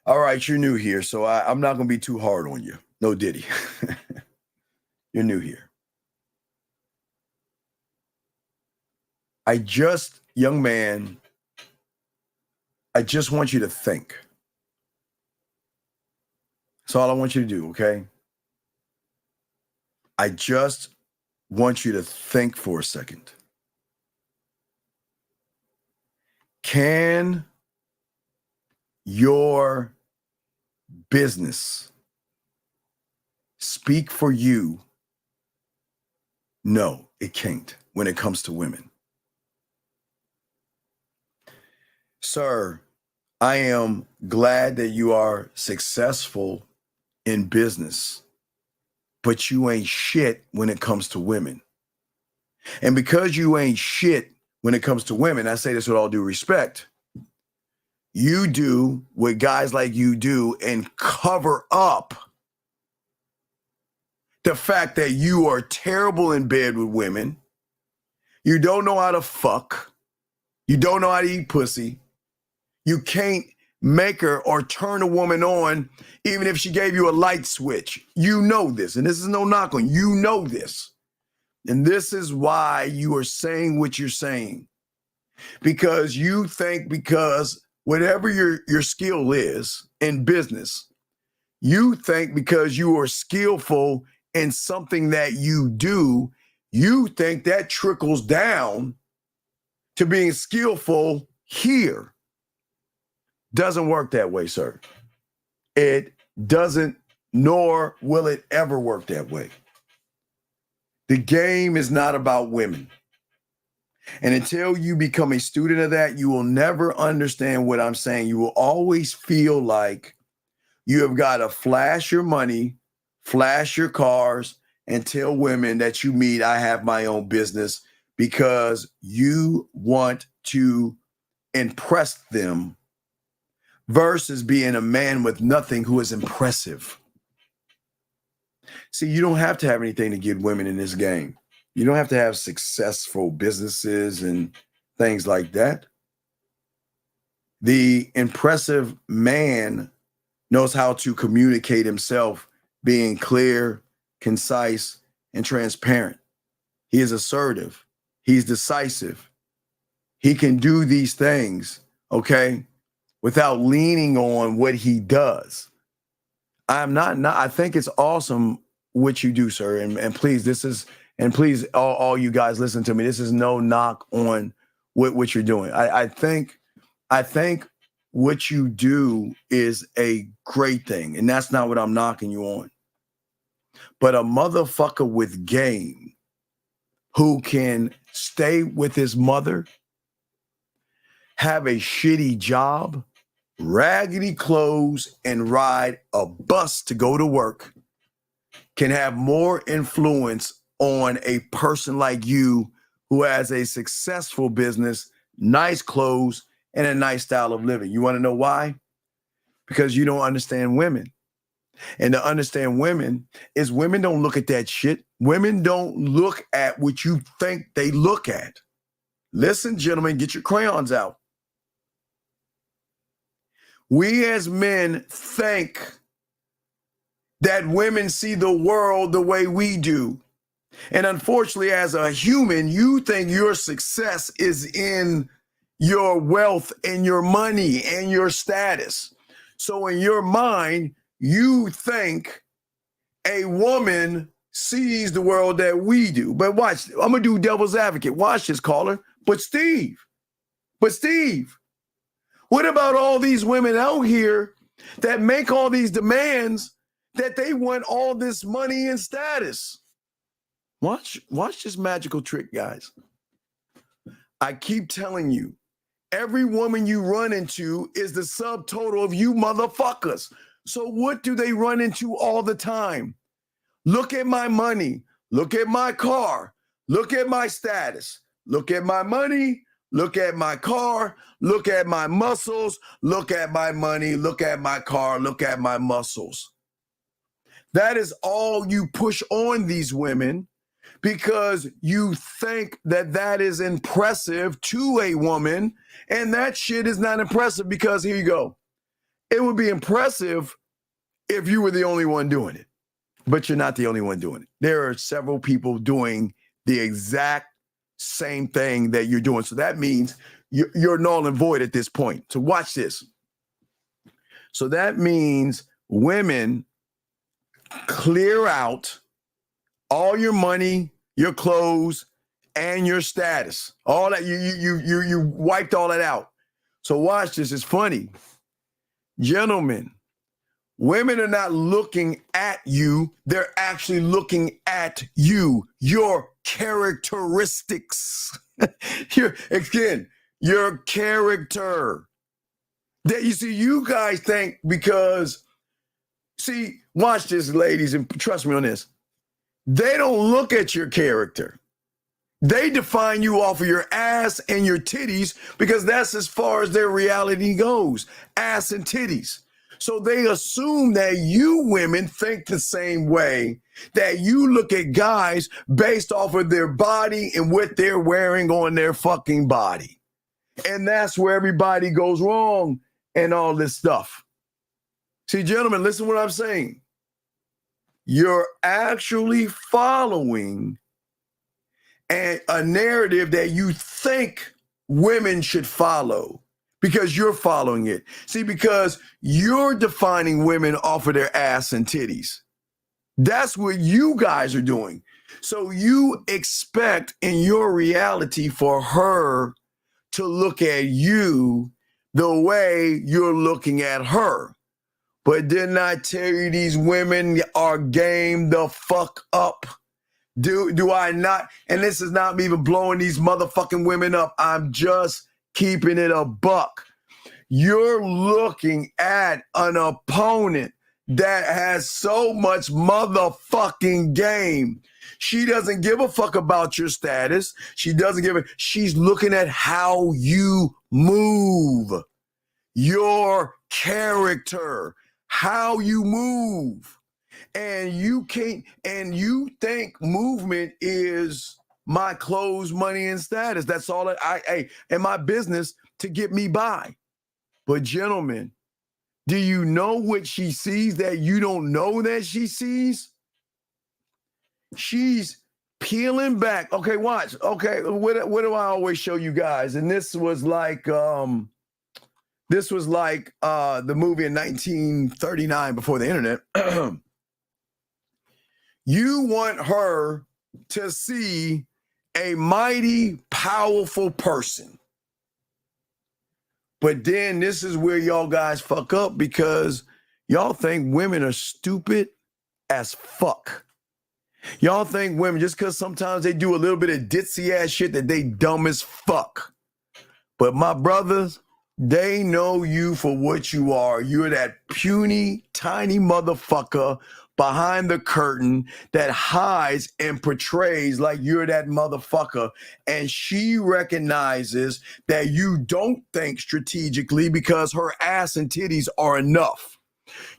All right, you're new here, so I'm not going to be too hard on you. No Diddy. You're new here. Young man, I just want you to think. That's all I want you to do, okay? I just want you to think for a second. Can your business speak for you? No, it can't when it comes to women. Sir, I am glad that you are successful in business, but you ain't shit when it comes to women. And because you ain't shit when it comes to women, I say this with all due respect, you do what guys like you do and cover up the fact that you are terrible in bed with women. You don't know how to fuck. You don't know how to eat pussy. You can't make her or turn a woman on even if she gave you a light switch. You know this, and this is no knock on you. You know this. And this is why you are saying what you're saying. Because you think because whatever your skill is in business, you think because you are skillful in something that you do, you think that trickles down to being skillful here. Doesn't work that way, sir. It doesn't, nor will it ever work that way. The game is not about women. And until you become a student of that, you will never understand what I'm saying. You will always feel like you have got to flash your money, flash your cars, and tell women that you meet, I have my own business, because you want to impress them versus being a man with nothing who is impressive. See, you don't have to have anything to get women in this game. You don't have to have successful businesses and things like that. The impressive man knows how to communicate himself, being clear, concise, and transparent. He is assertive. He's decisive. He can do these things, okay, without leaning on what he does. I think it's awesome what you do, sir. And please, please, all you guys listen to me. This is no knock on what you're doing. I think what you do is a great thing, and that's not what I'm knocking you on. But a motherfucker with game who can stay with his mother, have a shitty job, raggedy clothes, and ride a bus to go to work can have more influence on a person like you who has a successful business, nice clothes, and a nice style of living. You want to know why? Because you don't understand women. And to understand women is women don't look at that shit. Women don't look at what you think they look at. Listen, gentlemen, get your crayons out. We as men think that women see the world the way we do. And unfortunately, as a human, you think your success is in your wealth and your money and your status. So in your mind, you think a woman sees the world that we do. But watch, I'm going to do devil's advocate. Watch this, caller. But Steve, what about all these women out here that make all these demands that they want all this money and status? Watch this magical trick, guys. I keep telling you, every woman you run into is the subtotal of you motherfuckers. So what do they run into all the time? Look at my money. Look at my car. Look at my status. Look at my money. Look at my car. Look at my muscles. Look at my money. Look at my car. Look at my muscles. That is all you push on these women because you think that that is impressive to a woman, and that shit is not impressive because here you go. It would be impressive if you were the only one doing it, but you're not the only one doing it. There are several people doing the exact same thing that you're doing. So that means you're null and void at this point. So watch this. So that means women clear out all your money, your clothes, and your status. All that you wiped all that out. So watch this. It's funny. Gentlemen, women are not looking at you. They're actually looking at you, your characteristics. your character. That you see, you guys think because, see, watch this, ladies, and trust me on this. They don't look at your character. They define you off of your ass and your titties because that's as far as their reality goes, ass and titties. So they assume that you women think the same way, that you look at guys based off of their body and what they're wearing on their fucking body. And that's where everybody goes wrong and all this stuff. See, gentlemen, listen to what I'm saying. You're actually following a narrative that you think women should follow because you're following it. See, because you're defining women off of their ass and titties. That's what you guys are doing. So you expect in your reality for her to look at you the way you're looking at her. But didn't I tell you these women are game the fuck up? Do I not? And this is not me even blowing these motherfucking women up. I'm just keeping it a buck. You're looking at an opponent that has so much motherfucking game. She doesn't give a fuck about your status. She doesn't give a, she's looking at how you move, your character, how you move. And you can't, and you think movement is my clothes, money, and status. That's all and my business to get me by. But gentlemen, do you know what she sees that you don't know that she sees? She's peeling back. Okay, watch. Okay, what do I always show you guys? And this was like the movie in 1939 before the internet. You want her to see a mighty, powerful person. But then this is where y'all guys fuck up because y'all think women are stupid as fuck. Y'all think women, just because sometimes they do a little bit of ditzy ass shit, that they dumb as fuck. But my brothers, they know you for what you are. You're that puny, tiny motherfucker behind the curtain that hides and portrays like you're that motherfucker. And she recognizes that you don't think strategically because her ass and titties are enough.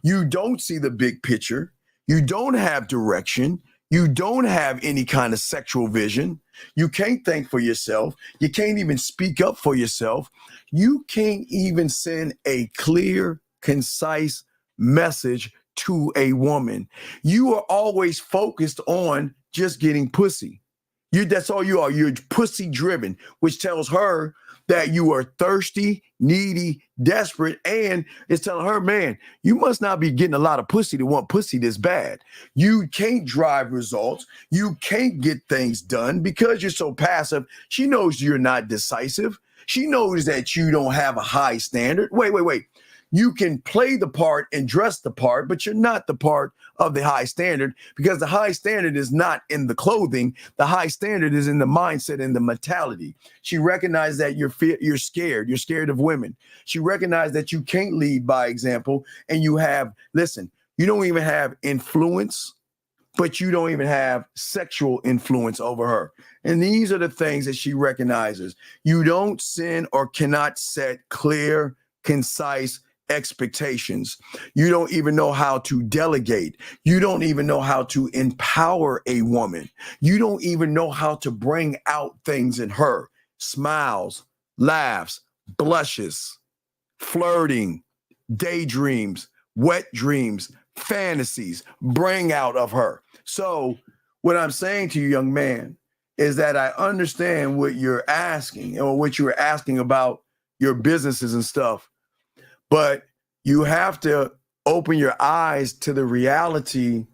You don't see the big picture. You don't have direction. You don't have any kind of sexual vision. You can't think for yourself. You can't even speak up for yourself. You can't even send a clear, concise message to a woman. You are always focused on just getting pussy. That's all you are. You're pussy driven, which tells her that you are thirsty, needy, desperate, and it's telling her, man, you must not be getting a lot of pussy to want pussy this bad. You can't drive results. You can't get things done because you're so passive. She knows you're not decisive. She knows that you don't have a high standard. Wait. You can play the part and dress the part, but you're not the part of the high standard because the high standard is not in the clothing. The high standard is in the mindset and the mentality. She recognized that you're scared. You're scared of women. She recognized that you can't lead by example and you don't even have influence but you don't even have sexual influence over her. And these are the things that she recognizes. You don't sin or cannot set clear, concise expectations. You don't even know how to delegate. You don't even know how to empower a woman. You don't even know how to bring out things in her. Smiles, laughs, blushes, flirting, daydreams, wet dreams, fantasies, bring out of her. So what I'm saying to you, young man, is that I understand what you're asking or what you were asking about your businesses and stuff, but you have to open your eyes to the reality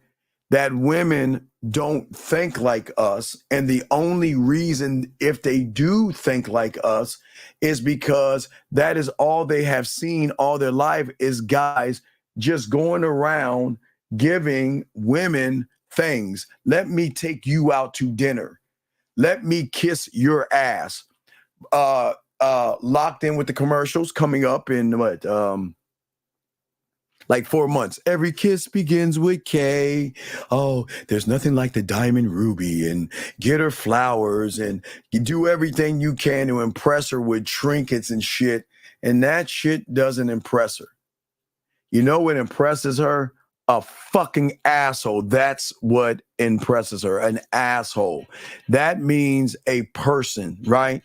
that women don't think like us. And the only reason if they do think like us is because that is all they have seen all their life is guys just going around giving women things. Let me take you out to dinner. Let me kiss your ass. Locked in with the commercials coming up in what? Like 4 months. Every kiss begins with K. Oh, there's nothing like the diamond ruby, and get her flowers, and you do everything you can to impress her with trinkets and shit. And that shit doesn't impress her. You know what impresses her? A fucking asshole. That's what impresses her. An asshole. That means a person, right?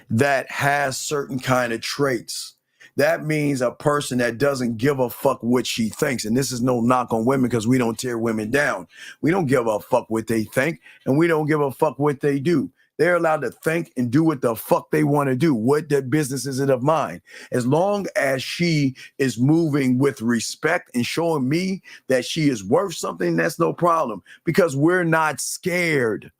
That has certain kind of traits. That means a person that doesn't give a fuck what she thinks. And this is no knock on women because we don't tear women down. We don't give a fuck what they think, and we don't give a fuck what they do. They're allowed to think and do what the fuck they want to do. What the business is it of mine? As long as she is moving with respect and showing me that she is worth something, that's no problem because we're not scared.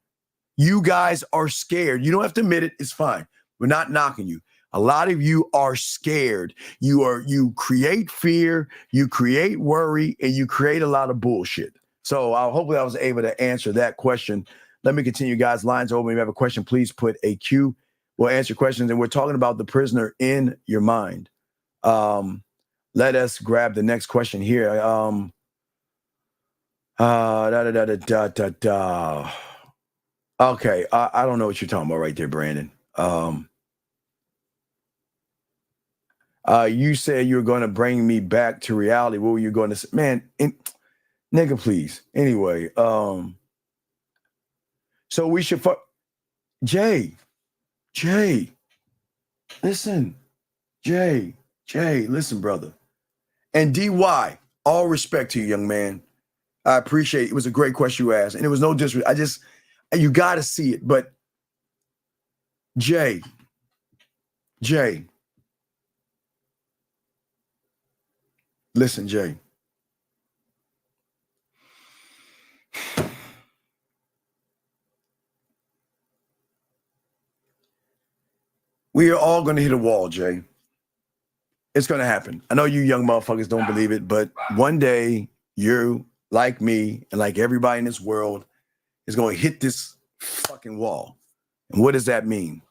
You guys are scared. You don't have to admit it. It's fine. We're not knocking you. A lot of you are scared. You create fear, you create worry, and you create a lot of bullshit. So hopefully I was able to answer that question. Let me continue, guys. Lines open. If you have a question, please put a Q. We'll answer questions. And we're talking about the prisoner in your mind. Let us grab the next question here. Okay, I don't know what you're talking about right there, Brandon. You said you were going to bring me back to reality. What were you going to say? Man, nigga, please. Anyway, so we should Jay, listen, Jay, listen, brother. And DY, all respect to you, young man. I appreciate it. It was a great question you asked. And it was no disrespect. You got to see it. But Jay, listen, Jay. We are all going to hit a wall, Jay. It's going to happen. I know you young motherfuckers don't believe it, but one day you, like me, and like everybody in this world, is going to hit this fucking wall. And what does that mean?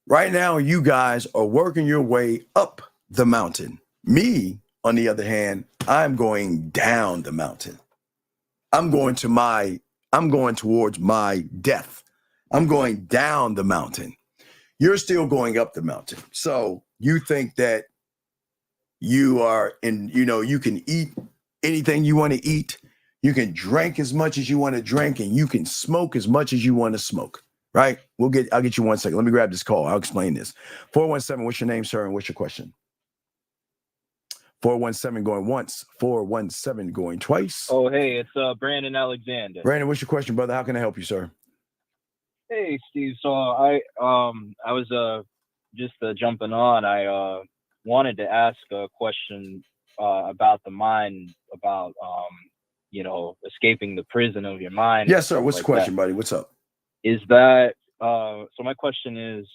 Right now, you guys are working your way up the mountain. Me, on the other hand, I'm going down the mountain. I'm going towards my death. I'm going down the mountain. You're still going up the mountain. So you think that you are you can eat anything you want to eat. You can drink as much as you want to drink, and you can smoke as much as you want to smoke, right? I'll get you 1 second. Let me grab this call. I'll explain this. 417, what's your name, sir, and what's your question? 417 going once, 417 going twice. Oh, hey, it's Brandon Alexander. Brandon, what's your question, brother? How can I help you, sir? Hey, Steve. So I was just jumping on. I wanted to ask a question about the mind, about escaping the prison of your mind. Yes, sir. What's the question, buddy? What's up? Is that so? My question is,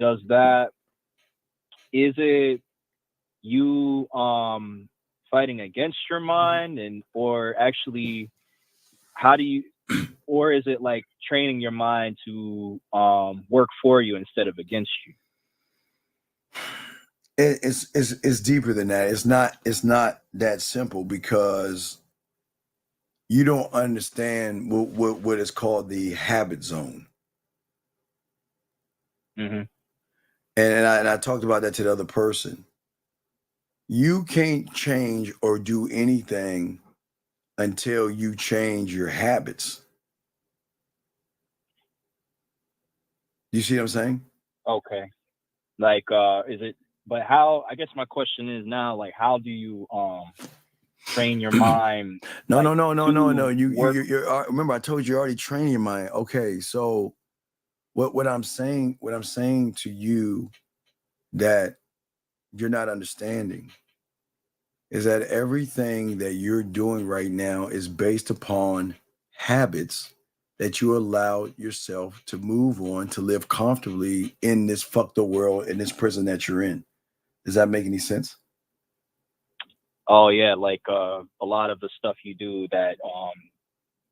is it you fighting against your mind, or actually, how do you? Or is it like training your mind to work for you instead of against you? It's deeper than that. It's not that simple, because you don't understand what is called the habit zone. Mm-hmm. And I talked about that to the other person. You can't change or do anything until you change your habits. You see what I'm saying? Okay. Like, is it? But how? I guess my question is now, like, how do you train your mind? No. Like, You're remember I told you you're already training your mind. Okay, so what I'm saying to you that you're not understanding is that everything that you're doing right now is based upon habits that you allow yourself to move on to live comfortably in this fucked up world, in this prison that you're in. Does that make any sense? Oh yeah, like a lot of the stuff you do that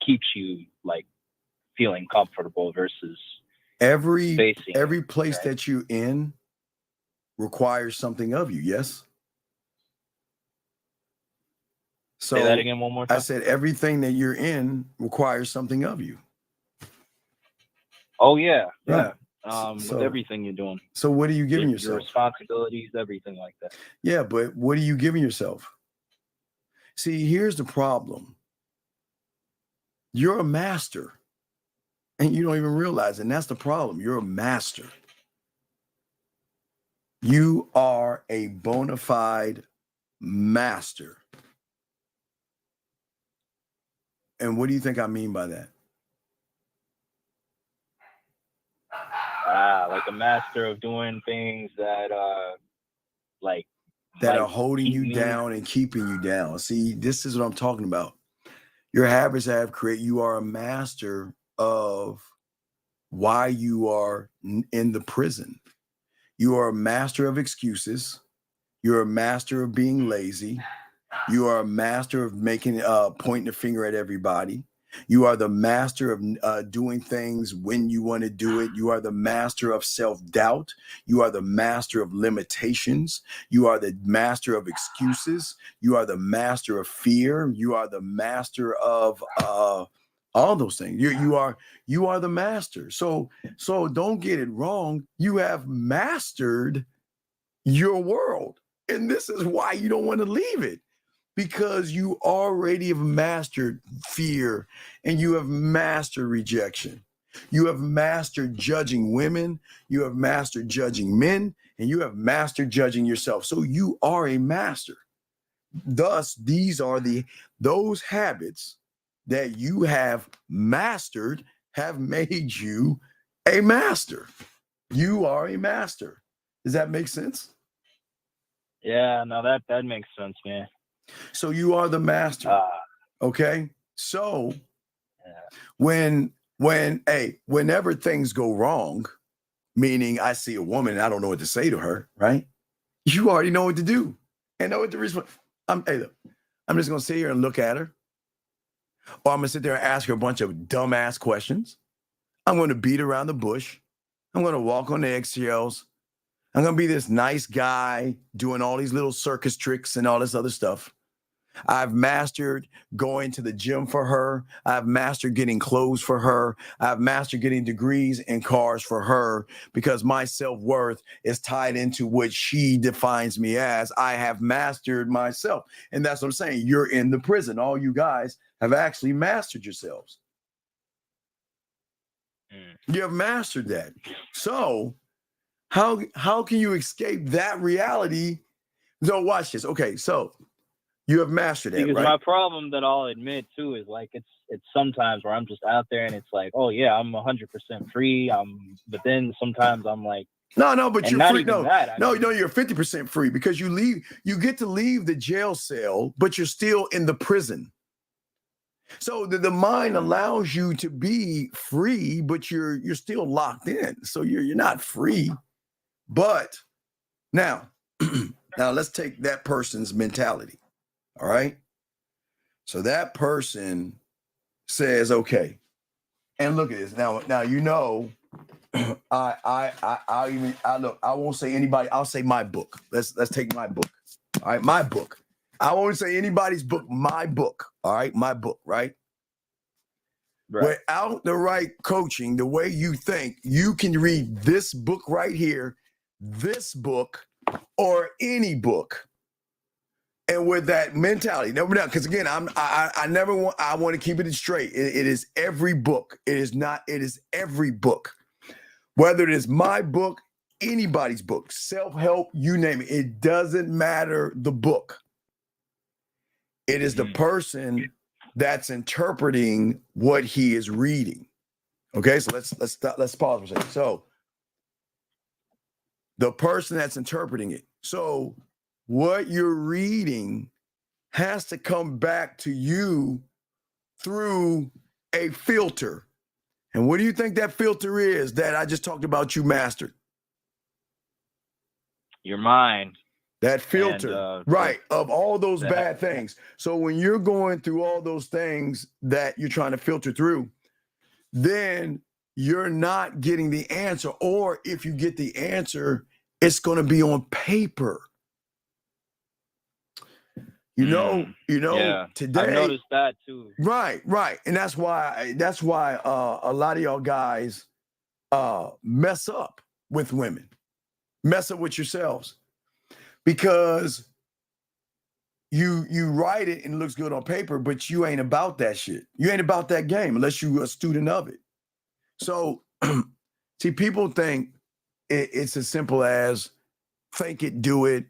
keeps you like feeling comfortable versus every facing place that you're in requires something of you. Yes. So say that again one more time. I said everything that you're in requires something of you. Oh yeah, Right. yeah. With everything you're doing. So what are you giving your yourself? responsibilities, everything like that. Yeah, but what are you giving yourself? See, here's the problem. You're a master, and you don't even realize it. And that's the problem. You're a master. You are a bona fide master. And what do you think I mean by that? Like a master of doing things that like that are holding you down and keeping you down. See, this is what I'm talking about. Your habits have created, you are a master of why you are in the prison. You are a master of excuses. You're a master of being lazy. You are a master of making pointing the finger at everybody. You are the master of doing things when you want to do it. You are the master of self-doubt. You are the master of limitations. You are the master of excuses. You are the master of fear. You are the master of all those things. You are the master. So don't get it wrong. You have mastered your world. And this is why you don't want to leave it. Because you already have mastered fear and you have mastered rejection. You have mastered judging women. You have mastered judging men, and you have mastered judging yourself. So you are a master. Thus, these are those habits that you have mastered have made you a master. You are a master. Does that make sense? Yeah, no, that makes sense, man. So you are the master. Okay. So whenever things go wrong, meaning I see a woman and I don't know what to say to her, right? You already know what to do and know what to respond. I'm just gonna sit here and look at her, or I'm gonna sit there and ask her a bunch of dumbass questions. I'm gonna beat around the bush. I'm gonna walk on the eggshells. I'm going to be this nice guy doing all these little circus tricks and all this other stuff. I've mastered going to the gym for her. I've mastered getting clothes for her. I've mastered getting degrees and cars for her because my self-worth is tied into what she defines me as. I have mastered myself. And that's what I'm saying. You're in the prison. All you guys have actually mastered yourselves. You have mastered that. So how can you escape that reality? So watch this. Okay, so you have mastered it, because right? my problem that I'll admit too is like it's sometimes where I'm just out there and it's like, oh yeah, I'm 100% free. But then sometimes I'm like, no, but you're free. No, you're 50% free because you get to leave the jail cell, but you're still in the prison. So the mind allows you to be free, but you're still locked in. So you're not free. But now let's take that person's mentality. All right. So that person says, okay, and look at this. Now, I won't say anybody. I'll say my book. Let's take my book. All right. My book. I won't say anybody's book, my book. All right. My book. Right. Without the right coaching, the way you think, you can read this book right here, this book, or any book. And with that mentality, because again, I want to keep it straight. It is every book. It is every book. Whether it is my book, anybody's book, self-help, you name it. It doesn't matter the book. It is the person that's interpreting what he is reading. Okay, so let's pause for a second. So the person that's interpreting it. So what you're reading has to come back to you through a filter. And what do you think that filter is that I just talked about you mastered? Your mind. That filter, right, of all those bad things. So when you're going through all those things that you're trying to filter through, then you're not getting the answer. Or if you get the answer, it's going to be on paper. You know, today. I've noticed that too. Right. And that's why a lot of y'all guys mess up with women, mess up with yourselves, because you write it and it looks good on paper, but you ain't about that shit. You ain't about that game unless you're a student of it. So, see, people think it's as simple as think it, do it.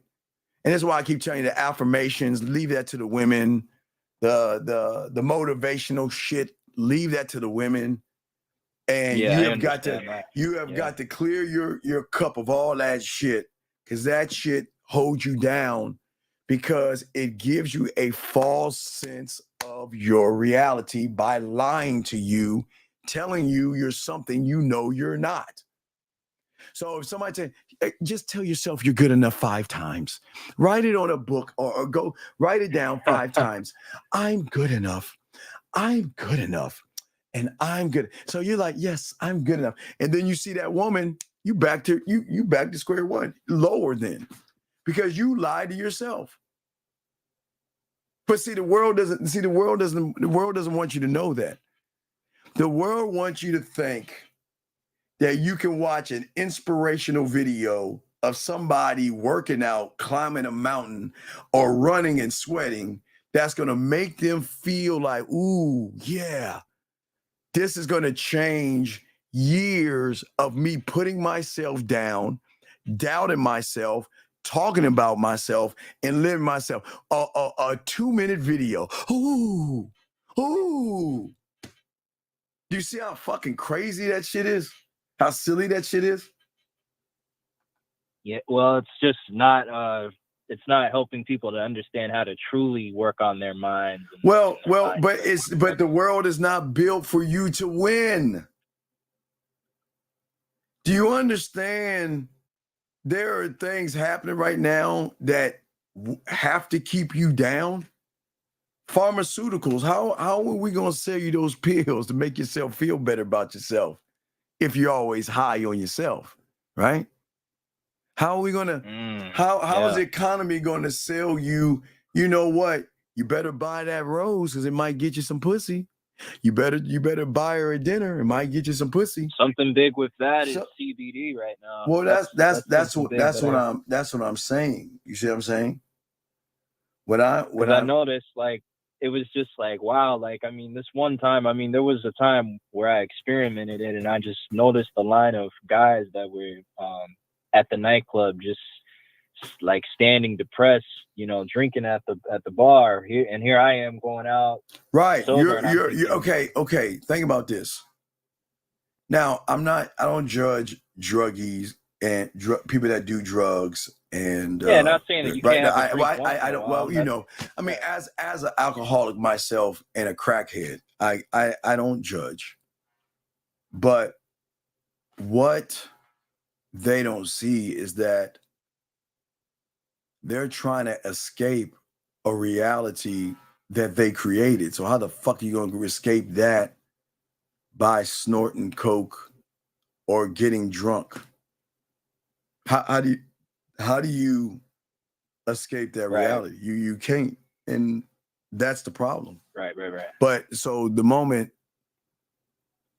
And that's why I keep telling you the affirmations, leave that to the women. The motivational shit, leave that to the women. And you have got to clear your cup of all that shit, because that shit holds you down, because it gives you a false sense of your reality by lying to you, telling you you're something you know you're not. So if somebody says, just tell yourself you're good enough 5 times. Write it on a book or go write it down 5 times. I'm good enough. I'm good enough. And I'm good. So you're like, yes, I'm good enough. And then you see that woman, you back to square one, lower then, because you lied to yourself. But see, the world doesn't want you to know that. The world wants you to think that you can watch an inspirational video of somebody working out, climbing a mountain, or running and sweating. That's going to make them feel like, ooh, yeah, this is going to change years of me putting myself down, doubting myself, talking about myself, and living myself. A 2-minute video. Ooh. Do you see how fucking crazy that shit is? How silly that shit is? Yeah, well, it's just not it's not helping people to understand how to truly work on their minds. But the world is not built for you to win. Do you understand there are things happening right now that have to keep you down? Pharmaceuticals, how are we going to sell you those pills to make yourself feel better about yourself if you're always high on yourself, right? How are we going to, how is the economy going to sell you, you know what, you better buy that rose because it might get you some pussy. You better buy her a dinner, it might get you some pussy. Something big with that is CBD right now. Well, that's what I'm saying. You see what I'm saying? What I noticed, like, it was just like, wow, like, I mean, this one time, I mean, there was a time where I experimented it and I just noticed the line of guys that were at the nightclub just like standing depressed, you know, drinking at the bar here, and here I am going out. Right. You're okay. Think about this. Now, I don't judge druggies and people that do drugs. And not saying that you can't. I don't. Well, you know, I mean, as an alcoholic myself and a crackhead, I don't judge. But what they don't see is that they're trying to escape a reality that they created. So how the fuck are you going to escape that by snorting coke or getting drunk? How do you escape that reality? You can't, and that's the problem. Right. But so the moment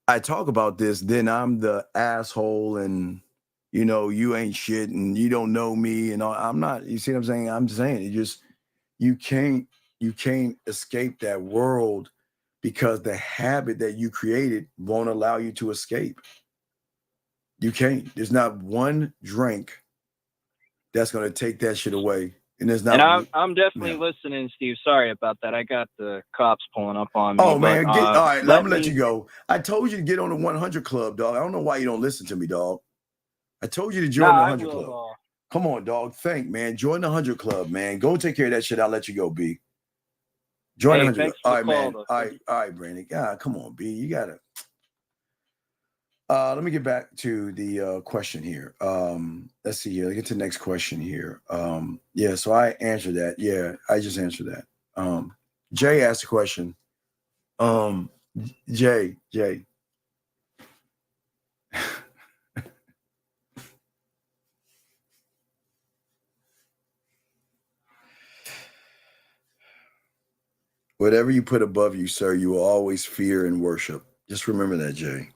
I talk about this, then I'm the asshole and, you ain't shit and you don't know me and all. I'm not, you see what I'm saying? I'm just saying, you can't escape that world because the habit that you created won't allow you to escape. You can't. There's not one drink that's going to take that shit away. And there's not. And I'm definitely listening, Steve. Sorry about that. I got the cops pulling up on me. Oh, man. But, All right. I'm going to let you go. I told you to get on the 100 Club, dog. I don't know why you don't listen to me, dog. I told you to join the 100 Club. Come on, dog. Think, man. Join the 100 Club, man. Go take care of that shit. I'll let you go, B. Join the 100 Club. All right, man. All right, Brandon. God, come on, B. You got to. Let me get back to the question here. Let's see here. Let's get to the next question here. Yeah, so I answered that. Yeah, I just answered that. Jay asked a question. Jay. Whatever you put above you, sir, you will always fear and worship. Just remember that, Jay.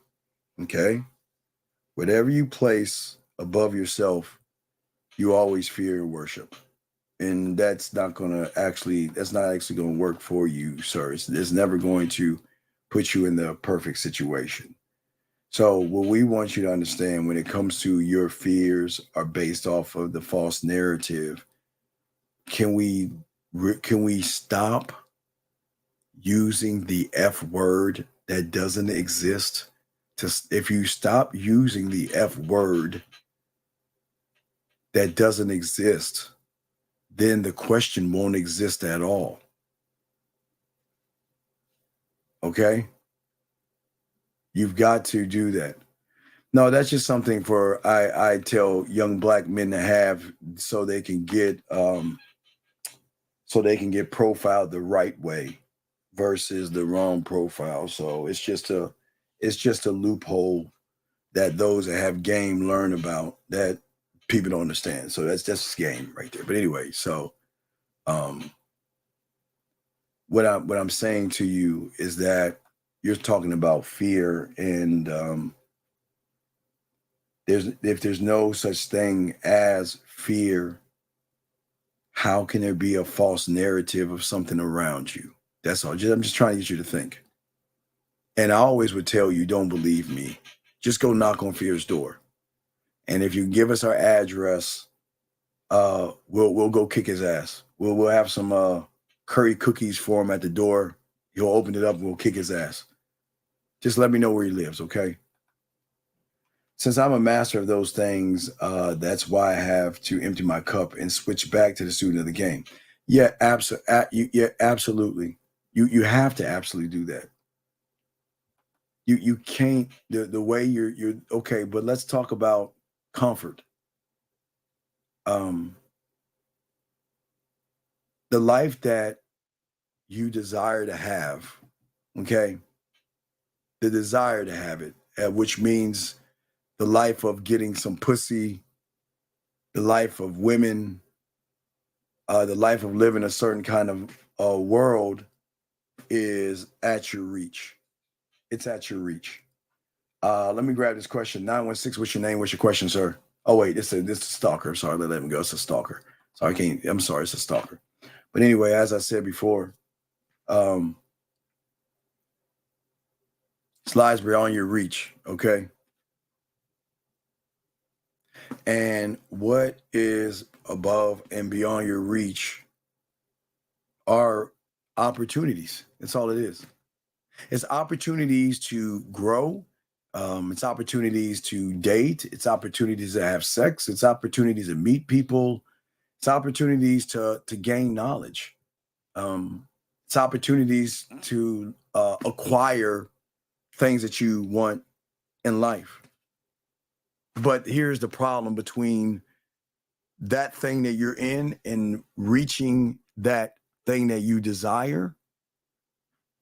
Okay? Whatever you place above yourself, you always fear and worship. And that's not actually going to work for you, sir. It's never going to put you in the perfect situation. So what we want you to understand when it comes to your fears are based off of the false narrative. Can we stop using the F word that doesn't exist? If you stop using the F word that doesn't exist, then the question won't exist at all. Okay? You've got to do that. No, that's just something for I tell young black men to have so they can get profiled the right way versus the wrong profile. So it's just a loophole that those that have game learn about that people don't understand. So that's just game right there. But anyway, so what I'm saying to you is that you're talking about fear, and if there's no such thing as fear, how can there be a false narrative of something around you? That's all. I'm just trying to get you to think. And I always would tell you, don't believe me. Just go knock on fear's door. And if you give us our address, we'll go kick his ass. We'll have some curry cookies for him at the door. He'll open it up and we'll kick his ass. Just let me know where he lives, okay? Since I'm a master of those things, that's why I have to empty my cup and switch back to the student of the game. Yeah, absolutely. You have to absolutely do that. You can't, the way you're okay, but let's talk about comfort. The life that you desire to have, okay? The desire to have it, which means the life of getting some pussy, the life of women, the life of living a certain kind of world is at your reach. It's at your reach. Let me grab this question. 916, what's your name? What's your question, sir? Oh, wait, it's a stalker. Sorry, let him go. It's a stalker. Sorry, I'm sorry, it's a stalker. But anyway, as I said before, slides beyond your reach, okay? And what is above and beyond your reach are opportunities. That's all it is. It's opportunities to grow. It's opportunities to date. It's opportunities to have sex. It's opportunities to meet people. It's opportunities to gain knowledge. It's opportunities to acquire things that you want in life. But here's the problem between that thing that you're in and reaching that thing that you desire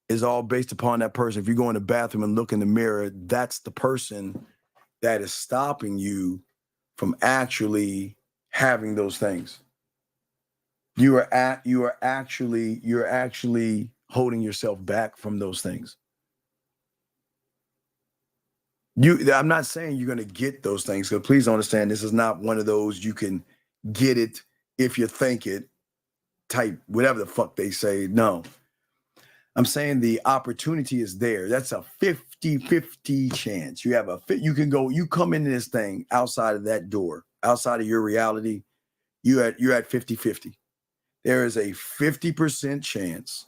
is all based upon that person. If you go in the bathroom and look in the mirror, that's the person that is stopping you from actually having those things. You're actually holding yourself back from those things. I'm not saying you're going to get those things. So please understand, this is not one of those you can get it if you think it type, whatever the fuck they say. No. I'm saying the opportunity is there. That's a 50-50 chance. You come into this thing outside of that door, outside of your reality, you're at 50-50. There is a 50% chance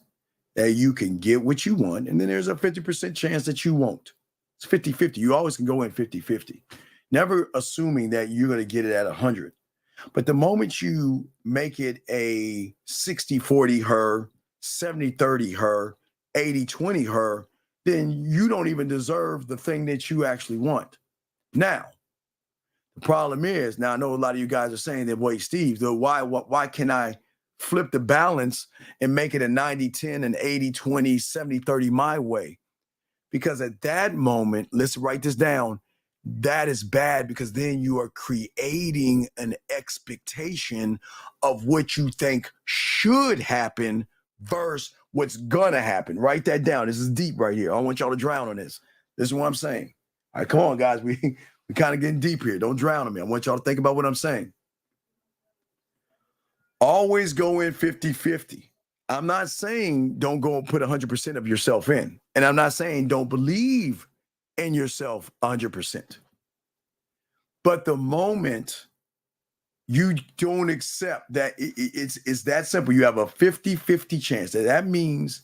that you can get what you want, and then there's a 50% chance that you won't. It's 50-50. You always can go in 50-50. Never assuming that you're going to get it at 100. But the moment you make it a 60-40 her, 70-30 her, 80-20 her, then you don't even deserve the thing that you actually want. Now, the problem is, now I know a lot of you guys are saying that, wait, Steve, why can I flip the balance and make it a 90-10 and 80-20, 70-30 my way? Because at that moment, let's write this down, that is bad, because then you are creating an expectation of what you think should happen versus what's gonna happen. Write that down. This is deep right here. I don't want y'all to drown on this. This is what I'm saying. All right, come on, guys. We kind of getting deep here. Don't drown on me. I want y'all to think about what I'm saying. Always go in 50-50. I'm not saying don't go and put 100% of yourself in. And I'm not saying don't believe in yourself 100%. But the moment you don't accept that it's that simple, you have a 50-50 chance. That means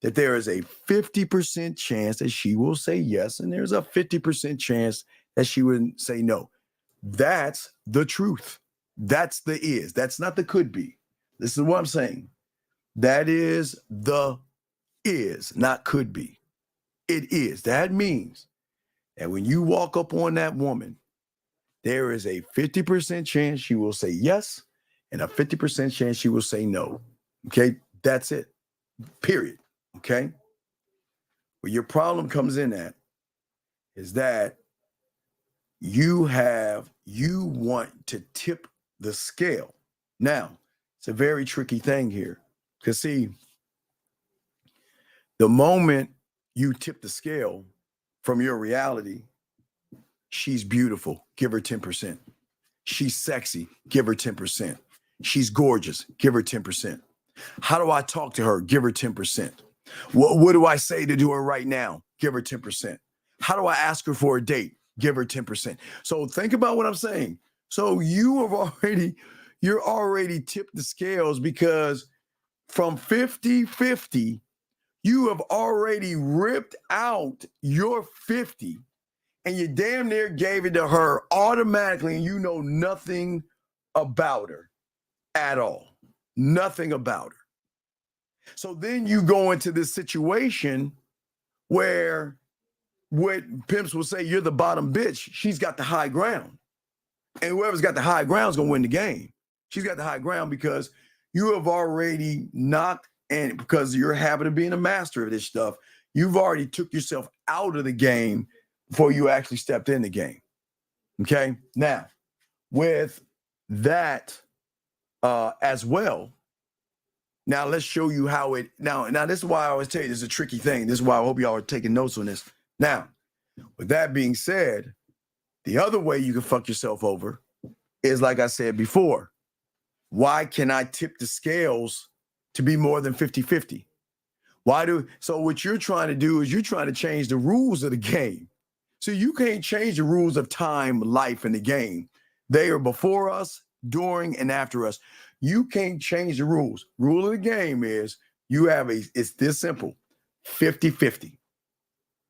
that there is a 50% chance that she will say yes, and there's a 50% chance that she would say no. That's the truth. That's the is. That's not the could be. This is what I'm saying. That is the is, not could be. It is. That means that when you walk up on that woman, there is a 50% chance she will say yes and a 50% chance she will say no. Okay? That's it. Period. Okay? Where your problem comes in at is that you want to tip the scale. Now, it's a very tricky thing here. Because see, the moment you tip the scale from your reality, she's beautiful, give her 10%. She's sexy, give her 10%. She's gorgeous, give her 10%. How do I talk to her? Give her 10%. What do I say to do her right now? Give her 10%. How do I ask her for a date? Give her 10%. So think about what I'm saying. So you're already tipped the scales, because from 50-50, you have already ripped out your 50, and you damn near gave it to her automatically, and you know nothing about her at all. Nothing about her. So then you go into this situation where what pimps will say, you're the bottom bitch. She's got the high ground. And whoever's got the high ground is going to win the game. She's got the high ground because you have already knocked, and because you're habit of being a master of this stuff, you've already took yourself out of the game before you actually stepped in the game. Okay? Now, with that as well, now let's show you how it, now this is why I always tell you this is a tricky thing. This is why I hope y'all are taking notes on this. Now, with that being said, the other way you can fuck yourself over is, like I said before, why can I tip the scales to be more than 50-50? So what you're trying to do is you're trying to change the rules of the game. So you can't change the rules of time, life, and the game. They are before us, during, and after us. You can't change the rules. Rule of the game is it's this simple, 50-50.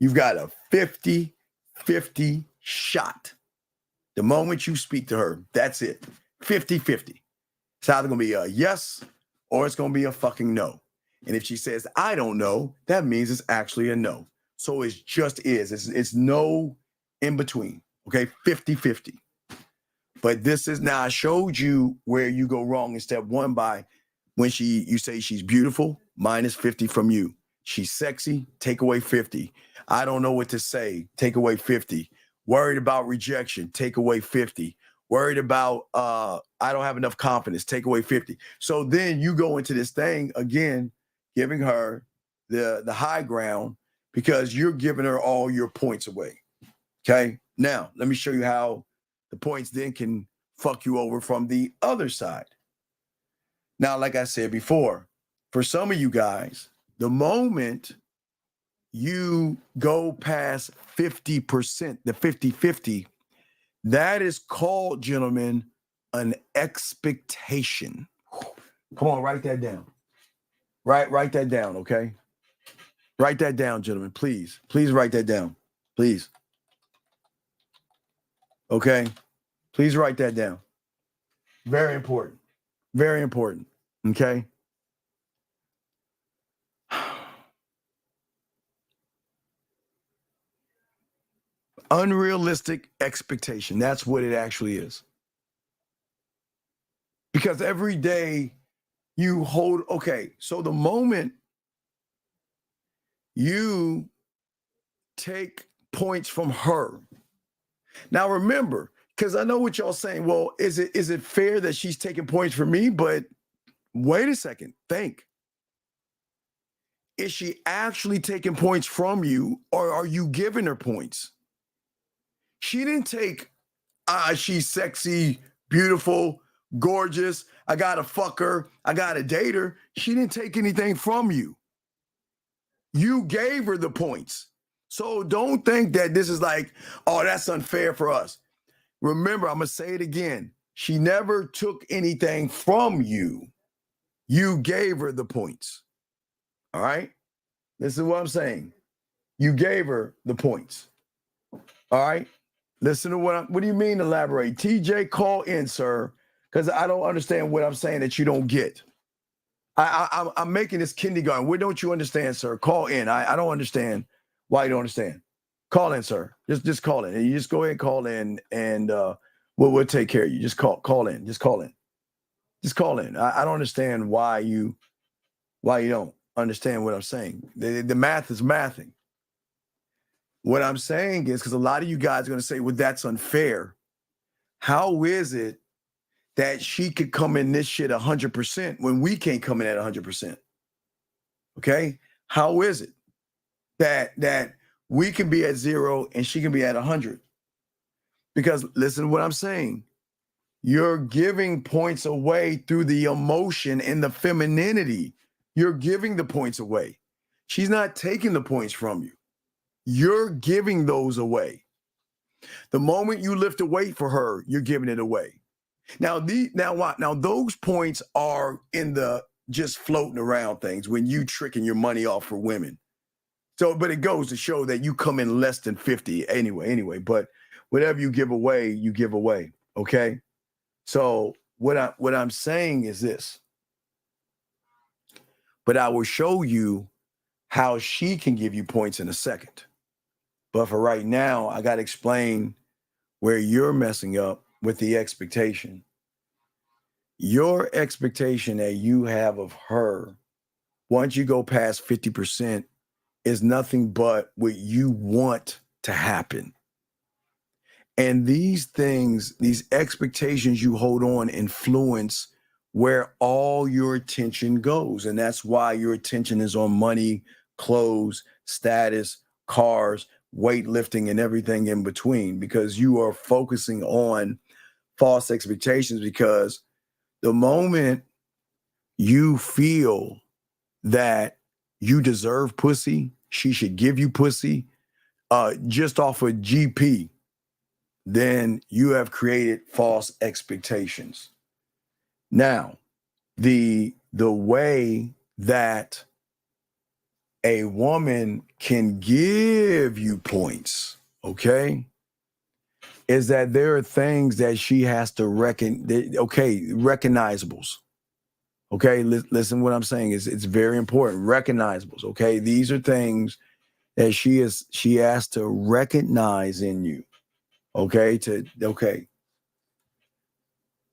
You've got a 50-50 shot. The moment you speak to her, that's it. 50-50. It's either going to be a yes or it's going to be a fucking no. And if she says, I don't know, that means it's actually a no. So it just is. It's no in between. Okay, 50-50. But this is, now I showed you where you go wrong in step one by when you say she's beautiful, minus 50 from you. She's sexy, take away 50. I don't know what to say, take away 50. Worried about rejection, take away 50. Worried about I don't have enough confidence, take away 50. So then you go into this thing again, giving her the high ground because you're giving her all your points away. Okay. Now, let me show you how the points then can fuck you over from the other side. Now, like I said before, for some of you guys, the moment you go past 50%, the 50-50, that is called, gentlemen, an expectation. Come on, write that down. Write that down, okay? Write that down, gentlemen, please. Please write that down, please. Okay? Please write that down. Very important. Very important, okay? Unrealistic expectation. That's what it actually is. Because every day you hold, okay, so the moment you take points from her. Now remember, because I know what y'all saying, well, is it fair that she's taking points from me? But wait a second, think. Is she actually taking points from you, or are you giving her points? She didn't take, she's sexy, beautiful, gorgeous, I gotta fuck her, I gotta date her. She didn't take anything from you. You gave her the points. So don't think that this is like, oh, that's unfair for us. Remember, I'm gonna say it again. She never took anything from you. You gave her the points. All right? This is what I'm saying. You gave her the points. All right? Listen to what do you mean elaborate? TJ, call in, sir, because I don't understand what I'm saying that you don't get. I'm making this kindergarten. What don't you understand, sir? Call in. I don't understand why you don't understand. Call in, sir. Just call in. You just go ahead and call in, and we'll take care of you. Just call in. Just call in. Just call in. I don't understand why you don't understand what I'm saying. The math is mathing. What I'm saying is, because a lot of you guys are going to say, well, that's unfair. How is it that she could come in this shit 100% when we can't come in at 100%? Okay? How is it that we can be at 0 and she can be at 100? Because listen to what I'm saying. You're giving points away through the emotion and the femininity. You're giving the points away. She's not taking the points from you. You're giving those away. The moment you lift a weight for her, you're giving it away. Now those points are in the just floating around things when you tricking your money off for women. So, but it goes to show that you come in less than 50 anyway. But whatever you give away, okay? So what I'm saying is this. But I will show you how she can give you points in a second. But for right now, I got to explain where you're messing up with the expectation. Your expectation that you have of her, once you go past 50%, is nothing but what you want to happen. And these things, these expectations you hold on, influence where all your attention goes. And that's why your attention is on money, clothes, status, cars, weightlifting, and everything in between, because you are focusing on false expectations. Because the moment you feel that you deserve pussy, she should give you pussy, just off of GP, then you have created false expectations. Now, the way that a woman can give you points, okay, is that there are things that she has to recognizables. Okay, listen what I'm saying is it's very important. Recognizables, okay? These are things that she has to recognize in you. Okay,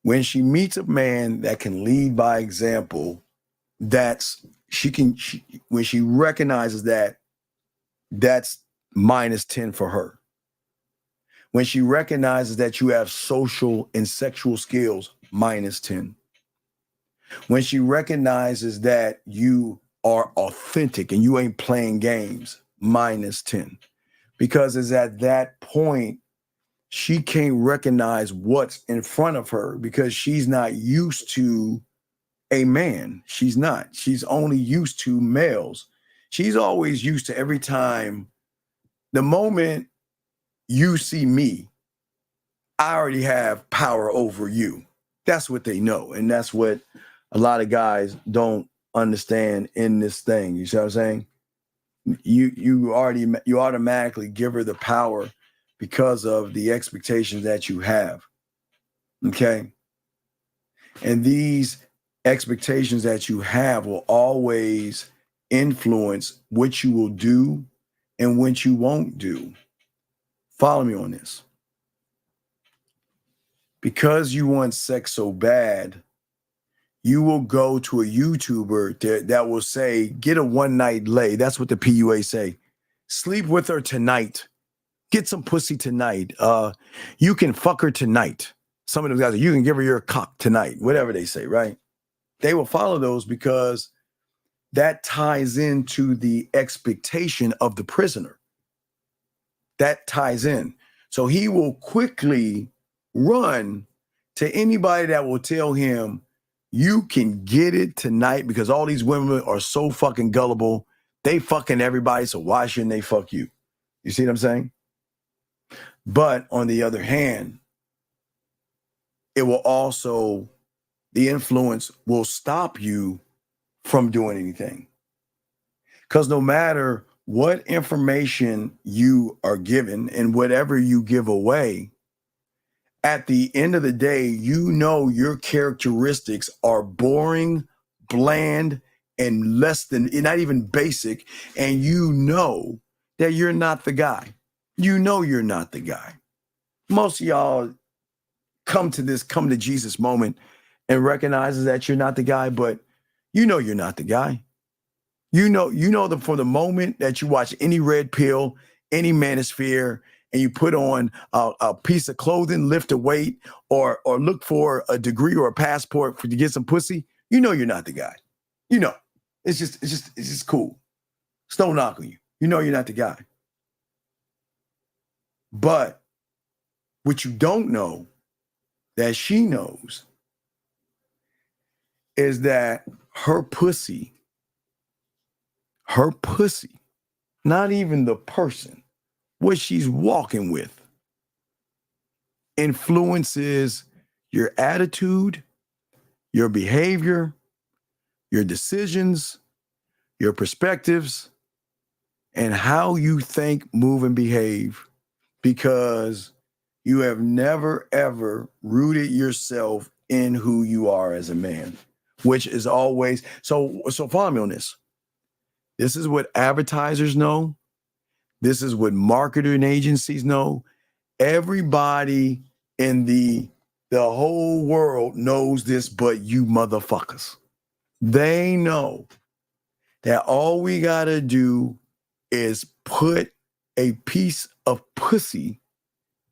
when she meets a man that can lead by example, when she recognizes that, that's -10 for her. When she recognizes that you have social and sexual skills, -10. When she recognizes that you are authentic and you ain't playing games, -10. because it's at that point she can't recognize what's in front of her because she's not used to a man. She's not. She's only used to males. She's always used to every time, the moment you see me, I already have power over you. That's what they know. And that's what a lot of guys don't understand in this thing. You see what I'm saying? You automatically give her the power because of the expectations that you have. Okay? And these expectations that you have will always influence what you will do and what you won't do. Follow me on this. Because you want sex so bad, you will go to a YouTuber that will say, get a one-night lay. That's what the PUA say. Sleep with her tonight. Get some pussy tonight. You can fuck her tonight. Some of those guys, you can give her your cock tonight. Whatever they say, right? They will follow those because that ties into the expectation of the prisoner. That ties in. So he will quickly run to anybody that will tell him, you can get it tonight, because all these women are so fucking gullible. They fucking everybody, so why shouldn't they fuck you? You see what I'm saying? But on the other hand, it will also, the influence will stop you from doing anything. Because no matter what information you are given and whatever you give away, at the end of the day, you know your characteristics are boring, bland, and less than, not even basic, and you know that you're not the guy. You know you're not the guy. Most of y'all come to Jesus moment and recognizes that you're not the guy, but you know you're not the guy. You know that from the moment that you watch any Red Pill, any Manosphere, and you put on a piece of clothing, lift a weight, or look for a degree or a passport to get some pussy, you know you're not the guy. You know, it's just cool. It's no knock on you. You know you're not the guy. But what you don't know, that she knows, is that her pussy, not even the person, what she's walking with, influences your attitude, your behavior, your decisions, your perspectives, and how you think, move, and behave, because you have never, ever rooted yourself in who you are as a man, which is always, so follow me on this. This is what advertisers know. This is what marketing agencies know. Everybody in the whole world knows this, but you motherfuckers. They know that all we gotta do is put a piece of pussy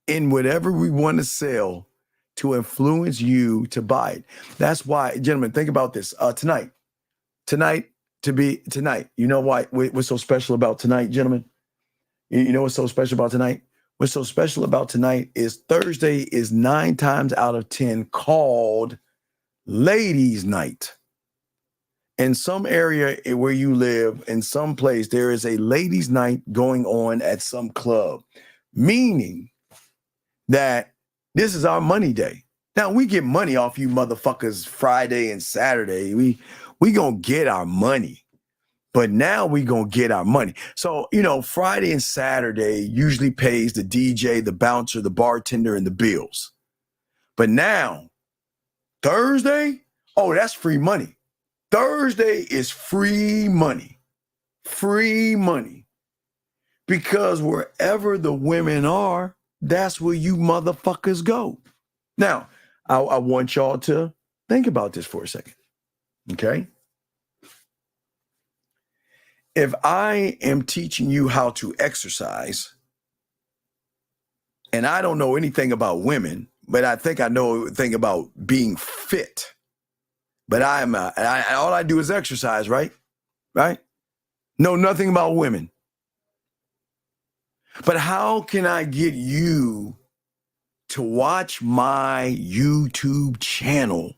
in whatever we want to sell to influence you to buy it. That's why, gentlemen, think about this. Tonight. You know why? What's so special about tonight, gentlemen? You know what's so special about tonight? What's so special about tonight is Thursday is 9 times out of 10 called Ladies' Night. In some area where you live, in some place, there is a ladies' night going on at some club, meaning that this is our money day. Now, we get money off you motherfuckers Friday and Saturday. We gonna get our money. But now we gonna get our money. So, Friday and Saturday usually pays the DJ, the bouncer, the bartender, and the bills. But now, Thursday, oh, that's free money. Thursday is free money. Free money. Because wherever the women are, that's where you motherfuckers go. Now, I want y'all to think about this for a second. Okay? If I am teaching you how to exercise, and I don't know anything about women, but I think I know a thing about being fit, but all I do is exercise, right? Right? Know nothing about women. But how can I get you to watch my YouTube channel?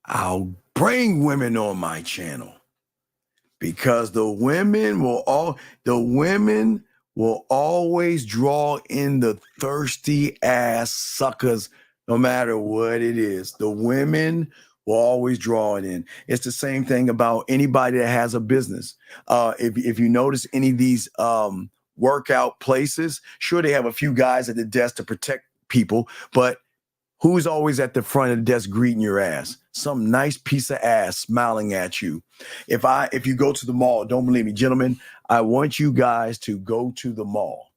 I'll bring women on my channel because the women will always draw in the thirsty ass suckers no matter what it is. The women will always draw it in. It's the same thing about anybody that has a business. If you notice any of these workout places, sure, they have a few guys at the desk to protect people, but who's always at the front of the desk greeting your ass? Some nice piece of ass smiling at you. If you go to the mall, don't believe me, gentlemen, I want you guys to go to the mall.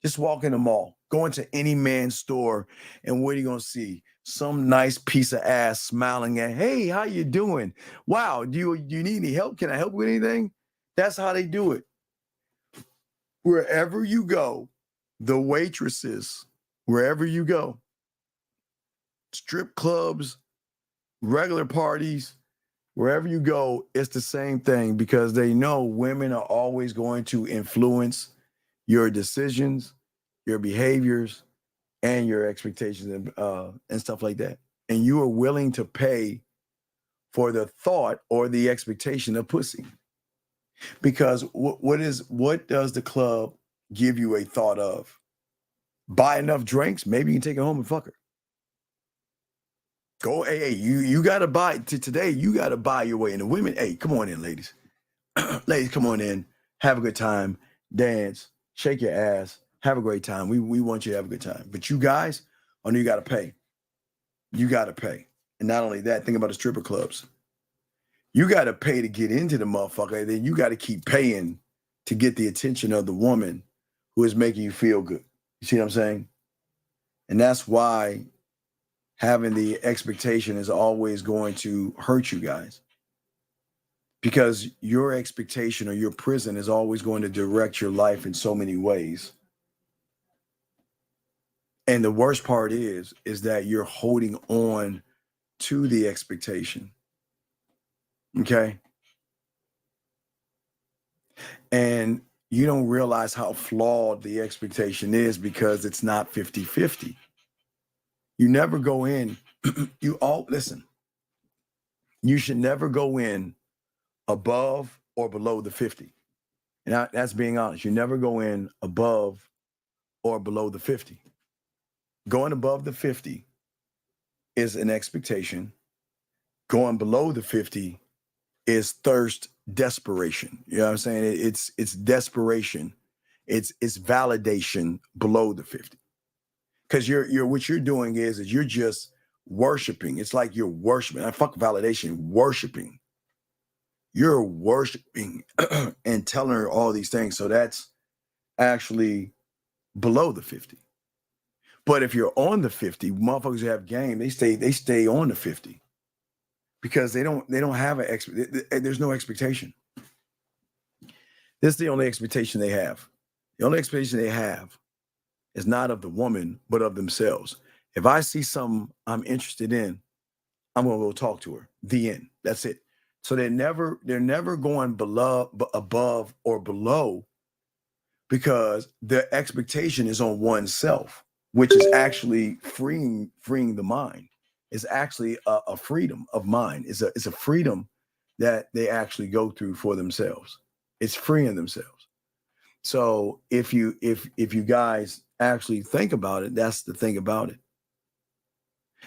Just walk in the mall. Go into any man's store, and what are you going to see? Some nice piece of ass smiling at, hey, how you doing? Wow, do you need any help? Can I help with anything? That's how they do it. Wherever you go, the waitresses, wherever you go, strip clubs, regular parties, wherever you go, it's the same thing because they know women are always going to influence your decisions, your behaviors, and your expectations and stuff like that. And you are willing to pay for the thought or the expectation of pussy. Because what does the club give you a thought of? Buy enough drinks, maybe you can take her home and fuck her. Go, hey, you gotta buy today. You gotta buy your way. And the women, hey, come on in, ladies. Ladies, come on in. Have a good time. Dance. Shake your ass. Have a great time. We want you to have a good time. But you guys, I know you gotta pay. You gotta pay. And not only that, think about the stripper clubs. You gotta pay to get into the motherfucker. And then you gotta keep paying to get the attention of the woman who is making you feel good. You see what I'm saying? And that's why having the expectation is always going to hurt you guys, because your expectation or your prison is always going to direct your life in so many ways. And the worst part is that you're holding on to the expectation. Okay. And you don't realize how flawed the expectation is because it's not 50-50. You never go in, listen, you should never go in above or below the 50. And that's being honest. You never go in above or below the 50. Going above the 50 is an expectation. Going below the 50 is thirst, desperation. You know what I'm saying? It's desperation. It's validation below the 50. Because you're what you're doing is you're just worshiping. It's like you're worshiping. I fuck validation, worshiping. You're worshiping and telling her all these things. So that's actually below the 50. But if you're on the 50, motherfuckers who have game, they stay on the 50. Because they don't have there's no expectation. This is the only expectation they have. The only expectation they have is not of the woman, but of themselves. If I see something I'm interested in, I'm gonna go talk to her. The end. That's it. So they're never going above or below, because the expectation is on oneself, which is actually freeing the mind. It's actually a freedom of mind. It's a freedom that they actually go through for themselves. It's freeing themselves. So if you guys actually think about it, that's the thing about it.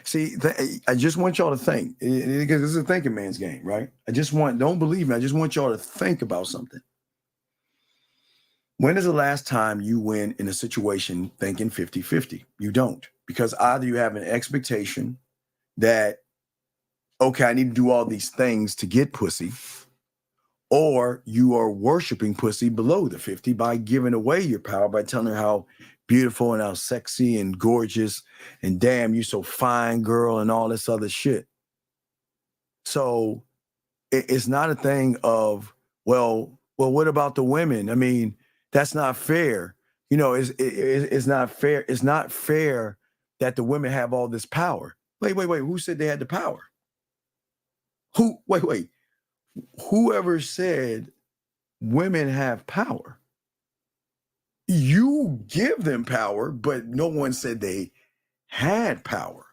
See, I just want y'all to think, because this is a thinking man's game, right? Don't believe me. I just want y'all to think about something. When is the last time you went in a situation thinking 50-50? You don't, because either you have an expectation that, okay, I need to do all these things to get pussy, or you are worshiping pussy below the 50 by giving away your power, by telling her how beautiful and how sexy and gorgeous and damn, you're so fine, girl, and all this other shit. So it's not a thing of, well, what about the women? I mean, that's not fair. You know, it's not fair. It's not fair that the women have all this power. Wait. Who said they had the power? Whoever said women have power. You give them power, but no one said they had power.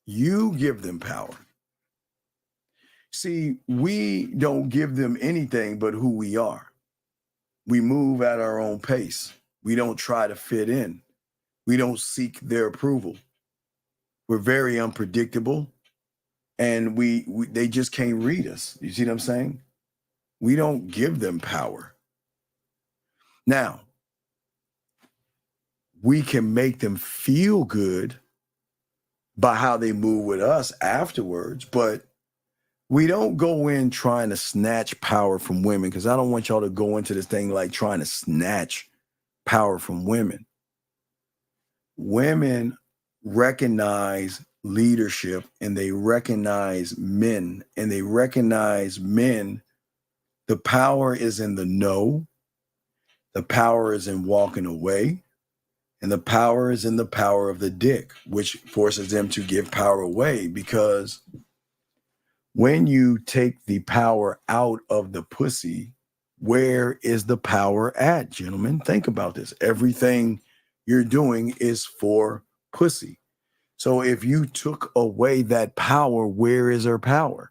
You give them power. See, we don't give them anything but who we are. We move at our own pace. We don't try to fit in. We don't seek their approval. We're very unpredictable, and they just can't read us. You see what I'm saying? We don't give them power. Now, we can make them feel good by how they move with us afterwards, but we don't go in trying to snatch power from women, because I don't want y'all to go into this thing like trying to snatch power from women. Women recognize leadership, and they recognize men, and they recognize men. The power is in the no. The power is in walking away. And the power is in the power of the dick, which forces them to give power away, because when you take the power out of the pussy, where is the power at, gentlemen? Think about this. Everything you're doing is for pussy. So if you took away that power, where is her power?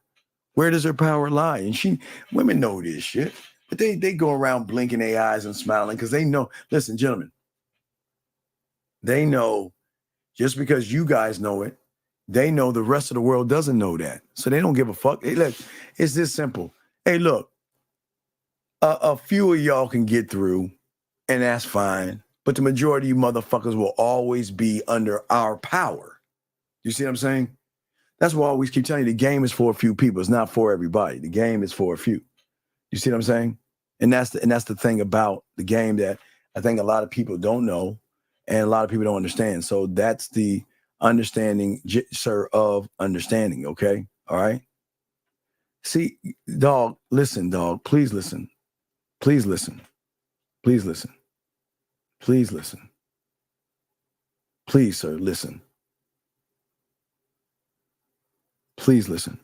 Where does her power lie? And women know this shit, but they go around blinking their eyes and smiling because they know. Listen, gentlemen, they know just because you guys know it, they know the rest of the world doesn't know that. So they don't give a fuck. Hey, look, it's this simple. Hey, look, a few of y'all can get through, and that's fine. But the majority of you motherfuckers will always be under our power. You see what I'm saying? That's why I always keep telling you, the game is for a few people. It's not for everybody. The game is for a few. You see what I'm saying? And that's the thing about the game that I think a lot of people don't know, and a lot of people don't understand. So that's the understanding, sir, of understanding. Okay. All right. See, dog, listen, dog, please listen. Please listen. Please listen. Please listen. Please, sir, listen. Please listen.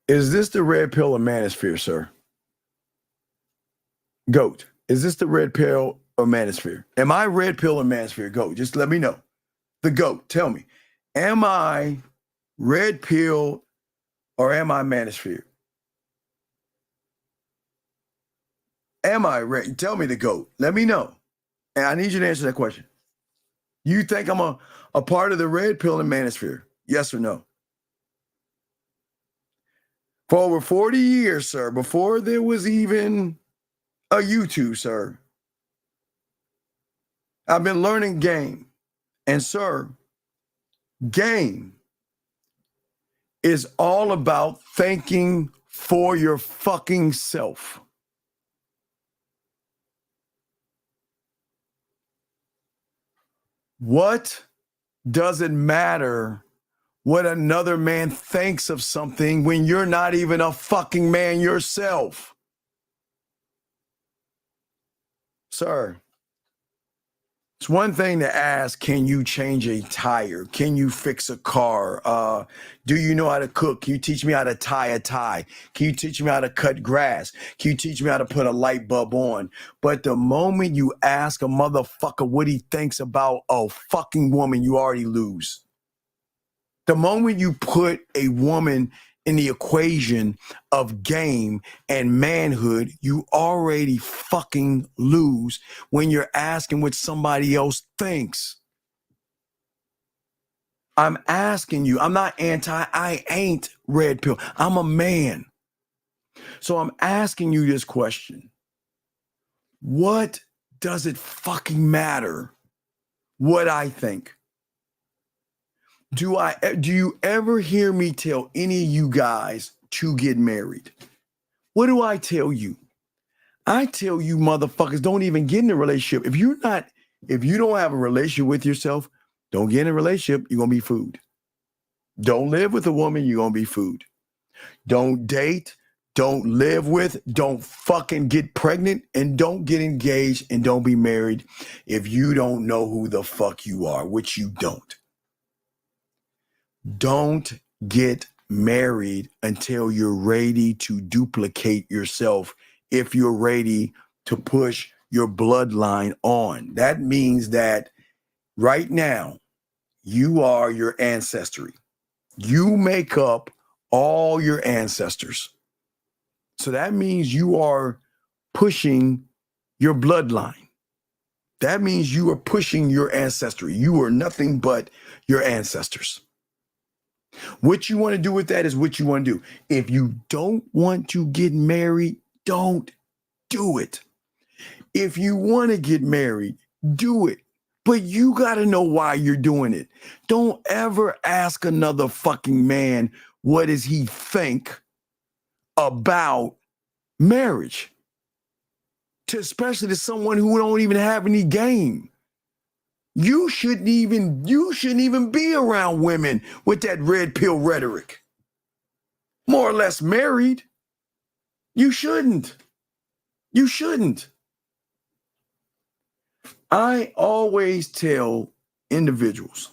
Is this the red pill or manosphere, sir? Goat, is this the red pill or manosphere? Am I red pill or manosphere? Goat, just let me know. The goat, tell me. Am I red pill or am I manosphere? Am I red? Tell me, the goat. Let me know. And I need you to answer that question. You think I'm a part of the red pill and manosphere? Yes or no? For over 40 years, sir, before there was even a YouTube, sir, I've been learning game. And, sir, game is all about thinking for your fucking self. What does it matter what another man thinks of something when you're not even a fucking man yourself? Sir, it's one thing to ask, can you change a tire? Can you fix a car? Do you know how to cook? Can you teach me how to tie a tie? Can you teach me how to cut grass? Can you teach me how to put a light bulb on? But the moment you ask a motherfucker what he thinks about a fucking woman, you already lose. The moment you put a woman in the equation of game and manhood, you already fucking lose when you're asking what somebody else thinks. I'm asking you, I'm not I ain't red pill. I'm a man. So I'm asking you this question. What does it fucking matter what I think? Do you ever hear me tell any of you guys to get married? What do I tell you? I tell you motherfuckers, don't even get in a relationship. If you don't have a relationship with yourself, don't get in a relationship, you're gonna be food. Don't live with a woman, you're gonna be food. Don't date, don't live with, don't fucking get pregnant, and don't get engaged and don't be married if you don't know who the fuck you are, which you don't. Don't get married until you're ready to duplicate yourself, if you're ready to push your bloodline on. That means that right now, you are your ancestry. You make up all your ancestors. So that means you are pushing your bloodline. That means you are pushing your ancestry. You are nothing but your ancestors. What you want to do with that is what you want to do. If you don't want to get married, don't do it. If you want to get married, do it. But you got to know why you're doing it. Don't ever ask another fucking man what does he think about marriage, especially to someone who don't even have any game. You shouldn't even be around women with that red pill rhetoric. More or less married. You shouldn't. You shouldn't. I always tell individuals,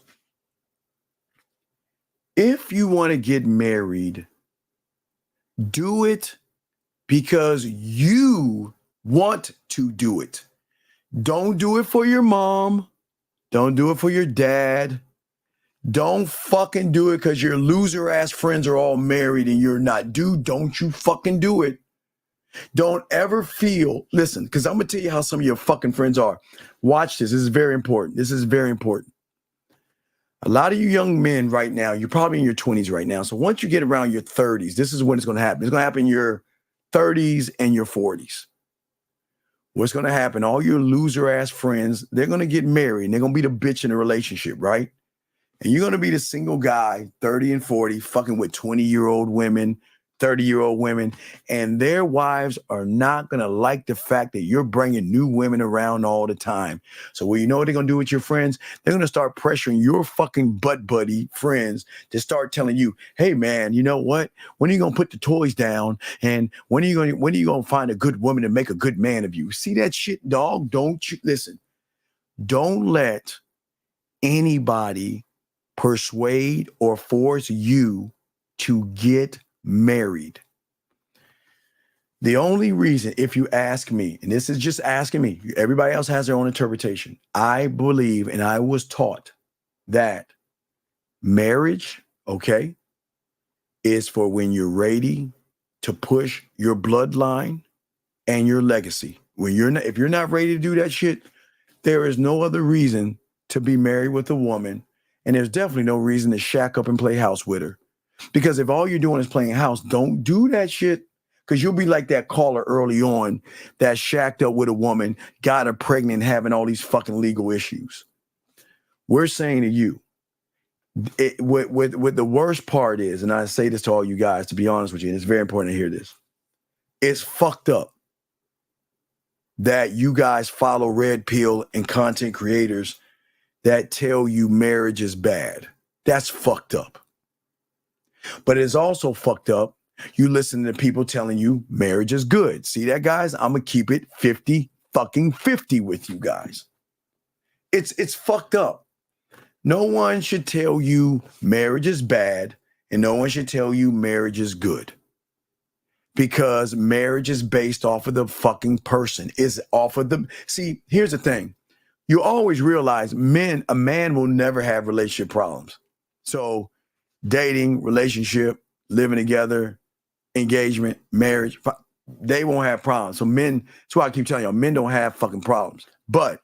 if you want to get married, do it because you want to do it. Don't do it for your mom. Don't do it for your dad. Don't fucking do it because your loser ass friends are all married and you're not. Dude, don't you fucking do it. Don't ever feel, listen, because I'm going to tell you how some of your fucking friends are. Watch this. This is very important. This is very important. A lot of you young men right now, you're probably in your 20s right now. So once you get around your 30s, this is when it's going to happen. It's going to happen in your 30s and your 40s. What's going to happen? All your loser ass friends, they're going to get married and they're going to be the bitch in the relationship, right? And you're going to be the single guy, 30 and 40, fucking with 20-year-old women, 30-year-old women, and their wives are not going to like the fact that you're bringing new women around all the time. So what you know what they're going to do with your friends? They're going to start pressuring your fucking butt buddy friends to start telling you, hey, man, you know what? When are you going to put the toys down? And when are you going to find a good woman to make a good man of you? See that shit, dog? Don't you listen. Don't let anybody persuade or force you to get married. The only reason, if you ask me, and this is just asking me, everybody else has their own interpretation. I believe and I was taught that marriage, okay, is for when you're ready to push your bloodline and your legacy. When you're not, if you're not ready to do that shit, there is no other reason to be married with a woman. And there's definitely no reason to shack up and play house with her. Because if all you're doing is playing house, don't do that shit. Because you'll be like that caller early on that shacked up with a woman, got her pregnant, having all these fucking legal issues. We're saying to you, what the worst part is, and I say this to all you guys, to be honest with you, and it's very important to hear this. It's fucked up that you guys follow red pill and content creators that tell you marriage is bad. That's fucked up. But it's also fucked up. You listen to people telling you marriage is good. See that, guys? I'm going to keep it 50 with you guys. It's fucked up. No one should tell you marriage is bad, and no one should tell you marriage is good. Because marriage is based off of the fucking person. It's off of the... See, here's the thing. You always realize a man will never have relationship problems. So dating, relationship, living together, engagement, marriage, they won't have problems. So men, that's why I keep telling y'all, men don't have fucking problems. But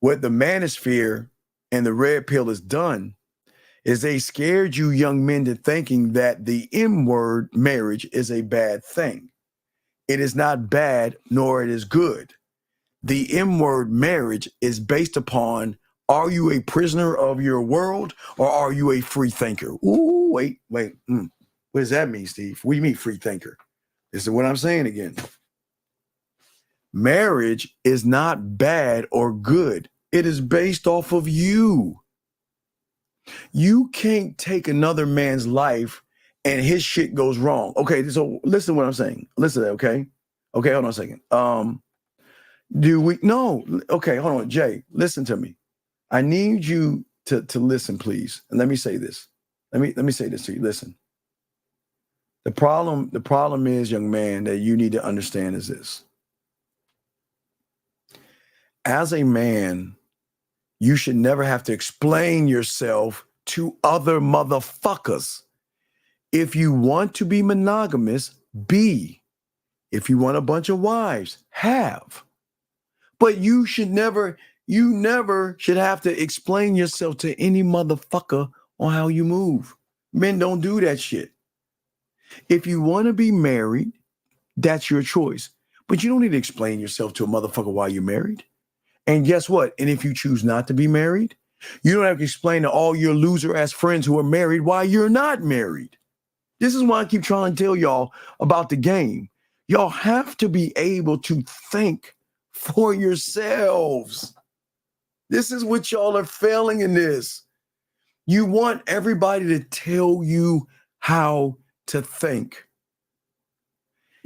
what the manosphere and the red pill has done is they scared you young men to thinking that the M word, marriage, is a bad thing. It is not bad, nor it is good. The M word, marriage, is based upon, are you a prisoner of your world or are you a free thinker? Ooh, wait. What does that mean, Steve? What do you mean free thinker? This is what I'm saying again. Marriage is not bad or good. It is based off of you. You can't take another man's life and his shit goes wrong. Okay, so listen to what I'm saying. Listen to that, okay? Okay, hold on a second. Okay, hold on, Jay, listen to me. I need you to listen, please. And let me say this. Let me say this to you. Listen. The problem is, young man, that you need to understand is this. As a man, you should never have to explain yourself to other motherfuckers. If you want to be monogamous, be. If you want a bunch of wives, have. But you never should have to explain yourself to any motherfucker on how you move. Men don't do that shit. If you want to be married, that's your choice. But you don't need to explain yourself to a motherfucker while you're married. And guess what? And if you choose not to be married, you don't have to explain to all your loser-ass friends who are married why you're not married. This is why I keep trying to tell y'all about the game. Y'all have to be able to think for yourselves. This is what y'all are failing in this. You want everybody to tell you how to think.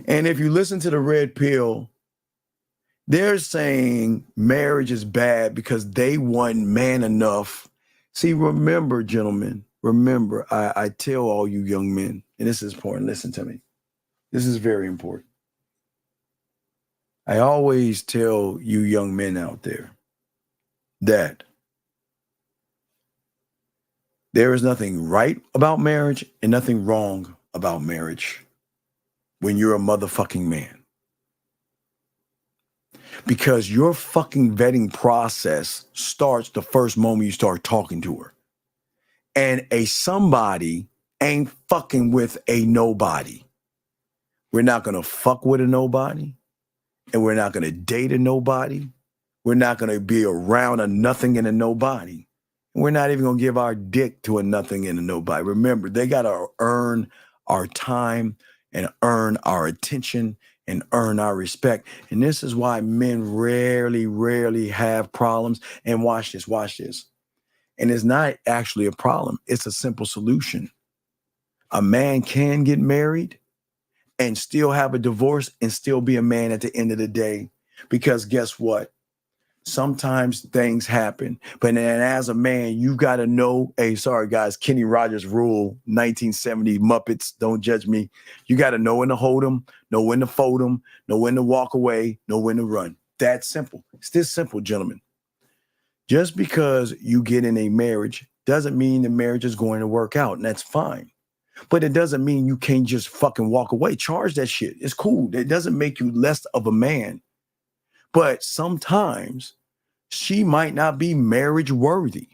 And if you listen to the Red Pill, they're saying marriage is bad because they want man enough. See, remember, gentlemen, remember, I tell all you young men, and this is important, listen to me. This is very important. I always tell you young men out there that there is nothing right about marriage and nothing wrong about marriage when you're a motherfucking man. Because your fucking vetting process starts the first moment you start talking to her. And a somebody ain't fucking with a nobody. We're not going to fuck with a nobody. And we're not going to date a nobody. We're not going to be around a nothing and a nobody. And we're not even going to give our dick to a nothing and a nobody. Remember, they got to earn our time and earn our attention and earn our respect. And this is why men rarely have problems. And watch this. And it's not actually a problem. It's a simple solution. A man can get married and still have a divorce and still be a man at the end of the day. Because guess what? Sometimes things happen. But then as a man, you got to know, hey, sorry guys, Kenny Rogers rule, 1970 Muppets, don't judge me. You got to know when to hold them, know when to fold them, know when to walk away, know when to run. That's simple. It's this simple, gentlemen. Just because you get in a marriage doesn't mean the marriage is going to work out, and that's fine. But it doesn't mean you can't just fucking walk away. Charge that shit. It's cool. It doesn't make you less of a man. But sometimes she might not be marriage worthy,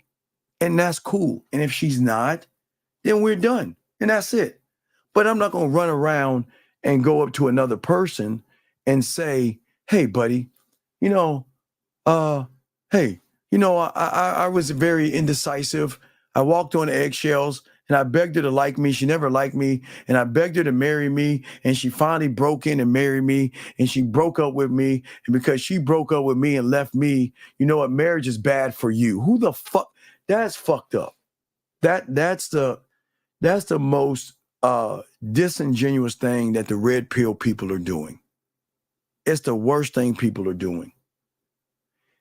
and that's cool. And if she's not, then we're done, and that's it. But I'm not going to run around and go up to another person and say, hey, buddy, I was very indecisive. I walked on eggshells. And I begged her to like me. She never liked me. And I begged her to marry me. And she finally broke in and married me. And she broke up with me. And because she broke up with me and left me, you know what? Marriage is bad for you. Who the fuck? That's fucked up. That's the most disingenuous thing that the Red Pill people are doing. It's the worst thing people are doing.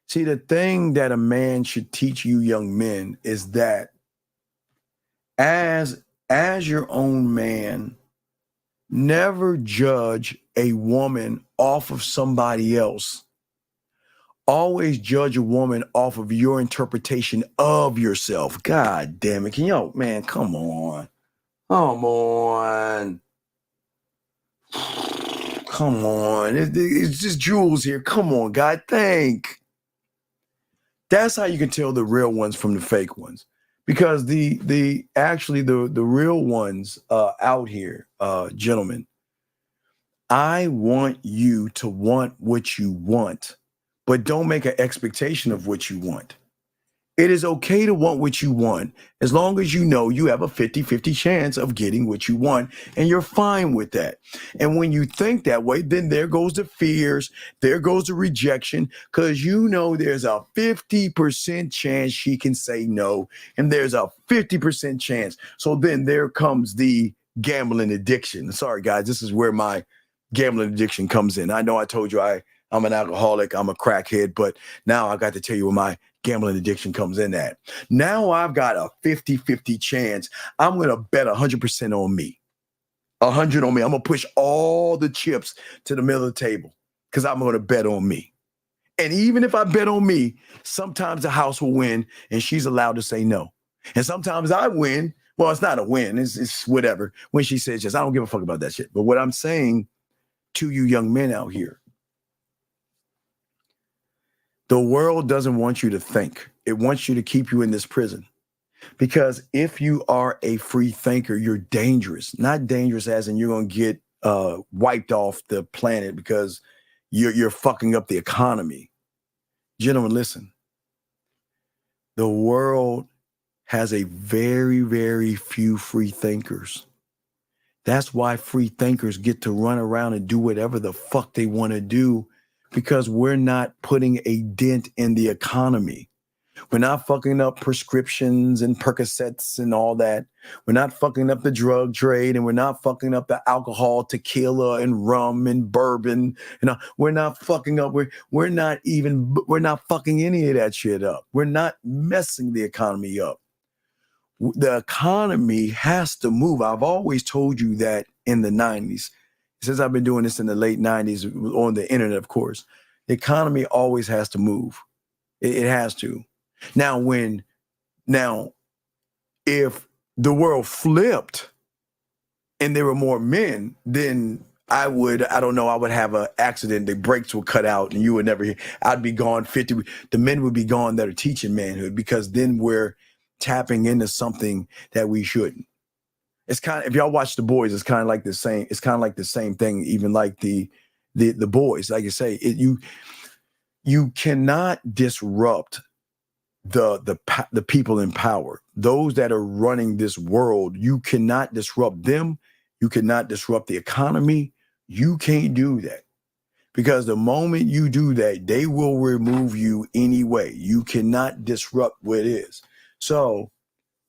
See, the thing that a man should teach you young men is that as your own man, never judge a woman off of somebody else. Always judge a woman off of your interpretation of yourself. God damn it. Man, come on. Come on. Come on. It's just Jules here. Come on, God. Think. That's how you can tell the real ones from the fake ones. Because the real ones out here, gentlemen, I want you to want what you want, but don't make an expectation of what you want. It is okay to want what you want as long as you know you have a 50-50 chance of getting what you want, and you're fine with that. And when you think that way, then there goes the fears, there goes the rejection, because you know there's a 50% chance she can say no, and there's a 50% chance. So then there comes the gambling addiction. Sorry, guys, this is where my gambling addiction comes in. I know I told you I'm an alcoholic, I'm a crackhead, but now I got to tell you where my gambling addiction comes in at. Now I've got a 50-50 chance. I'm going to bet 100% on me. 100 on me. I'm going to push all the chips to the middle of the table because I'm going to bet on me. And even if I bet on me, sometimes the house will win and she's allowed to say no. And sometimes I win. Well, it's not a win. It's whatever. When she says yes, I don't give a fuck about that shit. But what I'm saying to you young men out here, the world doesn't want you to think. It wants you to keep you in this prison. Because if you are a free thinker, you're dangerous. Not dangerous as in you're going to get wiped off the planet because you're fucking up the economy. Gentlemen, listen. The world has a very, very few free thinkers. That's why free thinkers get to run around and do whatever the fuck they want to do, because we're not putting a dent in the economy. We're not fucking up prescriptions and Percocets and all that. We're not fucking up the drug trade, and we're not fucking up the alcohol, tequila and rum and bourbon. You know, we're not fucking up. We're not fucking any of that shit up. We're not messing the economy up. The economy has to move. I've always told you that in the 90s. Since I've been doing this in the late 90s on the internet, of course, the economy always has to move. It has to. Now, if the world flipped and there were more men, then I would have an accident. The brakes would cut out and you would never hear. I'd be gone 50. The men would be gone that are teaching manhood, because then we're tapping into something that we shouldn't. It's kind of, if y'all watch The Boys, it's kind of like the same. It's kind of like the same thing, even like the Boys. Like I say, you cannot disrupt the people in power. Those that are running this world, you cannot disrupt them. You cannot disrupt the economy. You can't do that, because the moment you do that, they will remove you anyway. You cannot disrupt what it is. So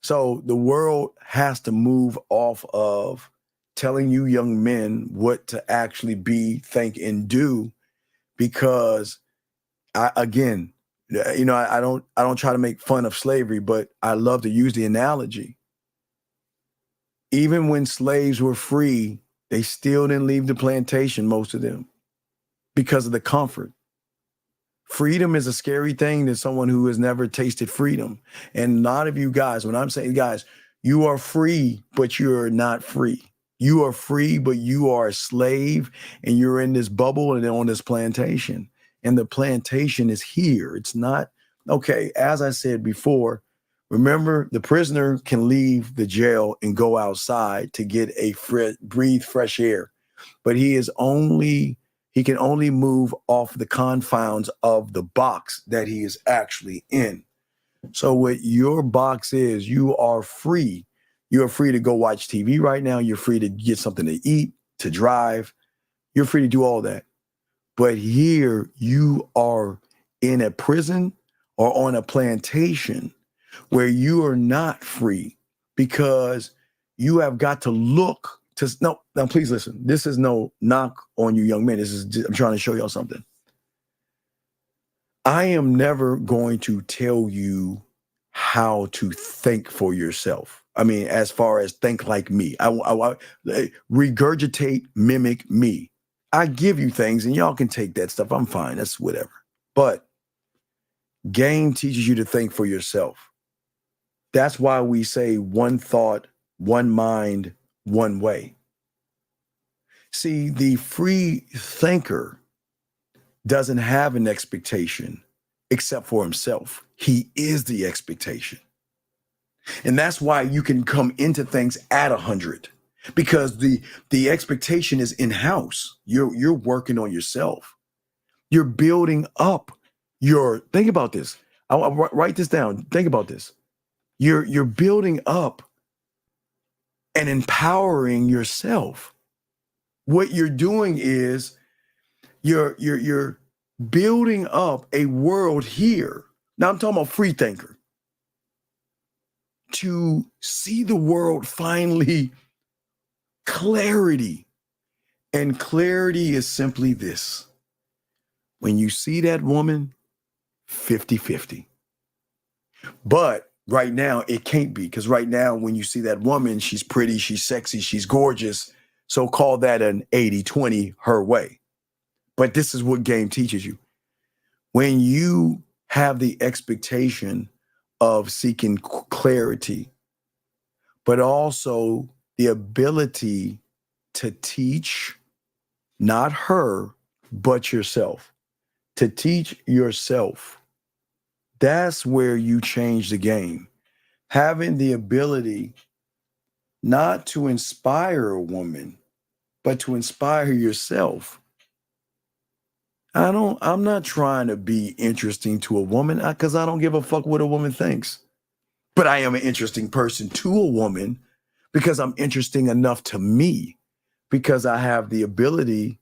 the world has to move off of telling you young men what to actually be, think, and do, because I don't try to make fun of slavery, but I love to use the analogy. Even when slaves were free, they still didn't leave the plantation, most of them, because of the comfort. Freedom is a scary thing to someone who has never tasted freedom. And a lot of you guys, when I'm saying, guys, you are free, but you're not free. You are free, but you are a slave, and you're in this bubble and on this plantation. And the plantation is here. It's not, okay, as I said before, remember, the prisoner can leave the jail and go outside to get breathe fresh air, but he can only move off the confines of the box that he is actually in. So what your box is, you are free. You're free to go watch TV right now. You're free to get something to eat, to drive. You're free to do all that. But here you are in a prison or on a plantation where you are not free, because you have got to look to, now please listen. This is no knock on you young men. I'm trying to show y'all something. I am never going to tell you how to think for yourself. I mean, as far as think like me, I regurgitate, mimic me. I give you things and y'all can take that stuff. I'm fine. That's whatever. But game teaches you to think for yourself. That's why we say one thought, one mind, one way. See, the free thinker doesn't have an expectation except for himself. He is the expectation. And that's why you can come into things at 100. Because the expectation is in-house. You're working on yourself. You're building up think about this. I'll write this down. Think about this. You're building up and empowering yourself. What you're doing is you're building up a world here. Now I'm talking about free thinker. To see the world finally Clarity. And clarity is simply this. When you see that woman, 50-50. But right now, it can't be, because right now, when you see that woman, she's pretty, she's sexy, she's gorgeous. So call that an 80-20 her way. But this is what game teaches you. When you have the expectation of seeking clarity, but also the ability to teach, not her, but yourself, to teach yourself, that's where you change the game. Having the ability not to inspire a woman, but to inspire yourself. I'm not trying to be interesting to a woman because I don't give a fuck what a woman thinks. But I am an interesting person to a woman because I'm interesting enough to me, because I have the ability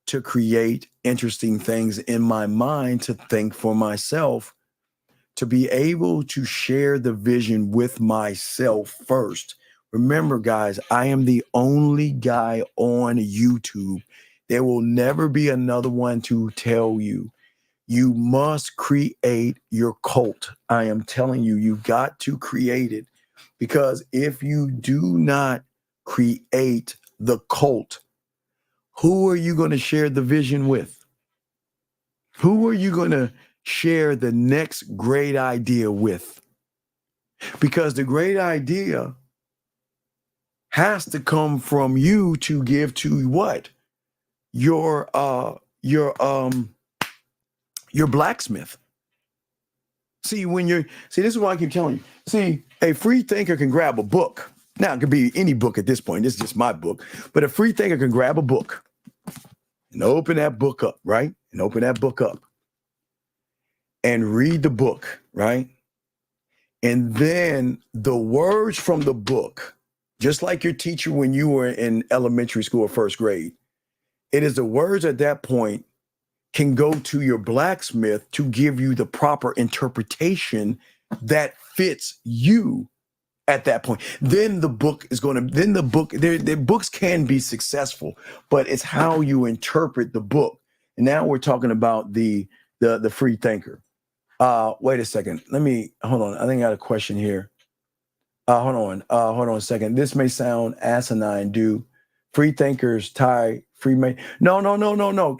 to create interesting things in my mind, to think for myself, to be able to share the vision with myself first. Remember, guys, I am the only guy on YouTube. There will never be another one to tell you. You must create your cult. I am telling you, you got to create it, because if you do not create the cult, who are you going to share the vision with? Who are you going to share the next great idea with? Because the great idea has to come from you to give to what? Your blacksmith. See, this is why I keep telling you. See, a free thinker can grab a book. Now, it could be any book at this point. This is just my book. But a free thinker can grab a book and open that book up, right? And open that book up and read the book, right? And then the words from the book, just like your teacher when you were in elementary school or first grade, it is the words at that point can go to your blacksmith to give you the proper interpretation that fits you at that point. Then the book is going to, their books can be successful, but it's how you interpret the book. And now we're talking about the free thinker. Wait a second. Hold on. I think I got a question here. Hold on a second. This may sound asinine. Do free thinkers tie No.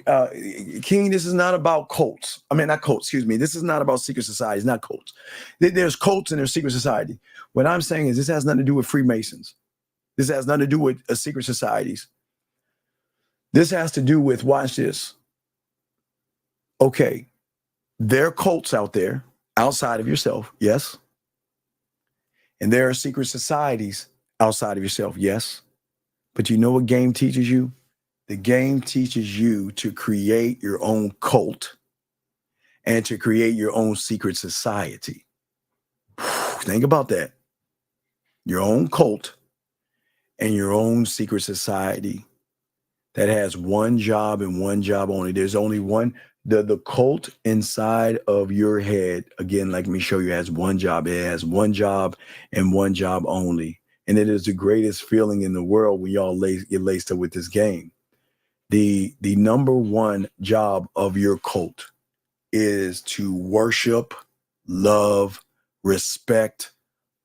King, this is not about cults. I mean, not cults, excuse me. This is not about secret societies, not cults. There's cults and there's secret society. What I'm saying is this has nothing to do with Freemasons. This has nothing to do with secret societies. This has to do with, watch this. Okay, there are cults out there outside of yourself, yes. And there are secret societies outside of yourself, yes. But you know what game teaches you? The game teaches you to create your own cult and to create your own secret society. Think about that. Your own cult and your own secret society that has one job and one job only. There's only one. The cult inside of your head, again, let me show you, has one job. It has one job and one job only. And it is the greatest feeling in the world when y'all get laced up with this game. The number one job of your cult is to worship, love, respect,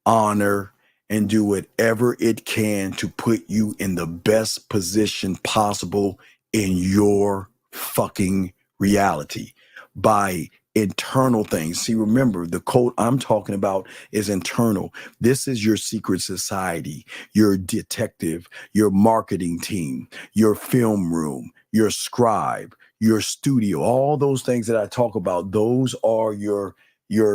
honor, and do whatever it can to put you in the best position possible in your fucking reality by internal things. See, remember, the cult I'm talking about is internal. This is your secret society, your detective, your marketing team, your film room, your scribe, your studio, all those things that I talk about. Those are your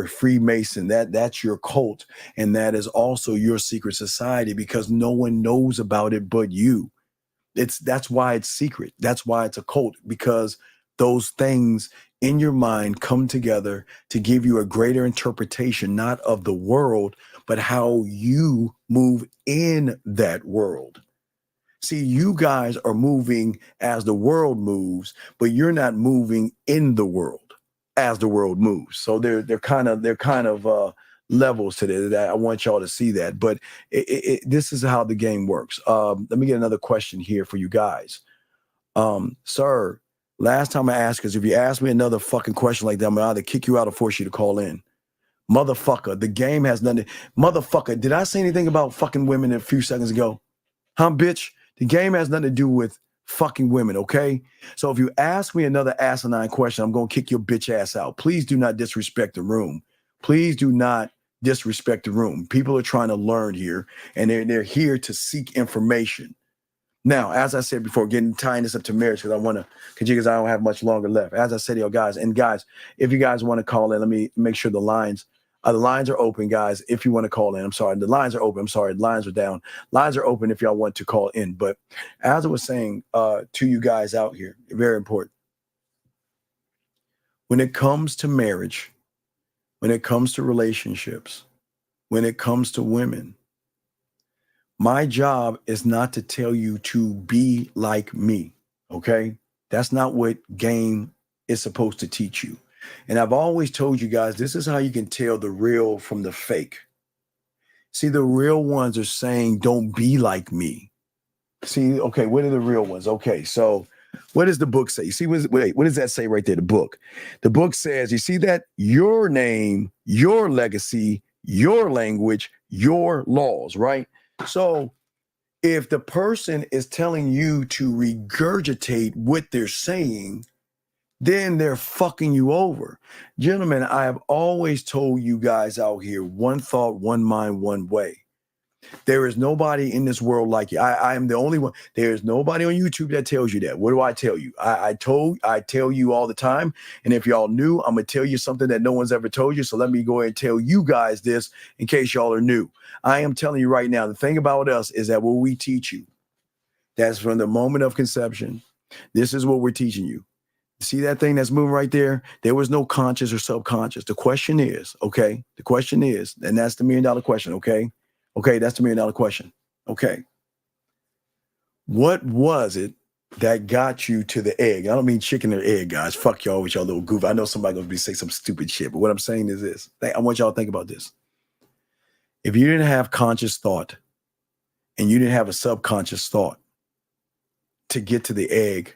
Freemason. That's your cult. And that is also your secret society, because no one knows about it but you. That's why it's secret. That's why it's a cult, because those things in your mind come together to give you a greater interpretation, not of the world, but how you move in that world. See, you guys are moving as the world moves, but you're not moving in the world as the world moves. So they're kind of levels to this. I want y'all to see that. But this is how the game works. Let me get another question here for you guys. Sir, last time I asked, because if you ask me another fucking question like that, I'm going to either kick you out or force you to call in. Motherfucker, the game has nothing. Motherfucker, did I say anything about fucking women a few seconds ago? Huh, bitch? The game has nothing to do with fucking women, okay? So if you ask me another asinine question, I'm going to kick your bitch ass out. Please do not disrespect the room. Please do not disrespect the room. People are trying to learn here, and they're here to seek information. Now, as I said before, tying this up to marriage, because I don't have much longer left. As I said, guys, if you guys want to call in, let me make sure the lines are open, guys. If you want to call in, I'm sorry, the lines are open. I'm sorry, the lines are down. Lines are open if y'all want to call in. But as I was saying to you guys out here, very important. When it comes to marriage, when it comes to relationships, when it comes to women, my job is not to tell you to be like me, okay? That's not what game is supposed to teach you. And I've always told you guys, this is how you can tell the real from the fake. See, the real ones are saying, don't be like me. See, okay, what are the real ones? Okay, so what does the book say? You see, what does that say right there, the book? The book says, you see that? Your name, your legacy, your language, your laws, right? So if the person is telling you to regurgitate what they're saying, then they're fucking you over. Gentlemen, I have always told you guys out here, one thought, one mind, one way. There is nobody in this world like you. I am the only one. There is nobody on YouTube that tells you that. What do I tell you? I tell you all the time. And if y'all knew, I'm going to tell you something that no one's ever told you. So let me go ahead and tell you guys this in case y'all are new. I am telling you right now, the thing about us is that what we teach you, that's from the moment of conception. This is what we're teaching you. See that thing that's moving right there? There was no conscious or subconscious. The question is, okay? The question is, and that's the $1 million question, okay? Okay, that's the $1 million question. Okay. What was it that got you to the egg? I don't mean chicken or egg, guys. Fuck y'all with y'all little goof. I know somebody gonna be saying some stupid shit, but what I'm saying is this. I want y'all to think about this. If you didn't have conscious thought and you didn't have a subconscious thought to get to the egg,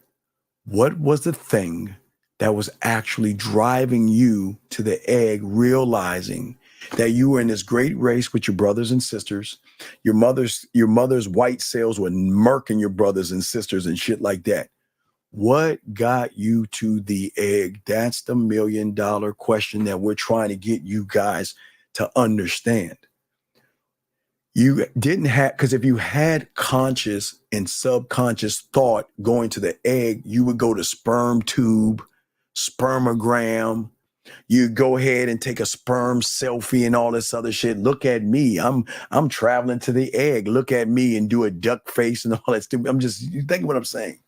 what was the thing that was actually driving you to the egg, realizing that you were in this great race with your brothers and sisters? Your mother's white cells were murking your brothers and sisters and shit like that. What got you to the egg? That's the $1 million question that we're trying to get you guys to understand. You didn't have, because if you had conscious and subconscious thought going to the egg, you would go to sperm tube, spermogram. You go ahead and take a sperm selfie and all this other shit. Look at me. I'm traveling to the egg. Look at me and do a duck face and all that stuff. You think what I'm saying.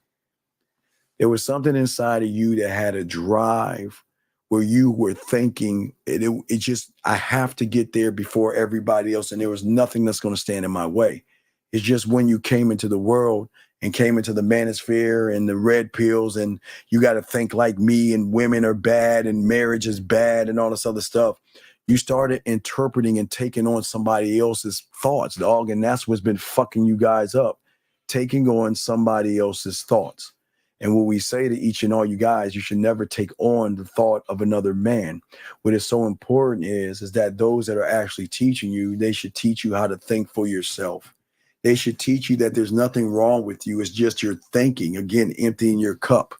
There was something inside of you that had a drive where you were thinking it just, I have to get there before everybody else. And there was nothing that's going to stand in my way. It's just when you came into the world and came into the manosphere and the red pills, and you got to think like me, and women are bad and marriage is bad and all this other stuff. You started interpreting and taking on somebody else's thoughts, dog. And that's what's been fucking you guys up, taking on somebody else's thoughts. And what we say to each and all you guys, you should never take on the thought of another man. What is so important is that those that are actually teaching you, they should teach you how to think for yourself. They should teach you that there's nothing wrong with you. It's just your thinking, again, emptying your cup.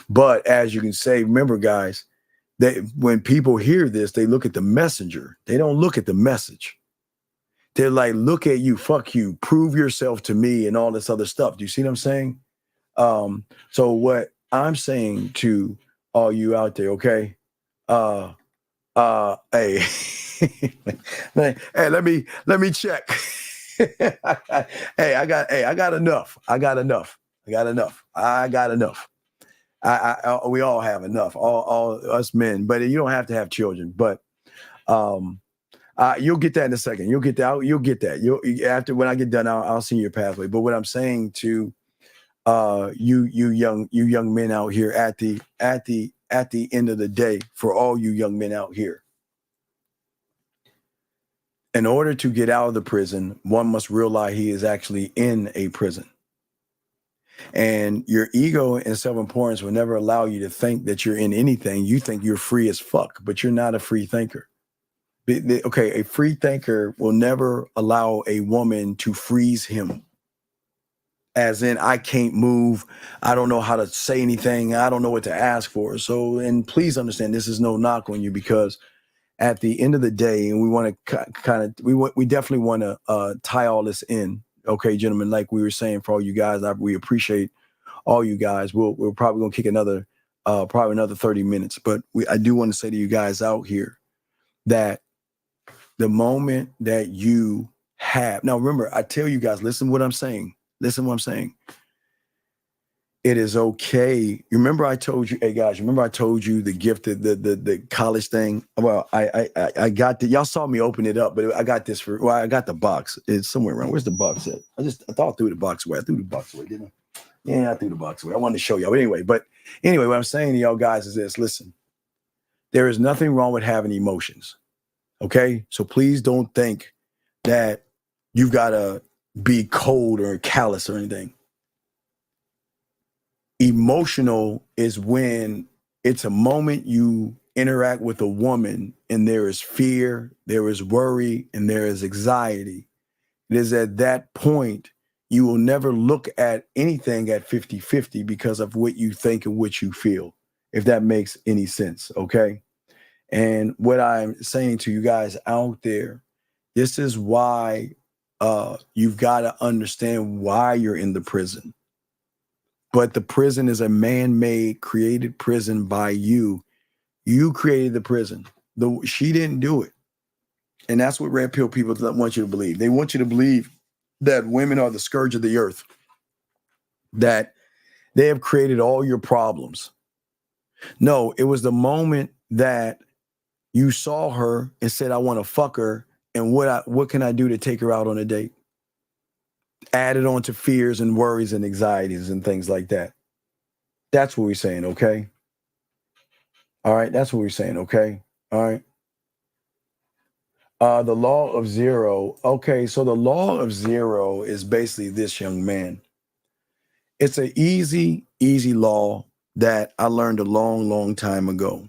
But as you can say, remember, guys, that when people hear this, they look at the messenger. They don't look at the message. They're like, look at you, fuck you, prove yourself to me and all this other stuff. Do you see what I'm saying? So what I'm saying to all you out there, okay? Hey, hey, let me check. I got enough. We all have enough, all us men, but you don't have to have children, but, you'll get that in a second. You'll get that. After, when I get done, I'll see your pathway. But what I'm saying to, you young men out here at the end of the day, for all you young men out here, In order to get out of the prison, one must realize he is actually in a prison. And your ego and self-importance will never allow you to think that you're in anything. You think you're free as fuck, but you're not a free thinker. Okay, a free thinker will never allow a woman to freeze him. As in, I can't move. I don't know how to say anything. I don't know what to ask for. So, and please understand, this is no knock on you, because at the end of the day, and we want to we definitely want to tie all this in. Okay, gentlemen, like we were saying, for all you guys, we appreciate all you guys. We're probably going to kick another 30 minutes, but I do want to say to you guys out here that the moment that you have, now remember, I tell you guys, listen to what I'm saying. Listen to what I'm saying. It is okay. You remember I told you, hey guys, remember I told you the gift, the college thing? Well, I got the, y'all saw me open it up, but I got this I got the box. It's somewhere around. Where's the box at? I thought I threw the box away. I threw the box away, didn't I? Yeah, I threw the box away. I wanted to show y'all. But anyway, what I'm saying to y'all guys is this. Listen, there is nothing wrong with having emotions. Okay? So please don't think that you've got to be cold or callous or anything. Emotional is when it's a moment you interact with a woman and there is fear, there is worry, and there is anxiety. It is at that point you will never look at anything at 50-50 because of what you think and what you feel, if that makes any sense, okay? And what I'm saying to you guys out there, this is why you've got to understand why you're in the prison. But the prison is a man-made, created prison by you. You created the prison. She didn't do it. And that's what red pill people want you to believe. They want you to believe that women are the scourge of the earth, that they have created all your problems. No, it was the moment that you saw her and said, I want to fuck her, and what can I do to take her out on a date? Added on to fears and worries and anxieties and things like that. That's what we're saying, okay? All right, that's what we're saying, okay? All right. The law of zero. Okay, so the law of zero is basically this, young man. It's an easy law that I learned a long time ago.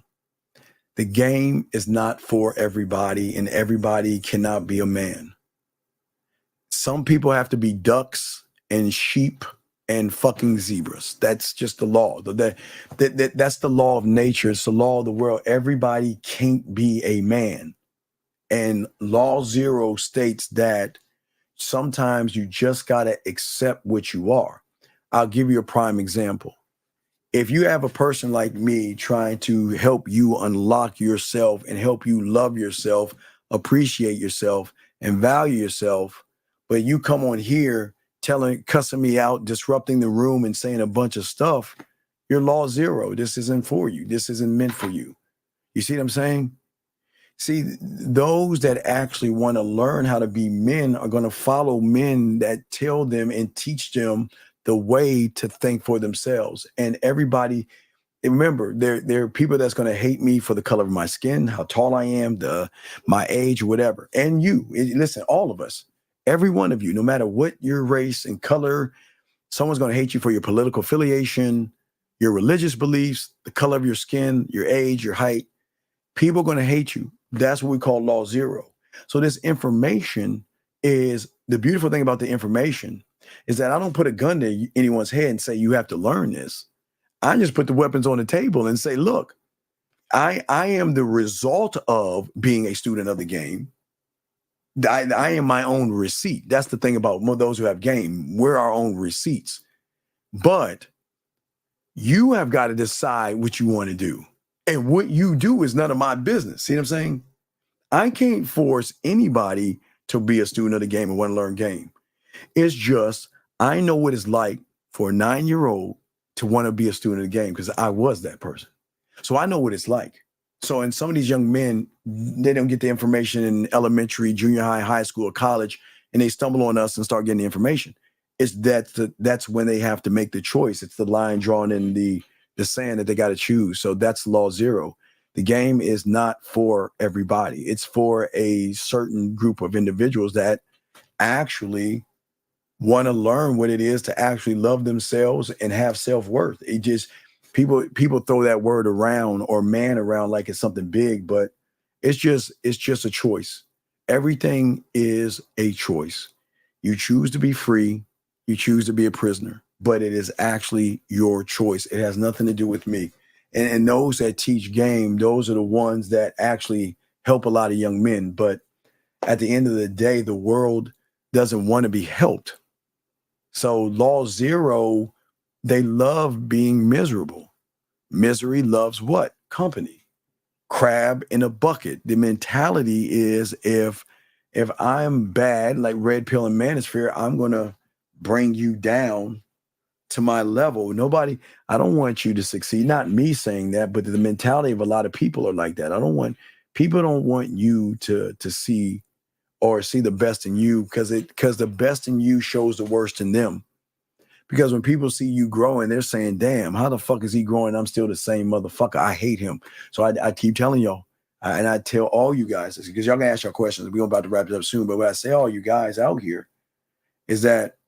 The game is not for everybody, and everybody cannot be a man. Some people have to be ducks and sheep and fucking zebras. That's just the law. That's the law of nature. It's the law of the world. Everybody can't be a man. And law zero states that sometimes you just got to accept what you are. I'll give you a prime example. If you have a person like me trying to help you unlock yourself and help you love yourself, appreciate yourself, and value yourself, but you come on here cussing me out, disrupting the room and saying a bunch of stuff, you're law zero. This isn't for you. This isn't meant for you. You see what I'm saying? See, those that actually want to learn how to be men are going to follow men that tell them and teach them the way to think for themselves. And everybody, remember, there are people that's going to hate me for the color of my skin, how tall I am, my age, whatever. And you, listen, all of us, every one of you, no matter what your race and color, someone's going to hate you for your political affiliation, your religious beliefs, the color of your skin, your age, your height. People are going to hate you. That's what we call law zero. So this information is, the beautiful thing about the information is that I don't put a gun to anyone's head and say, you have to learn this. I just put the weapons on the table and say, look, I am the result of being a student of the game. I am my own receipt. That's the thing about those who have game. We're our own receipts. But you have got to decide what you want to do. And what you do is none of my business. See what I'm saying? I can't force anybody to be a student of the game and want to learn game. It's just, I know what it's like for a 9-year-old to want to be a student of the game because I was that person. So I know what it's like. So, and some of these young men, they don't get the information in elementary, junior high, high school, or college, and they stumble on us and start getting the information. That's when they have to make the choice. It's the line drawn in the sand that they got to choose. So that's law zero. The game is not for everybody. It's for a certain group of individuals that actually want to learn what it is to actually love themselves and have self-worth. It just people throw that word around or man around like it's something big, but it's just a choice. Everything is a choice. You choose to be free, you choose to be a prisoner, but it is actually your choice. It has nothing to do with me. And those that teach game, those are the ones that actually help a lot of young men. But at the end of the day, the world doesn't want to be helped. So Law Zero, they love being miserable. Misery loves what? Company. Crab in a bucket. The mentality is if I'm bad, like Red Pill and Manosphere, I'm going to bring you down to my level. I don't want you to succeed. Not me saying that, but the mentality of a lot of people are like that. People don't want you to see or see the best in you because the best in you shows the worst in them. Because when people see you growing, they're saying, damn, how the fuck is he growing? I'm still the same motherfucker. I hate him. So I keep telling y'all, and I tell all you guys this, because y'all can ask your questions. We're about to wrap it up soon. But what I say all you guys out here is that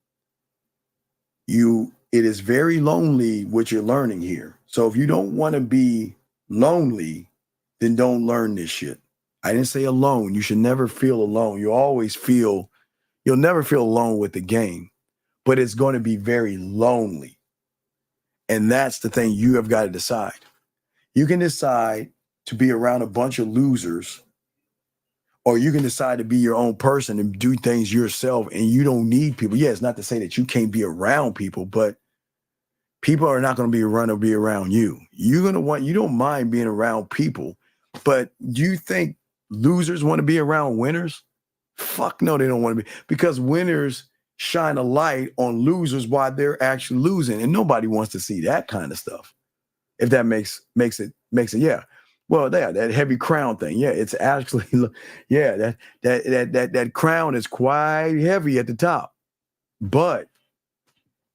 it is very lonely what you're learning here. So if you don't want to be lonely, then don't learn this shit. I didn't say alone. You should never feel alone. You'll never feel alone with the game, but it's going to be very lonely. And that's the thing you have got to decide. You can decide to be around a bunch of losers, or you can decide to be your own person and do things yourself, and you don't need people. Yeah, it's not to say that you can't be around people, but people are not going to be around you. You don't mind being around people, but do you think losers want to be around winners? Fuck no, they don't want to be, because winners shine a light on losers while they're actually losing, and nobody wants to see that kind of stuff. If that makes it, yeah. Well, that heavy crown thing, yeah, it's actually, yeah, that crown is quite heavy at the top. But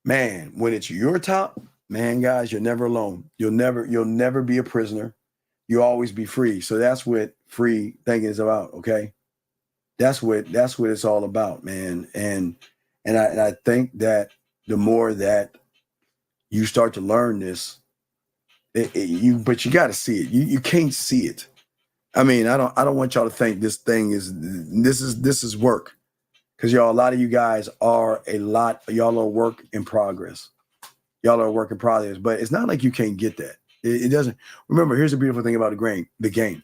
man, when it's your top, man, guys, you're never alone. You'll never be a prisoner. You'll always be free. So that's what free thinking is about. Okay, that's what it's all about, man. And I think that the more that you start to learn this, but you got to see it. You can't see it. I mean, I don't want y'all to think this is work, because a lot of you guys y'all are work in progress. Y'all are a work in progress, but it's not like you can't get that. It doesn't. Remember, here's the beautiful thing about the game. It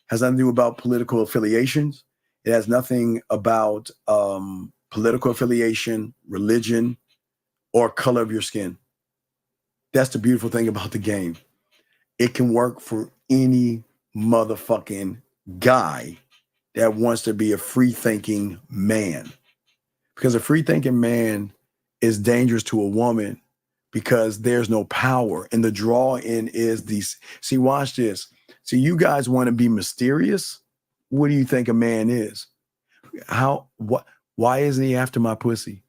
has nothing to do about political affiliations. It has nothing about political affiliation, religion, or color of your skin. That's the beautiful thing about the game. It can work for any motherfucking guy that wants to be a free-thinking man. Because a free-thinking man is dangerous to a woman because there's no power. And the draw-in is these. See, watch this. See, you guys want to be mysterious? What do you think a man is? Why isn't he after my pussy?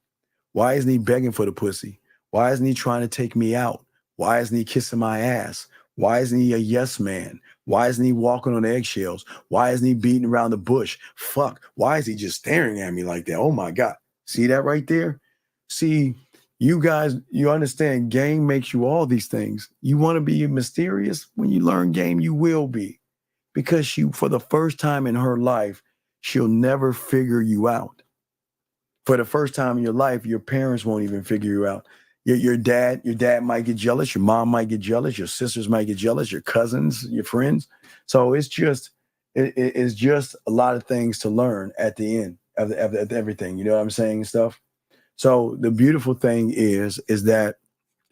Why isn't he begging for the pussy? Why isn't he trying to take me out? Why isn't he kissing my ass? Why isn't he a yes man? Why isn't he walking on eggshells? Why isn't he beating around the bush? Fuck. Why is he just staring at me like that? Oh my God. See that right there? See, you guys, you understand game makes you all these things. You want to be mysterious? When you learn game, you will be. Because for the first time in her life, she'll never figure you out. For the first time in your life, your parents won't even figure you out. Your dad might get jealous. Your mom might get jealous. Your sisters might get jealous. Your cousins, your friends. So it's just a lot of things to learn at the end of everything. You know what I'm saying and stuff. So the beautiful thing is that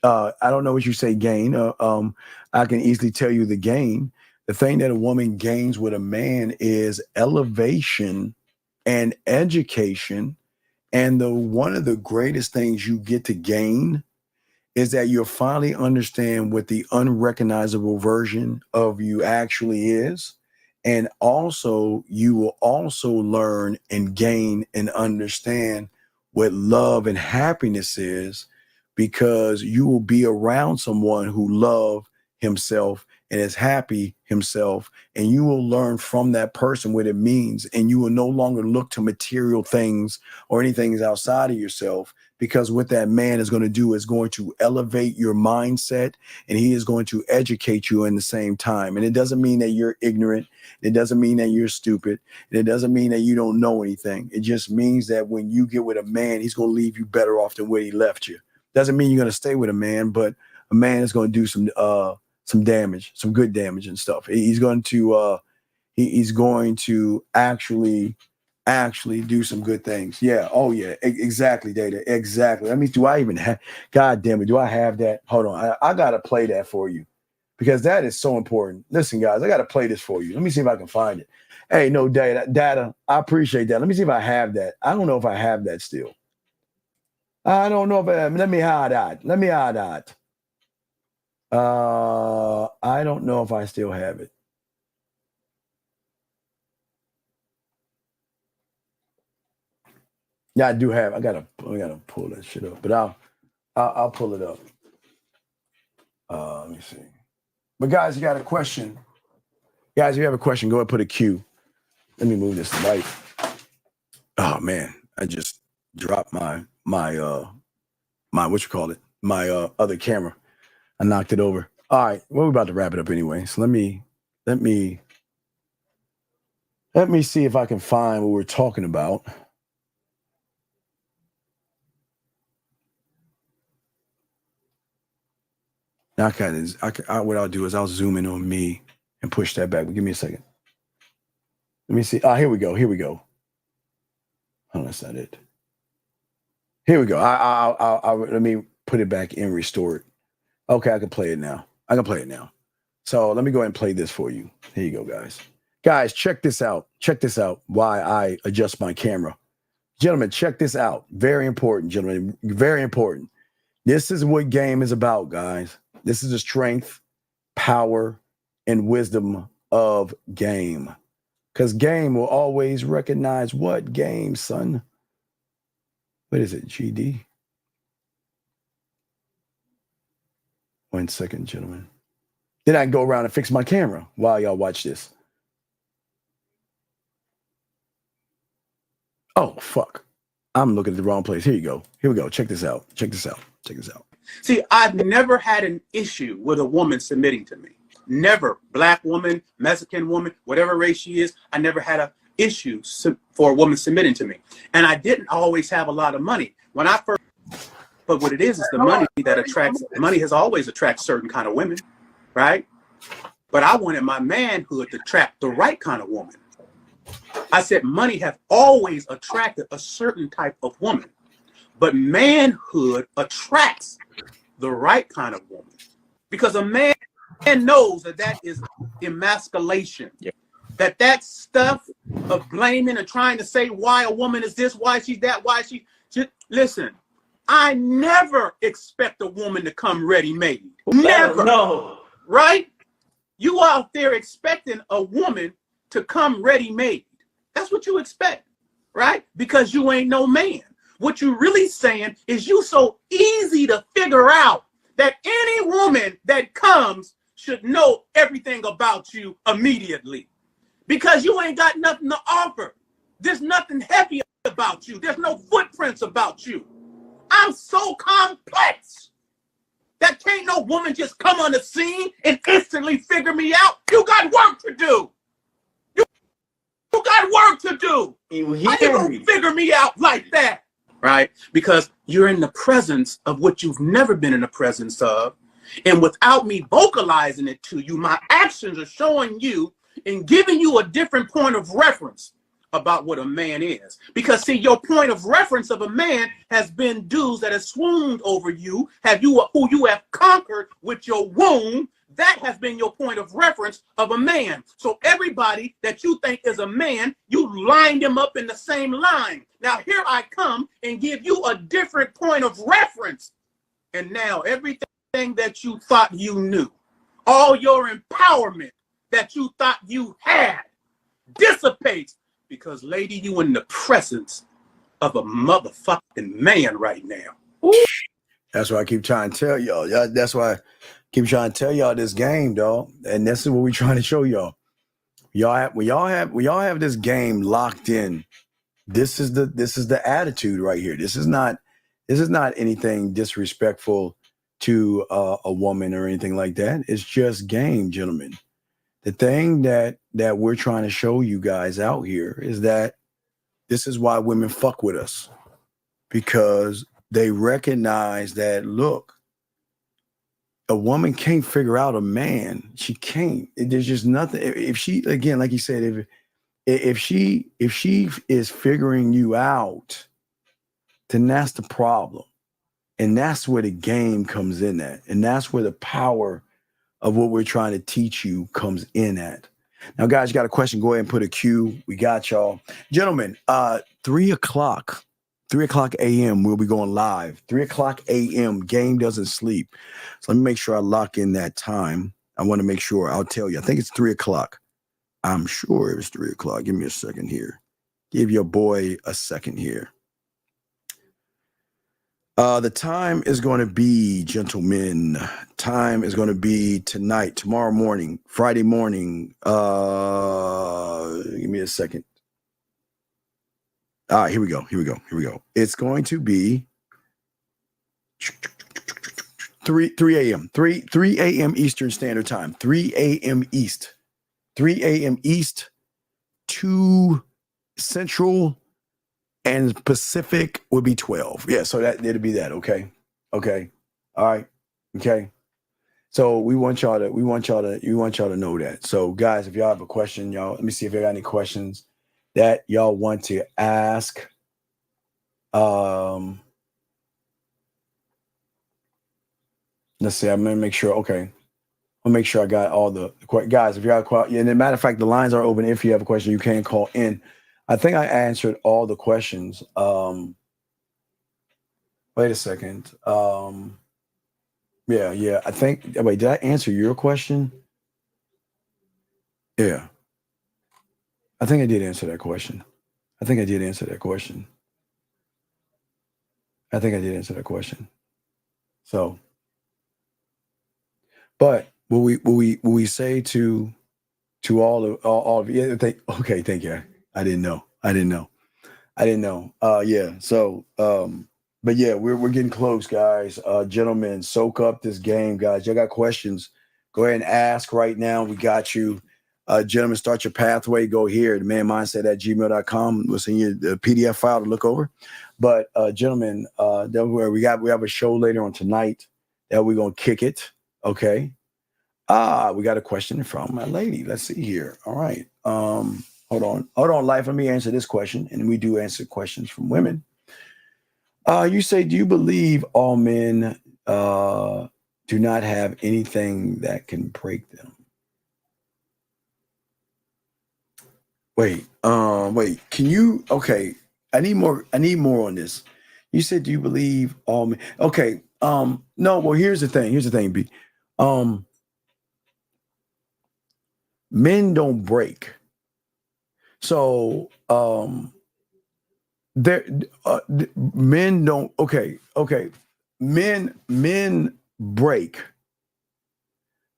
I don't know what you say gain. I can easily tell you the gain. The thing that a woman gains with a man is elevation and education. And one of the greatest things you get to gain is that you'll finally understand what the unrecognizable version of you actually is. And also, you will also learn and gain and understand what love and happiness is, because you will be around someone who loves himself and is happy himself, and you will learn from that person what it means, and you will no longer look to material things or anything outside of yourself, because what that man is going to do is going to elevate your mindset, and he is going to educate you in the same time. And it doesn't mean that you're ignorant. It doesn't mean that you're stupid. And it doesn't mean that you don't know anything. It just means that when you get with a man, he's going to leave you better off than where he left you. Doesn't mean you're going to stay with a man, but a man is going to do some damage, some good damage and stuff. He's going to actually do some good things. Yeah. Oh yeah. Exactly, Data. Exactly. I mean, do I even have, God damn it, do I have that? Hold on. I got to play that for you because that is so important. Listen, guys, I got to play this for you. Let me see if I can find it. Hey, no, Data. I appreciate that. Let me see if I have that. I don't know if I have that still. I don't know if let me hide that. I don't know if I still have it. Yeah, I do have. I gotta pull that shit up, but I'll pull it up. Let me see. But guys, you got a question? Guys, if you have a question, go ahead and put a Q. Let me move this light. Oh man, I just dropped my other camera. I knocked it over. All right, well, we're about to wrap it up anyway. So let me see if I can find what we're talking about. What I'll do is I'll zoom in on me and push that back. But give me a second. Let me see. Here we go. Oh, that's not it. Here we go. Let me put it back and restore it. Okay, I can play it now. So let me go ahead and play this for you. Here you go, guys. Guys, check this out. Why I adjust my camera. Gentlemen, check this out. Very important, gentlemen. Very important. This is what game is about, guys. This is the strength, power, and wisdom of game. Because game will always recognize what game, son? What is it, GD? 1 second, gentlemen. Then I can go around and fix my camera while y'all watch this. Oh, fuck. I'm looking at the wrong place. Here you go. Here we go. Check this out. See, I've never had an issue with a woman submitting to me. Never. Black woman, Mexican woman, whatever race she is, I never had an issue for a woman submitting to me. And I didn't always have a lot of money. When I first, but what it is the money that attracts, money has always attracted certain kind of women, right? But I wanted my manhood to attract the right kind of woman. I said money have always attracted a certain type of woman, but manhood attracts the right kind of woman, because a man knows that is emasculation. Yeah. That stuff of blaming and trying to say why a woman is this, why she's that, why she listen. I never expect a woman to come ready-made. Never. No. Right? You out there expecting a woman to come ready-made. That's what you expect, right? Because you ain't no man. What you really saying is you so easy to figure out that any woman that comes should know everything about you immediately, because you ain't got nothing to offer. There's nothing heavy about you. There's no footprints about you. I'm so complex that can't no woman just come on the scene and instantly figure me out. You got work to do. You got work to do. How you gonna figure me out like that? Right? Because you're in the presence of what you've never been in the presence of. And without me vocalizing it to you, my actions are showing you and giving you a different point of reference about what a man is. Because see, your point of reference of a man has been dudes that have swooned over you, who you have conquered with your womb. That has been your point of reference of a man. So everybody that you think is a man, you lined them up in the same line. Now here I come and give you a different point of reference. And now everything that you thought you knew, all your empowerment that you thought you had, dissipates. Because lady, you in the presence of a motherfucking man right now. Ooh. That's why I keep trying to tell y'all. That's why Keep trying to tell y'all this game, dog, and this is what we're trying to show y'all. We all have this game locked in. This is the attitude right here. This is not anything disrespectful to a woman or anything like that. It's just game, gentlemen. The thing that we're trying to show you guys out here is that this is why women fuck with us, because they recognize that, look, a woman can't figure out a man. She can't. There's just nothing. If she, again, like you said, if she is figuring you out, then that's the problem. And that's where the game comes in at. And that's where the power of what we're trying to teach you comes in at. Now, guys, you got a question, go ahead and put a Q. We got y'all. Gentlemen, 3 o'clock a.m. we'll be going live. 3 o'clock a.m. Game doesn't sleep. So let me make sure I lock in that time. I want to make sure. I'll tell you. I think it's 3 o'clock. I'm sure it was 3 o'clock. Give me a second here. Give your boy a second here. The time is going to be, gentlemen, time is going to be tonight, tomorrow morning, Friday morning. Give me a second. All right, here we go. It's going to be 3 a.m. 3 a.m. Eastern Standard Time. 3 a.m. East. 3 a.m. East, 2 Central, and Pacific would be 12. Yeah, so it'll be that. Okay. All right. Okay. So we want y'all to know that. So guys, if y'all have a question, y'all, let me see if you got any questions that y'all want to ask. Let's see. I'm gonna make sure. Okay. I'll make sure I got all the guys. If you got a question, and as a matter of fact, the lines are open. If you have a question, you can call in. I think I answered all the questions. Wait a second. Yeah. I think. Wait, did I answer your question? Yeah. I think I did answer that question. So, but will we say to all of you? Okay, thank you. I didn't know. Yeah. So, but yeah, we're getting close, guys. Gentlemen, soak up this game, guys. Y'all got questions? Go ahead and ask right now. We got you. Gentlemen, start your pathway. Go here, themanmindset@gmail.com. We'll send you the PDF file to look over. But gentlemen, we have a show later on tonight that we're gonna kick it. Okay. We got a question from my lady. Let's see here. All right. Hold on, life. Let me answer this question, and we do answer questions from women. You say, do you believe all men do not have anything that can break them? Wait, can you, okay, I need more on this. You said, do you believe all men? Okay, no, well, here's the thing, B. Men don't break. So, men don't, okay. Men break,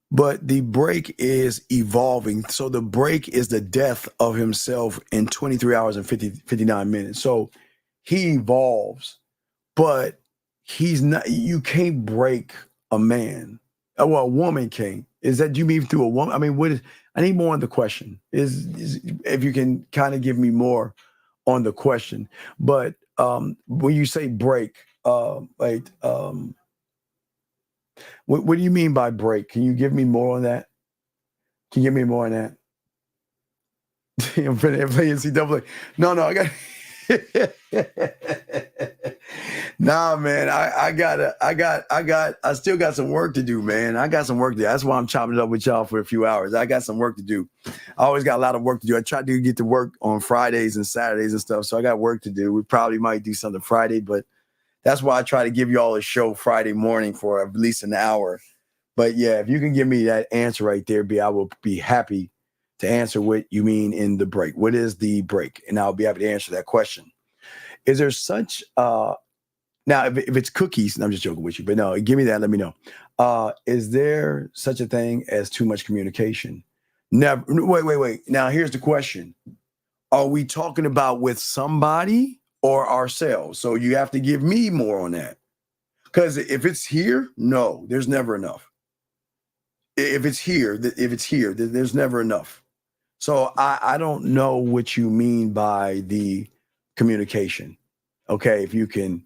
but the break is evolving. So the break is the death of himself in 23 hours and 59 minutes. So he evolves, but he's not, you can't break a man. Well, a woman can't. Is that, you mean through a woman? I mean, I need more on the question. Is if you can kind of give me more on the question. But when you say break, what do you mean by break? Can you give me more on that? I'm playing NCAA. No, I got. Nah, man, I still got some work to do, man. I got some work to do. That's why I'm chopping it up with y'all for a few hours. I got some work to do. I always got a lot of work to do. I try to get to work on Fridays and Saturdays and stuff, so I got work to do. We probably might do something Friday, but that's why I try to give y'all a show Friday morning for at least an hour. But yeah, if you can give me that answer right there, I will be happy to answer what you mean in the break. What is the break? And I'll be happy to answer that question. Is there such Now, if it's cookies, and I'm just joking with you, but no, give me that. Let me know. Is there such a thing as too much communication? Never. Wait. Now, here's the question. Are we talking about with somebody or ourselves? So you have to give me more on that. Because if it's here, no, there's never enough. If it's here, there's never enough. So I don't know what you mean by the communication. Okay, if you can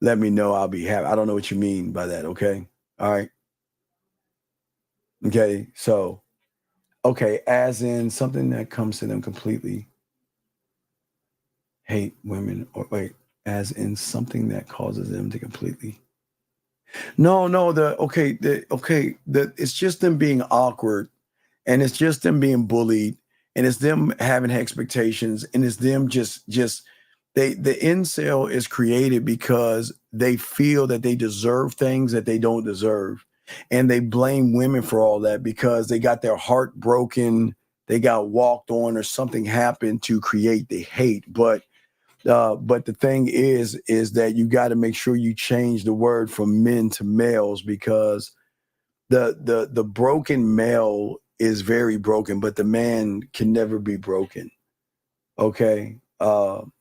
let me know, I'll be happy. I don't know what you mean by that. Okay, all right. Okay, so, okay, as in something that comes to them completely hate women, or wait, as in something that causes them to completely. No, it's just them being awkward, and it's just them being bullied, and it's them having expectations, and it's them just the incel is created because they feel that they deserve things that they don't deserve, and they blame women for all that because they got their heart broken, they got walked on, or something happened to create the hate. But the thing is that you got to make sure you change the word from men to males, because the broken male is very broken, but the man can never be broken. Okay.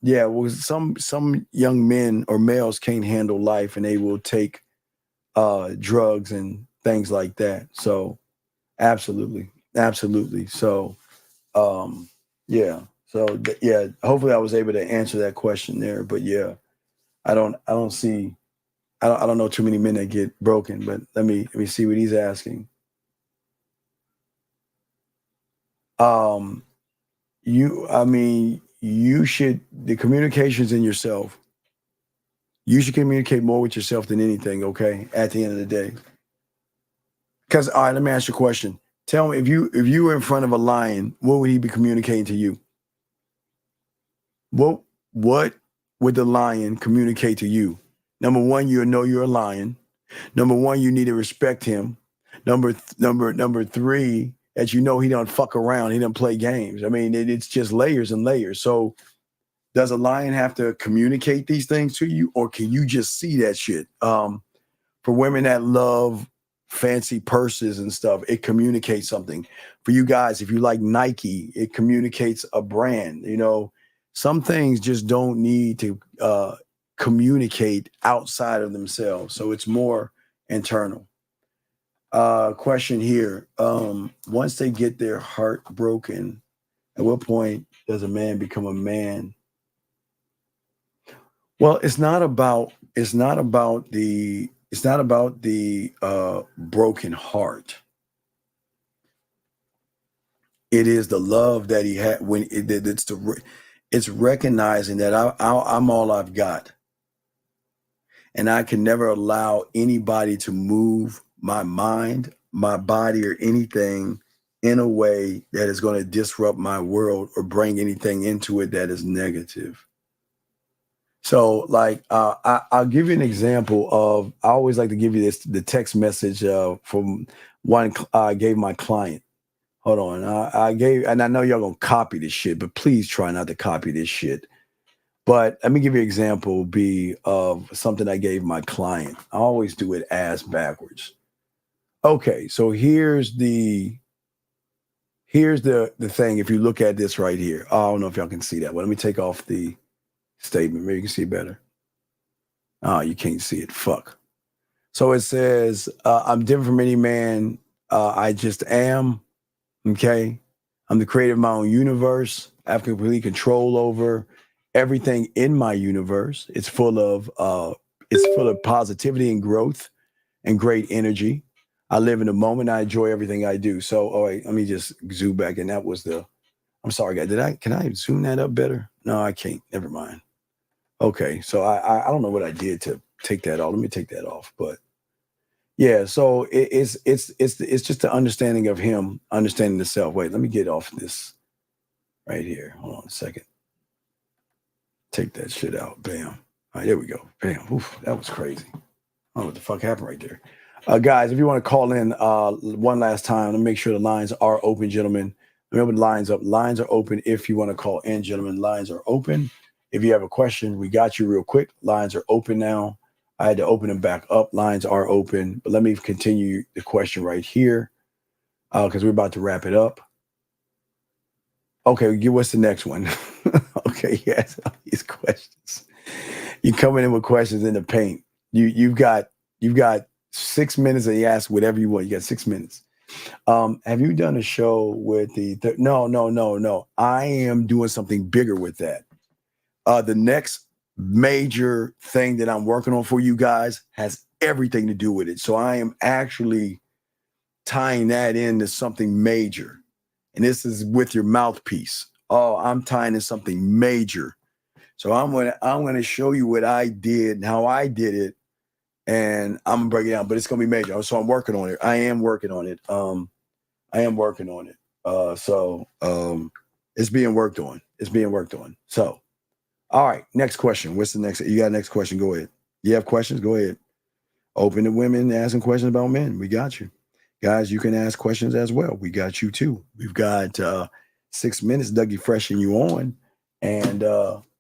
Yeah. Well, some young men or males can't handle life, and they will take drugs and things like that. So absolutely. So yeah. So yeah, hopefully I was able to answer that question there. But yeah, I don't know too many men that get broken, but let me see what he's asking. The communications in yourself. You should communicate more with yourself than anything, okay? At the end of the day. Because all right, let me ask you a question. Tell me, if you were in front of a lion, what would he be communicating to you? What would the lion communicate to you? Number one, you know you're a lion. Number one, you need to respect him. Number three, that you know he don't fuck around. He don't play games. I mean, it's just layers and layers. So does a lion have to communicate these things to you, or can you just see that shit? For women that love fancy purses and stuff, it communicates something. For you guys, if you like Nike, it communicates a brand. You know, some things just don't need to communicate outside of themselves. So it's more internal. Question here. Once they get their heart broken, at what point does a man become a man? Well, it's not about the broken heart. It is the love that he had when it's recognizing that I'm all I've got, and I can never allow anybody to move my mind, my body, or anything in a way that is going to disrupt my world or bring anything into it that is negative. So, like, I'll give you an example of. I always like to give you the text message from one I gave my client. Hold on, and I know y'all gonna copy this shit, but please try not to copy this shit. But let me give you an example of something I gave my client. I always do it ass backwards. Okay, so here's the thing. If you look at this right here, I don't know if y'all can see that. Well, let me take off the statement. Maybe you can see it better. Oh, you can't see it. Fuck. So it says, I'm different from any man. I just am. Okay. I'm the creator of my own universe. I have complete control over everything in my universe. It's full of positivity and growth and great energy. I live in the moment. I enjoy everything I do. So, all right, let me just zoom back. And that was I'm sorry, guys. Can I zoom that up better? No, I can't. Never mind. Okay. So I don't know what I did to take that off. Let me take that off. But yeah, so it's just the understanding of him, understanding the self. Wait, let me get off this right here. Hold on a second. Take that shit out. Bam. All right, there we go. Bam. Oof, that was crazy. I don't know what the fuck happened right there. Guys, if you want to call in one last time, let me make sure the lines are open, gentlemen. Let me open the lines up. Lines are open if you want to call in, gentlemen. Lines are open. If you have a question, we got you real quick. Lines are open now. I had to open them back up. Lines are open, but let me continue the question right here because we're about to wrap it up. Okay, what's the next one? Okay, yes, these questions. You coming in with questions in the paint. You've got 6 minutes, and you ask whatever you want. You got 6 minutes. Have you done a show with the? No. I am doing something bigger with that. The next major thing that I'm working on for you guys has everything to do with it. So I am actually tying that into something major. And this is with your mouthpiece. Oh, I'm tying in something major. So I'm gonna show you what I did and how I did it. And I'm gonna break it down, but it's gonna be major. So I'm working on it. I am working on it. It's being worked on. It's being worked on. So all right, next question. What's the next? You got a next question? Go ahead. You have questions? Go ahead. Open to women asking questions about men. We got you. Guys, you can ask questions as well. We got you too. We've got 6 minutes, Dougie Freshen you on. And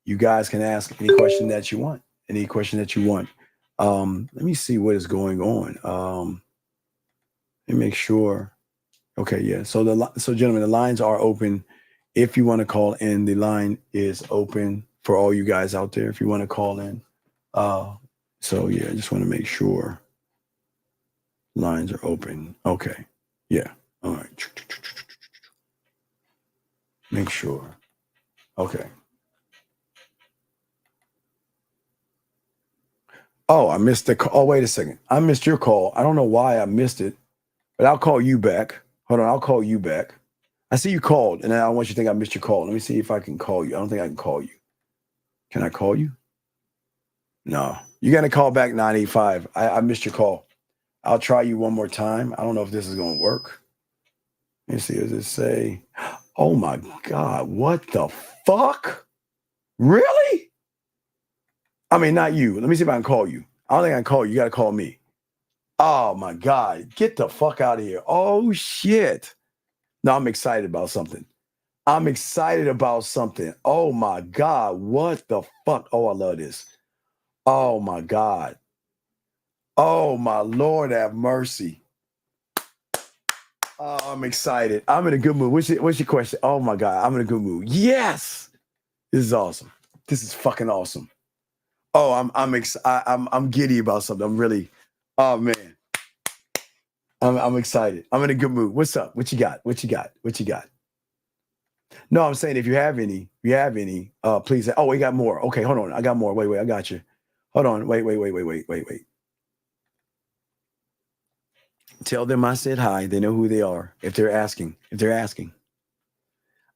you guys can ask any question that you want. Any question that you want. Let me see what is going on. Let me make sure. Okay, yeah. So gentlemen, the lines are open. If you want to call in, the line is open for all you guys out there. If you want to call in. So yeah, I just want to make sure lines are open. Okay. Yeah. All right. Make sure. Okay. Oh, I missed the call. Oh, wait a second. I missed your call. I don't know why I missed it, but I'll call you back. Hold on. I'll call you back. I see you called, and I don't want you to think I missed your call. Let me see if I can call you. I don't think I can call you. Can I call you? No. You're going to call back 985. I missed your call. I'll try you one more time. I don't know if this is going to work. Let me see. Does it say, oh my God, what the fuck? Really? I mean, not you. Let me see if I can call you. I don't think I can call you. You got to call me. Oh my God. Get the fuck out of here. Oh shit. No, I'm excited about something. Oh my God. What the fuck? Oh, I love this. Oh my God. Oh my Lord, have mercy. Oh, I'm excited. I'm in a good mood. What's your question? Oh my God, I'm in a good mood. Yes. This is awesome. This is fucking awesome. Oh, I'm giddy about something. I'm really, oh man. I'm excited. I'm in a good mood. What's up? What you got? No, I'm saying if you have any, please say, oh, we got more. Okay, hold on. I got more. Wait, I got you. Hold on. Wait. Tell them I said hi. They know who they are. If they're asking.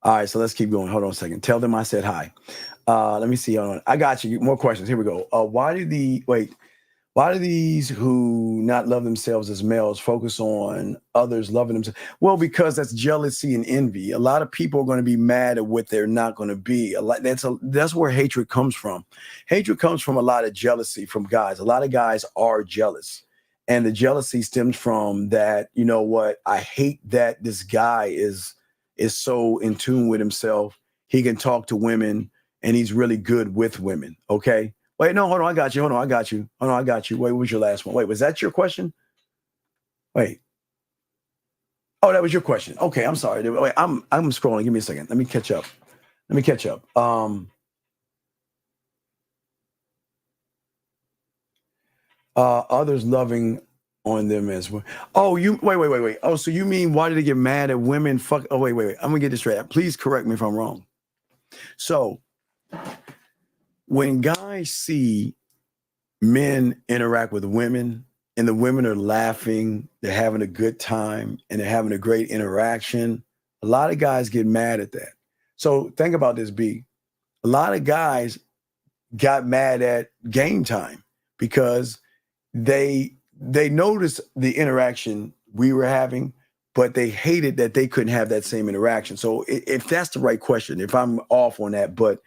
All right, so let's keep going. Hold on a second. Tell them I said hi. Let me see. Hold on. I got you. More questions. Here we go. Why do these who not love themselves as males focus on others loving themselves? Well, because that's jealousy and envy. A lot of people are going to be mad at what they're not going to be. That's where hatred comes from. Hatred comes from a lot of jealousy from guys. A lot of guys are jealous. And the jealousy stems from that, you know what? I hate that this guy is so in tune with himself. He can talk to women and he's really good with women. Okay. Wait, no, hold on. I got you. Wait, what was your last one? Wait, was that your question? Wait. Oh, that was your question. Okay, I'm sorry. Wait, I'm scrolling. Give me a second. Let me catch up. Others loving on them as well. Oh, wait. Oh, so you mean why did they get mad at women? Fuck. Oh, wait. I'm gonna get this straight. Please correct me if I'm wrong. So when guys see men interact with women and the women are laughing, they're having a good time and they're having a great interaction, a lot of guys get mad at that. So think about this, B. A lot of guys got mad at Game Time because they noticed the interaction we were having, but they hated that they couldn't have that same interaction. So if that's the right question, if I'm off on that, but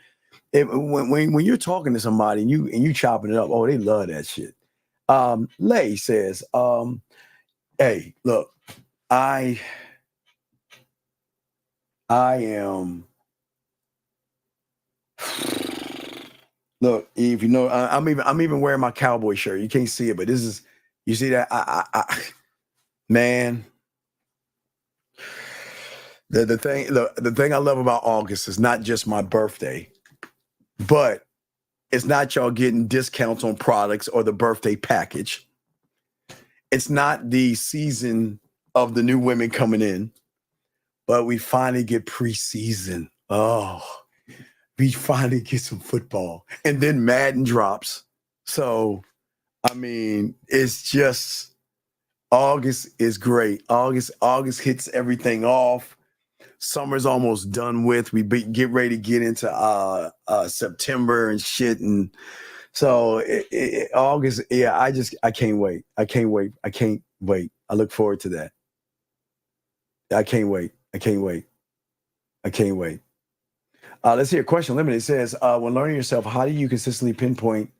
when you're talking to somebody and you chopping it up, oh, they love that shit. Lay says, hey, look, I am Look, Eve, you know, I'm even wearing my cowboy shirt. You can't see it, but this is, you see that? Man, the thing I love about August is not just my birthday, but it's not y'all getting discounts on products or the birthday package. It's not the season of the new women coming in, but we finally get preseason. Oh, we finally get some football. And then Madden drops. So, I mean, it's just, August is great. August hits everything off. Summer's almost done with. We get ready to get into September and shit. And so August, yeah, I can't wait. I can't wait. I look forward to that. I can't wait. Let's hear a question limited. It says, when learning yourself, how do you consistently pinpoint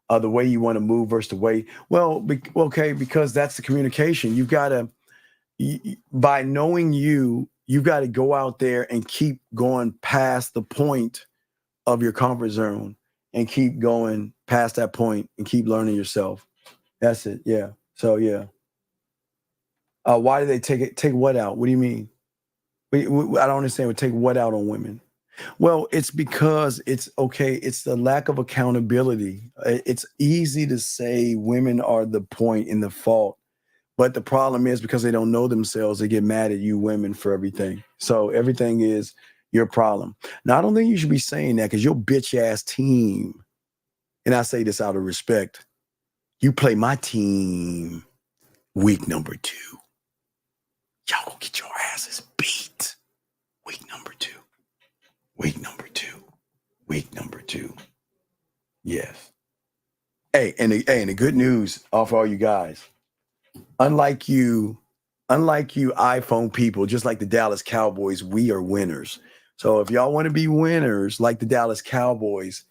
the way you want to move versus the way? Well, okay, because that's the communication. You've got to, by knowing you've got to go out there and keep going past the point of your comfort zone and keep going past that point and keep learning yourself. That's it. Yeah. So, yeah. Why do they take what out? What do you mean? I don't understand. Take what out on women? Well, it's because it's the lack of accountability. It's easy to say women are the point and the fault, but the problem is because they don't know themselves, they get mad at you women for everything. So everything is your problem. Now, I don't think you should be saying that because your bitch ass team, and I say this out of respect, you play my team week number 2. Y'all gonna get your asses beat. Week number 2. Yes. Hey, and the good news for all you guys, unlike you iPhone people, just like the Dallas Cowboys, we are winners. So if y'all want to be winners like the Dallas Cowboys,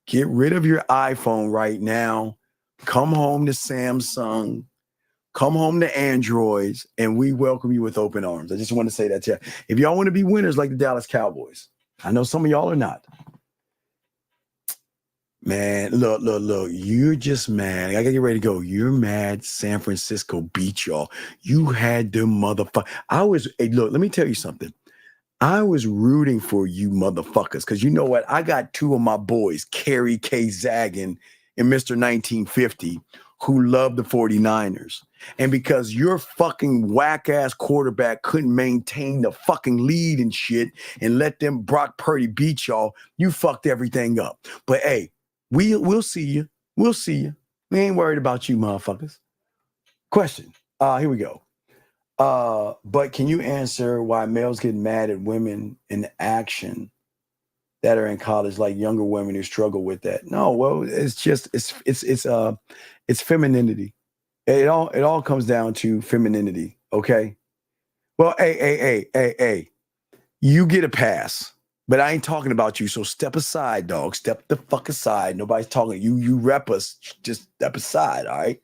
get rid of your iPhone right now. Come home to Samsung. Come home to Androids, and we welcome you with open arms. I just want to say that to you. If y'all want to be winners like the Dallas Cowboys, I know some of y'all are not. Man, look. You're just mad. I gotta get ready to go. You're mad San Francisco beat y'all. You had them motherfucker. Look, let me tell you something. I was rooting for you motherfuckers because you know what? I got 2 of my boys, Kerry K. Zagan and Mr. 1950, who love the 49ers. And because your fucking whack-ass quarterback couldn't maintain the fucking lead and shit and let them Brock Purdy beat y'all, you fucked everything up. But hey, we'll see you. We'll see you. We ain't worried about you motherfuckers. Question. Here we go. But can you answer why males get mad at women in action that are in college, like younger women who struggle with that? No, well, it's just it's femininity. It all comes down to femininity. Okay. Well, hey, you get a pass, but I ain't talking about you. So step aside, dog. Step the fuck aside. Nobody's talking. You rep us. Just step aside. All right.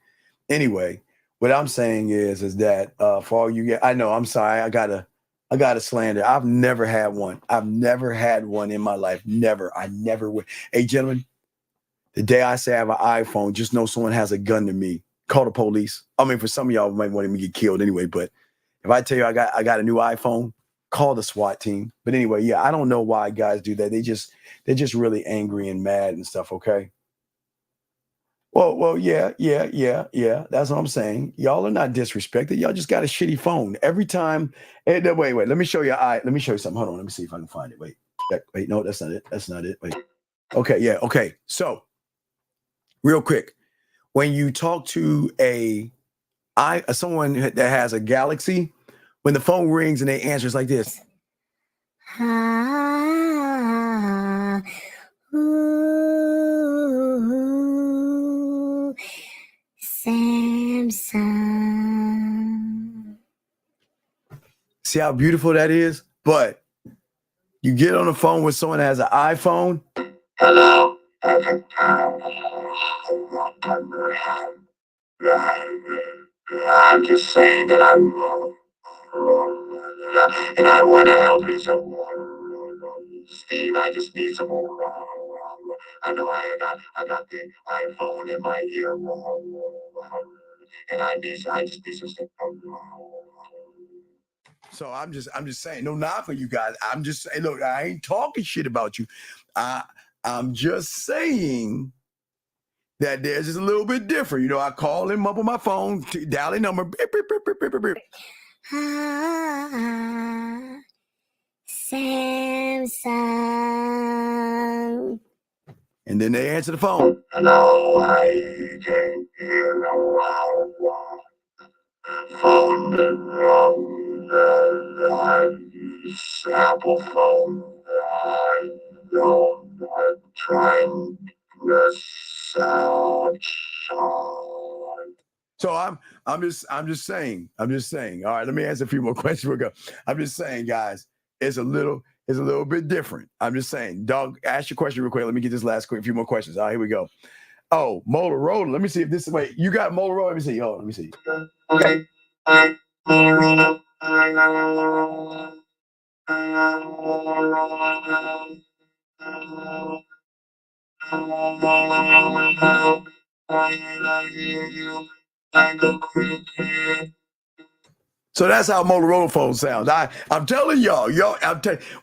Anyway, what I'm saying is that for all you get, I know. I'm sorry. I gotta slander. I've never had one. I've never had one in my life. Never. I never would. Hey, gentlemen, the day I say I have an iPhone, just know someone has a gun to me. Call the police. I mean, for some of y'all might want me to get killed anyway, but if I tell you I got a new iPhone, call the SWAT team. But anyway, yeah, I don't know why guys do that. They're just really angry and mad and stuff, okay? Well, yeah. That's what I'm saying. Y'all are not disrespected. Y'all just got a shitty phone. Every time. Wait. Let me show you. Let me show you something. Hold on. Let me see if I can find it. Wait. No, that's not it. Wait. Okay. Yeah. Okay. So, real quick, when you talk to someone that has a Galaxy, when the phone rings and they answer, it's like this. Samsung. See how beautiful that is? But you get on the phone with someone that has an iPhone. Hello. I'm just saying that I'm and I want to help you. So, Steve, I just need some more. I know I got the iPhone in my ear, and I just need some stuff. So I'm just saying, no knock on you guys. I'm just saying, look, I ain't talking shit about you. I'm just saying that theirs is a little bit different. You know, I call him up on my phone, dial a number, beep, beep, beep, beep, beep, beep, beep. Samsung. And then they answer the phone. Hello, I can hear phone Apple phone. I'm trying to So I'm just saying. All right, let me answer a few more questions. We'll go. I'm just saying, guys, it's a little bit different. I'm just saying. Dog, ask your question real quick. Let me get this last quick few more questions. All right, here we go. Oh, Motorola. Let me see if this is wait. You got Motorola? Let me see. Oh, let me see. Okay. So that's how Motorola phone sounds. I'm telling y'all,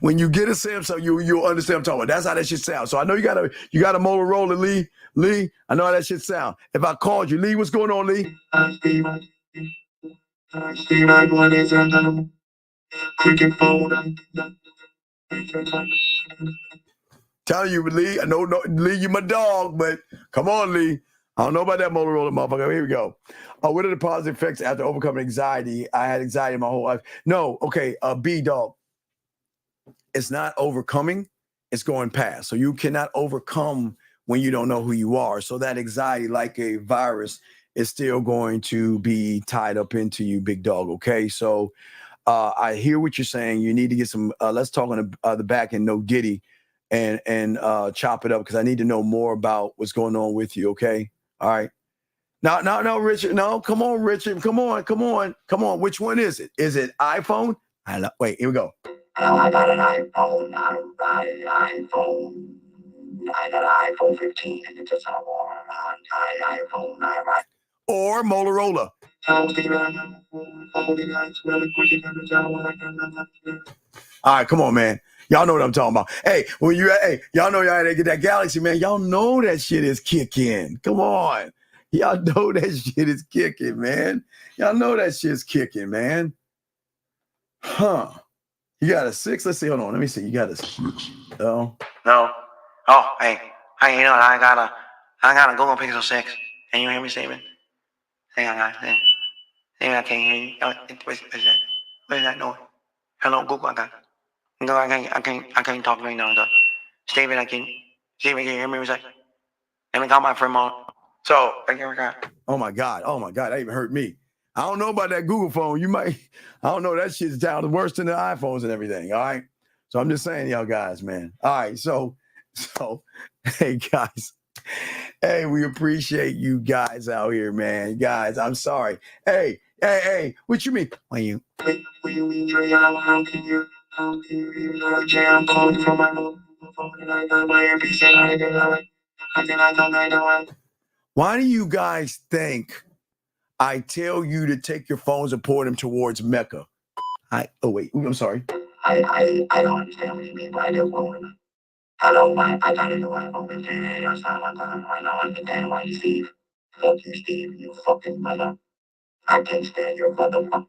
when you get a Samsung, you'll understand what I'm talking about. That's how that shit sounds. So I know you got a Motorola, Lee. I know how that shit sound. If I called you, Lee, what's going on, Lee? Steve, I want is a cricket phone. Telling you, Lee. I know, Lee, you my dog, but come on, Lee. I don't know about that Motorola motherfucker. Here we go. What are the positive effects after overcoming anxiety? I had anxiety my whole life. No, okay, B dog. It's not overcoming, it's going past. So you cannot overcome when you don't know who you are. So that anxiety, like a virus, is still going to be tied up into you, big dog. Okay, so I hear what you're saying. You need to get some. Let's talk on the back end, no Giddy, and chop it up because I need to know more about what's going on with you. Okay, all right. No, Richard. No, come on, Richard. Come on. Which one is it? Is it iPhone? Wait, here we go. I got an iPhone. I got an iPhone 15 and it's just an iPhone. Or Motorola. All right, come on, man. Y'all know what I'm talking about. Hey, y'all know y'all get that Galaxy, man. Y'all know that shit is kicking. Come on. Y'all know that shit is kicking, man. Y'all know that shit's kicking, man. Huh. You got a 6? Let's see. Hold on. Let me see. You got a 6. No. Oh, hey, you know what? I got a Google Pixel 6. Can you hear me, Steven? Steven, I can't hear you. What is that? What is that noise? Hello, Google. I can't talk right now. Steven, can you hear me? Let me call my friend on. So, oh my God, that even hurt me. I don't know about that Google phone. I don't know, that shit's down worse than the iPhones and everything. All right. So I'm just saying, y'all guys, man. All right. So, hey guys, hey, we appreciate you guys out here, man. Guys, I'm sorry. Hey, what you mean? When you? Why do you guys think I tell you to take your phones and point them towards Mecca? I'm sorry. I don't understand what you mean by the phone. Hello, I got a new iPhone. I don't understand why you, Steve. Fuck you, Steve, you fucking mother. I can't stand your motherfucker.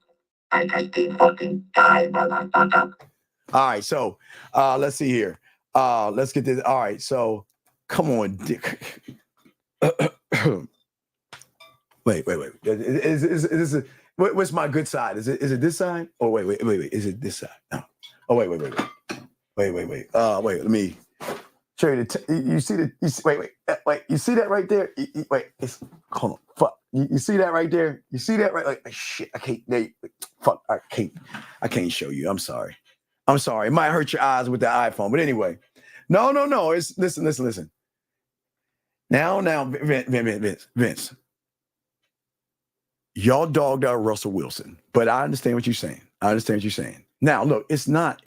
I got the fucking die, motherfucker. All right, so let's see here. Let's get this. All right, so come on, Dick. Wait. Is this what's my good side? Is it this side? Oh, wait. Is it this side? No. Oh, wait. Wait. Let me show you you see wait. You see that right there? Hold on. Fuck. You see that right there? You see that right? Like shit. I can't. Fuck. I can't show you. I'm sorry. It might hurt your eyes with the iPhone, but anyway. No. It's listen. Now, Vince. Y'all dogged out Russell Wilson, but I understand what you're saying. Now, look, it's not.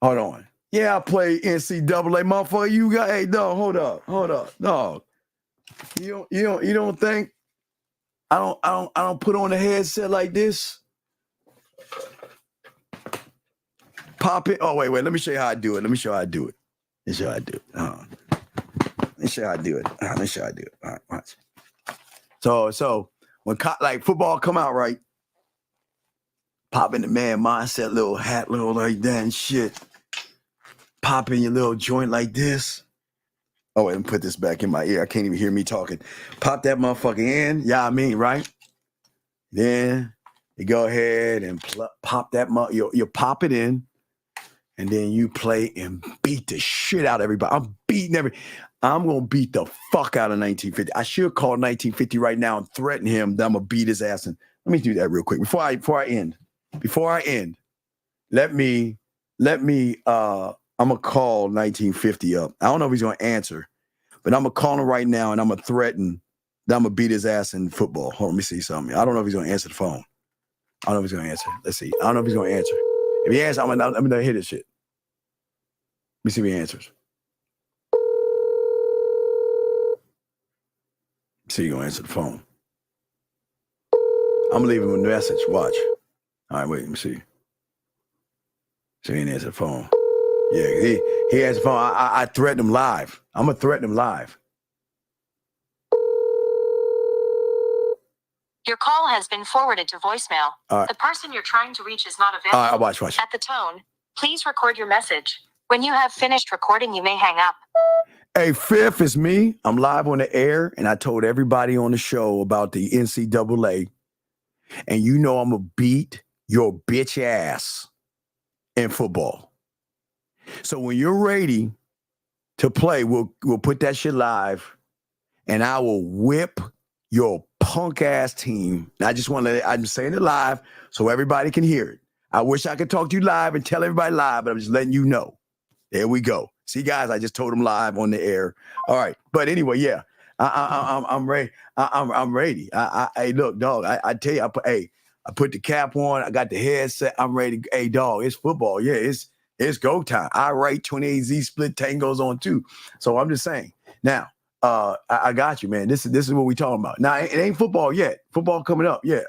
Hold on. Yeah, I play NCAA, motherfucker. You got, hey, dog, hold up, dog. You don't think I don't put on a headset like this? Pop it. Oh, wait. Let me show you how I do it. Let me show you how I do it. Let me show you how I do it. Let me show you how I do it. Let me show you how I do it. All right, watch. So when like football come out, right? Pop in the man mindset, little hat, little like that and shit. Pop in your little joint like this. Oh, wait, let me put this back in my ear. I can't even hear me talking. Pop that motherfucker in. Yeah, I mean, right? Then you go ahead and pop that you pop it in, and then you play and beat the shit out of everybody. I'm gonna beat the fuck out of 1950. I should call 1950 right now and threaten him that I'm gonna beat his ass. And let me do that real quick before I end. Let me I'm gonna call 1950 up. I don't know if he's gonna answer, but I'm gonna call him right now and I'm gonna threaten that I'm gonna beat his ass in football. Hold on, let me see something. I don't know if he's gonna answer the phone. I don't know if he's gonna answer. Let's see. I don't know if he's gonna answer. If he answers, I'm gonna hit his shit. Let me see if he answers. See, he's gonna answer the phone. I'm gonna leave him a message. Watch. All right, wait, let me see. So he didn't answer the phone. Yeah, he answered the phone. I threatened him live. I'm gonna threaten him live. Your call has been forwarded to voicemail. Right. The person you're trying to reach is not available. All right, watch. At the tone, please record your message. When you have finished recording, you may hang up. Hey, Fifth, it's me. I'm live on the air, and I told everybody on the show about the NCAA. And you know I'm going to beat your bitch ass in football. So when you're ready to play, we'll put that shit live, and I will whip your punk ass team. And I just want to I'm saying it live so everybody can hear it. I wish I could talk to you live and tell everybody live, but I'm just letting you know. There we go. See, guys, I just told them live on the air. All right. But anyway, yeah, I'm ready. I'm ready. Hey, look, dog, I tell you, I put the cap on. I got the headset. I'm ready. Hey, dog, it's football. Yeah, it's go time. I write 28Z split tangos on too. So I'm just saying. Now, I got you, man. This is what we talking about. Now, it ain't football yet. Football coming up. Yeah.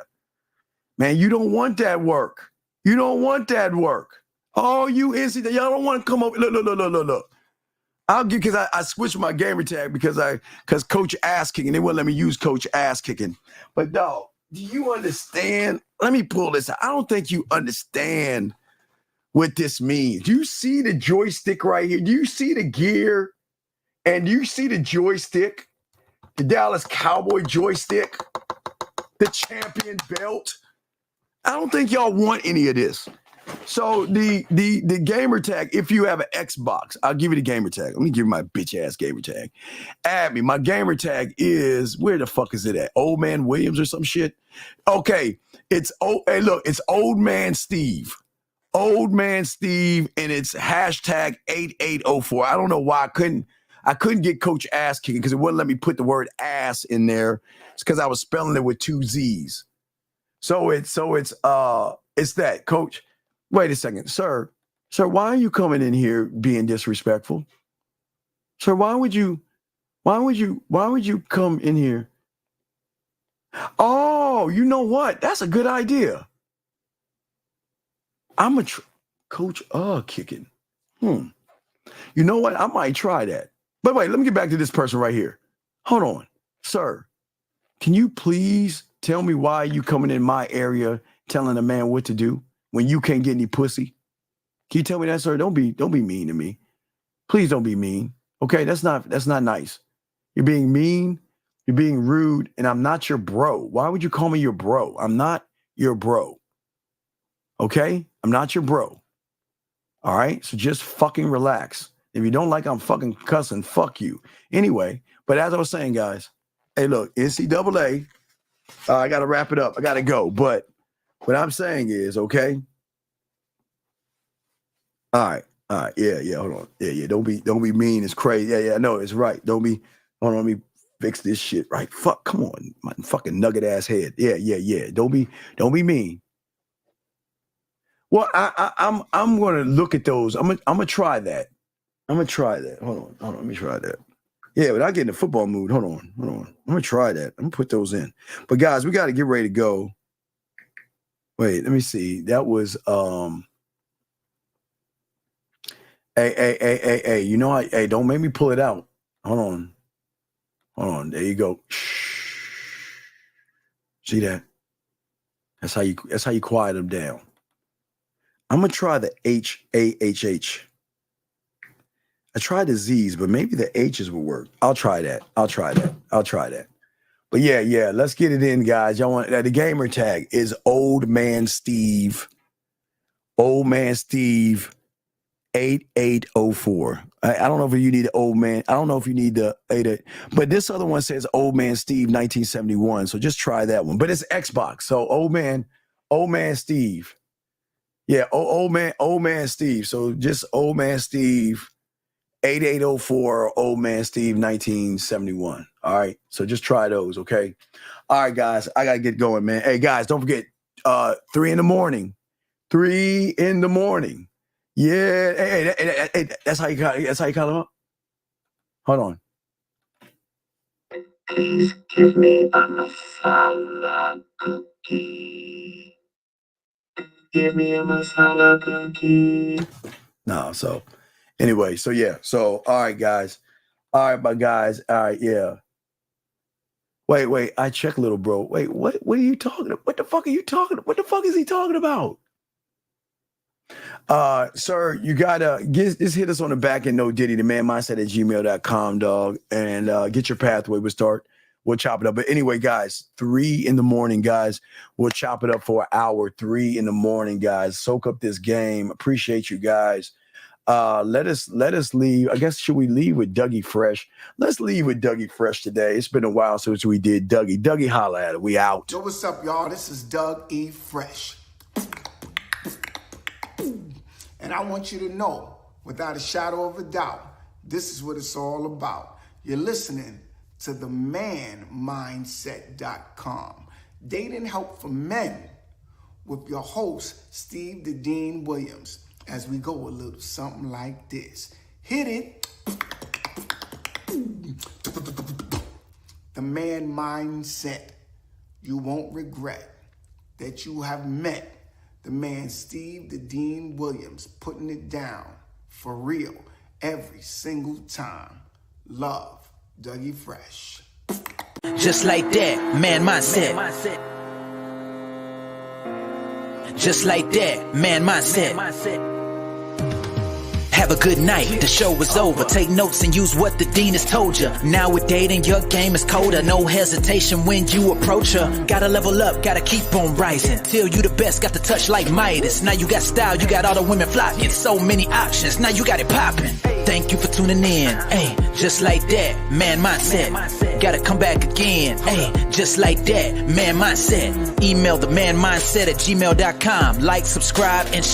Man, you don't want that work. You don't want that work. Oh, you NCAA, y'all don't want to come over. Look. I'll give, because I switched my gamer tag because Coach Ass Kicking, they wouldn't let me use Coach Ass Kicking. But dog, do you understand? Let me pull this out. I don't think you understand what this means. Do you see the joystick right here? Do you see the gear? And do you see the joystick? The Dallas Cowboy joystick? The champion belt? I don't think y'all want any of this. So the gamer tag, if you have an Xbox, I'll give you the gamer tag. Let me give you my bitch ass gamer tag. Add me. My gamer tag is, where the fuck is it at? Old Man Williams or some shit? Okay. It's Old Man Steve. Old Man Steve, and it's hashtag 8804. I don't know why I couldn't get Coach Ass Kicking because it wouldn't let me put the word ass in there. It's because I was spelling it with 2 Z's. So it's that, Coach. Wait a second, sir, why are you coming in here being disrespectful? Sir, why would you come in here? Oh, you know what? That's a good idea. I'm a Coach Kicking. You know what? I might try that. But wait, let me get back to this person right here. Hold on. Sir, can you please tell me why you coming in my area telling a man what to do when you can't get any pussy? Can you tell me that, sir? Don't be mean to me. Please don't be mean. Okay, that's not nice. You're being mean, you're being rude, and I'm not your bro. Why would you call me your bro? I'm not your bro. Okay? I'm not your bro. All right? So just fucking relax. If you don't like I'm fucking cussing, fuck you. Anyway, but as I was saying, guys, hey, look, NCAA, I got to wrap it up. I got to go. But what I'm saying is, okay? All right. Yeah, hold on. Yeah, don't be mean. It's crazy. Yeah, I know, it's right. Hold on, let me fix this shit right. Fuck, come on, my fucking nugget ass head. Yeah. Don't be mean. Well, I'm gonna look at those. I'm gonna try that. Hold on. Let me try that. Yeah, but I get in the football mood. Hold on. I'm gonna try that. I'm gonna put those in. But guys, we got to get ready to go. Wait, let me see. That was Hey, you know, hey, don't make me pull it out. Hold on. There you go. Shh. See that? That's how you quiet them down. I'm gonna try the HAHH. I tried the Z's, but maybe the H's will work. I'll try that. But yeah, let's get it in, guys. Y'all want the gamer tag is Old Man Steve. Old Man Steve 8804. I don't know if you need the old man. I don't know if you need the 88, but this other one says Old Man Steve 1971. So just try that one. But it's Xbox. So Old Man Steve. Yeah, old man Steve. So just Old Man Steve 8804, Old Man Steve 1971. All right. So just try those, okay? All right, guys. I gotta get going, man. Hey guys, don't forget 3 in the morning. 3 in the morning. Yeah. Hey, that's how you call them up. Hold on. Please give me a masala cookie. Give me a masala cookie. No, so anyway, so yeah. So all right, guys. All right, my guys. All right, yeah. Wait. I check, little bro. Wait, what are you talking about? What the fuck are you talking about? What the fuck is he talking about? Sir, you gotta just hit us on the back end, No Diddy, the man mindset at gmail.com, dog, and get your pathway. We'll chop it up. But anyway, guys, 3 in the morning, guys. We'll chop it up for an hour. 3 in the morning, guys. Soak up this game. Appreciate you guys. Let us leave. I guess, should we leave with Dougie Fresh? Let's leave with Dougie Fresh today. It's been a while since we did Dougie. Dougie, holla at it. We out. Yo, what's up, y'all? This is Doug E. Fresh. And I want you to know, without a shadow of a doubt, this is what it's all about. You're listening to the manmindset.com. Dating help for men with your host, Steve the Dean Williams, as we go a little something like this. Hit it. The man mindset. You won't regret that you have met the man Steve the Dean Williams, putting it down for real every single time. Love, Dougie Fresh. Just like that, man mindset. Just like that, man mindset. Have a good night, the show is over. Take notes and use what the dean has told you. Now with dating, your game is colder. No hesitation when you approach her. Gotta level up, gotta keep on rising. Till you the best, got the touch like Midas. Now you got style, you got all the women flocking. So many options, now you got it popping. Thank you for tuning in. Hey, just like that, man mindset. Gotta come back again. Hey, just like that, man mindset. Email the manmindset at gmail.com. Like, subscribe, and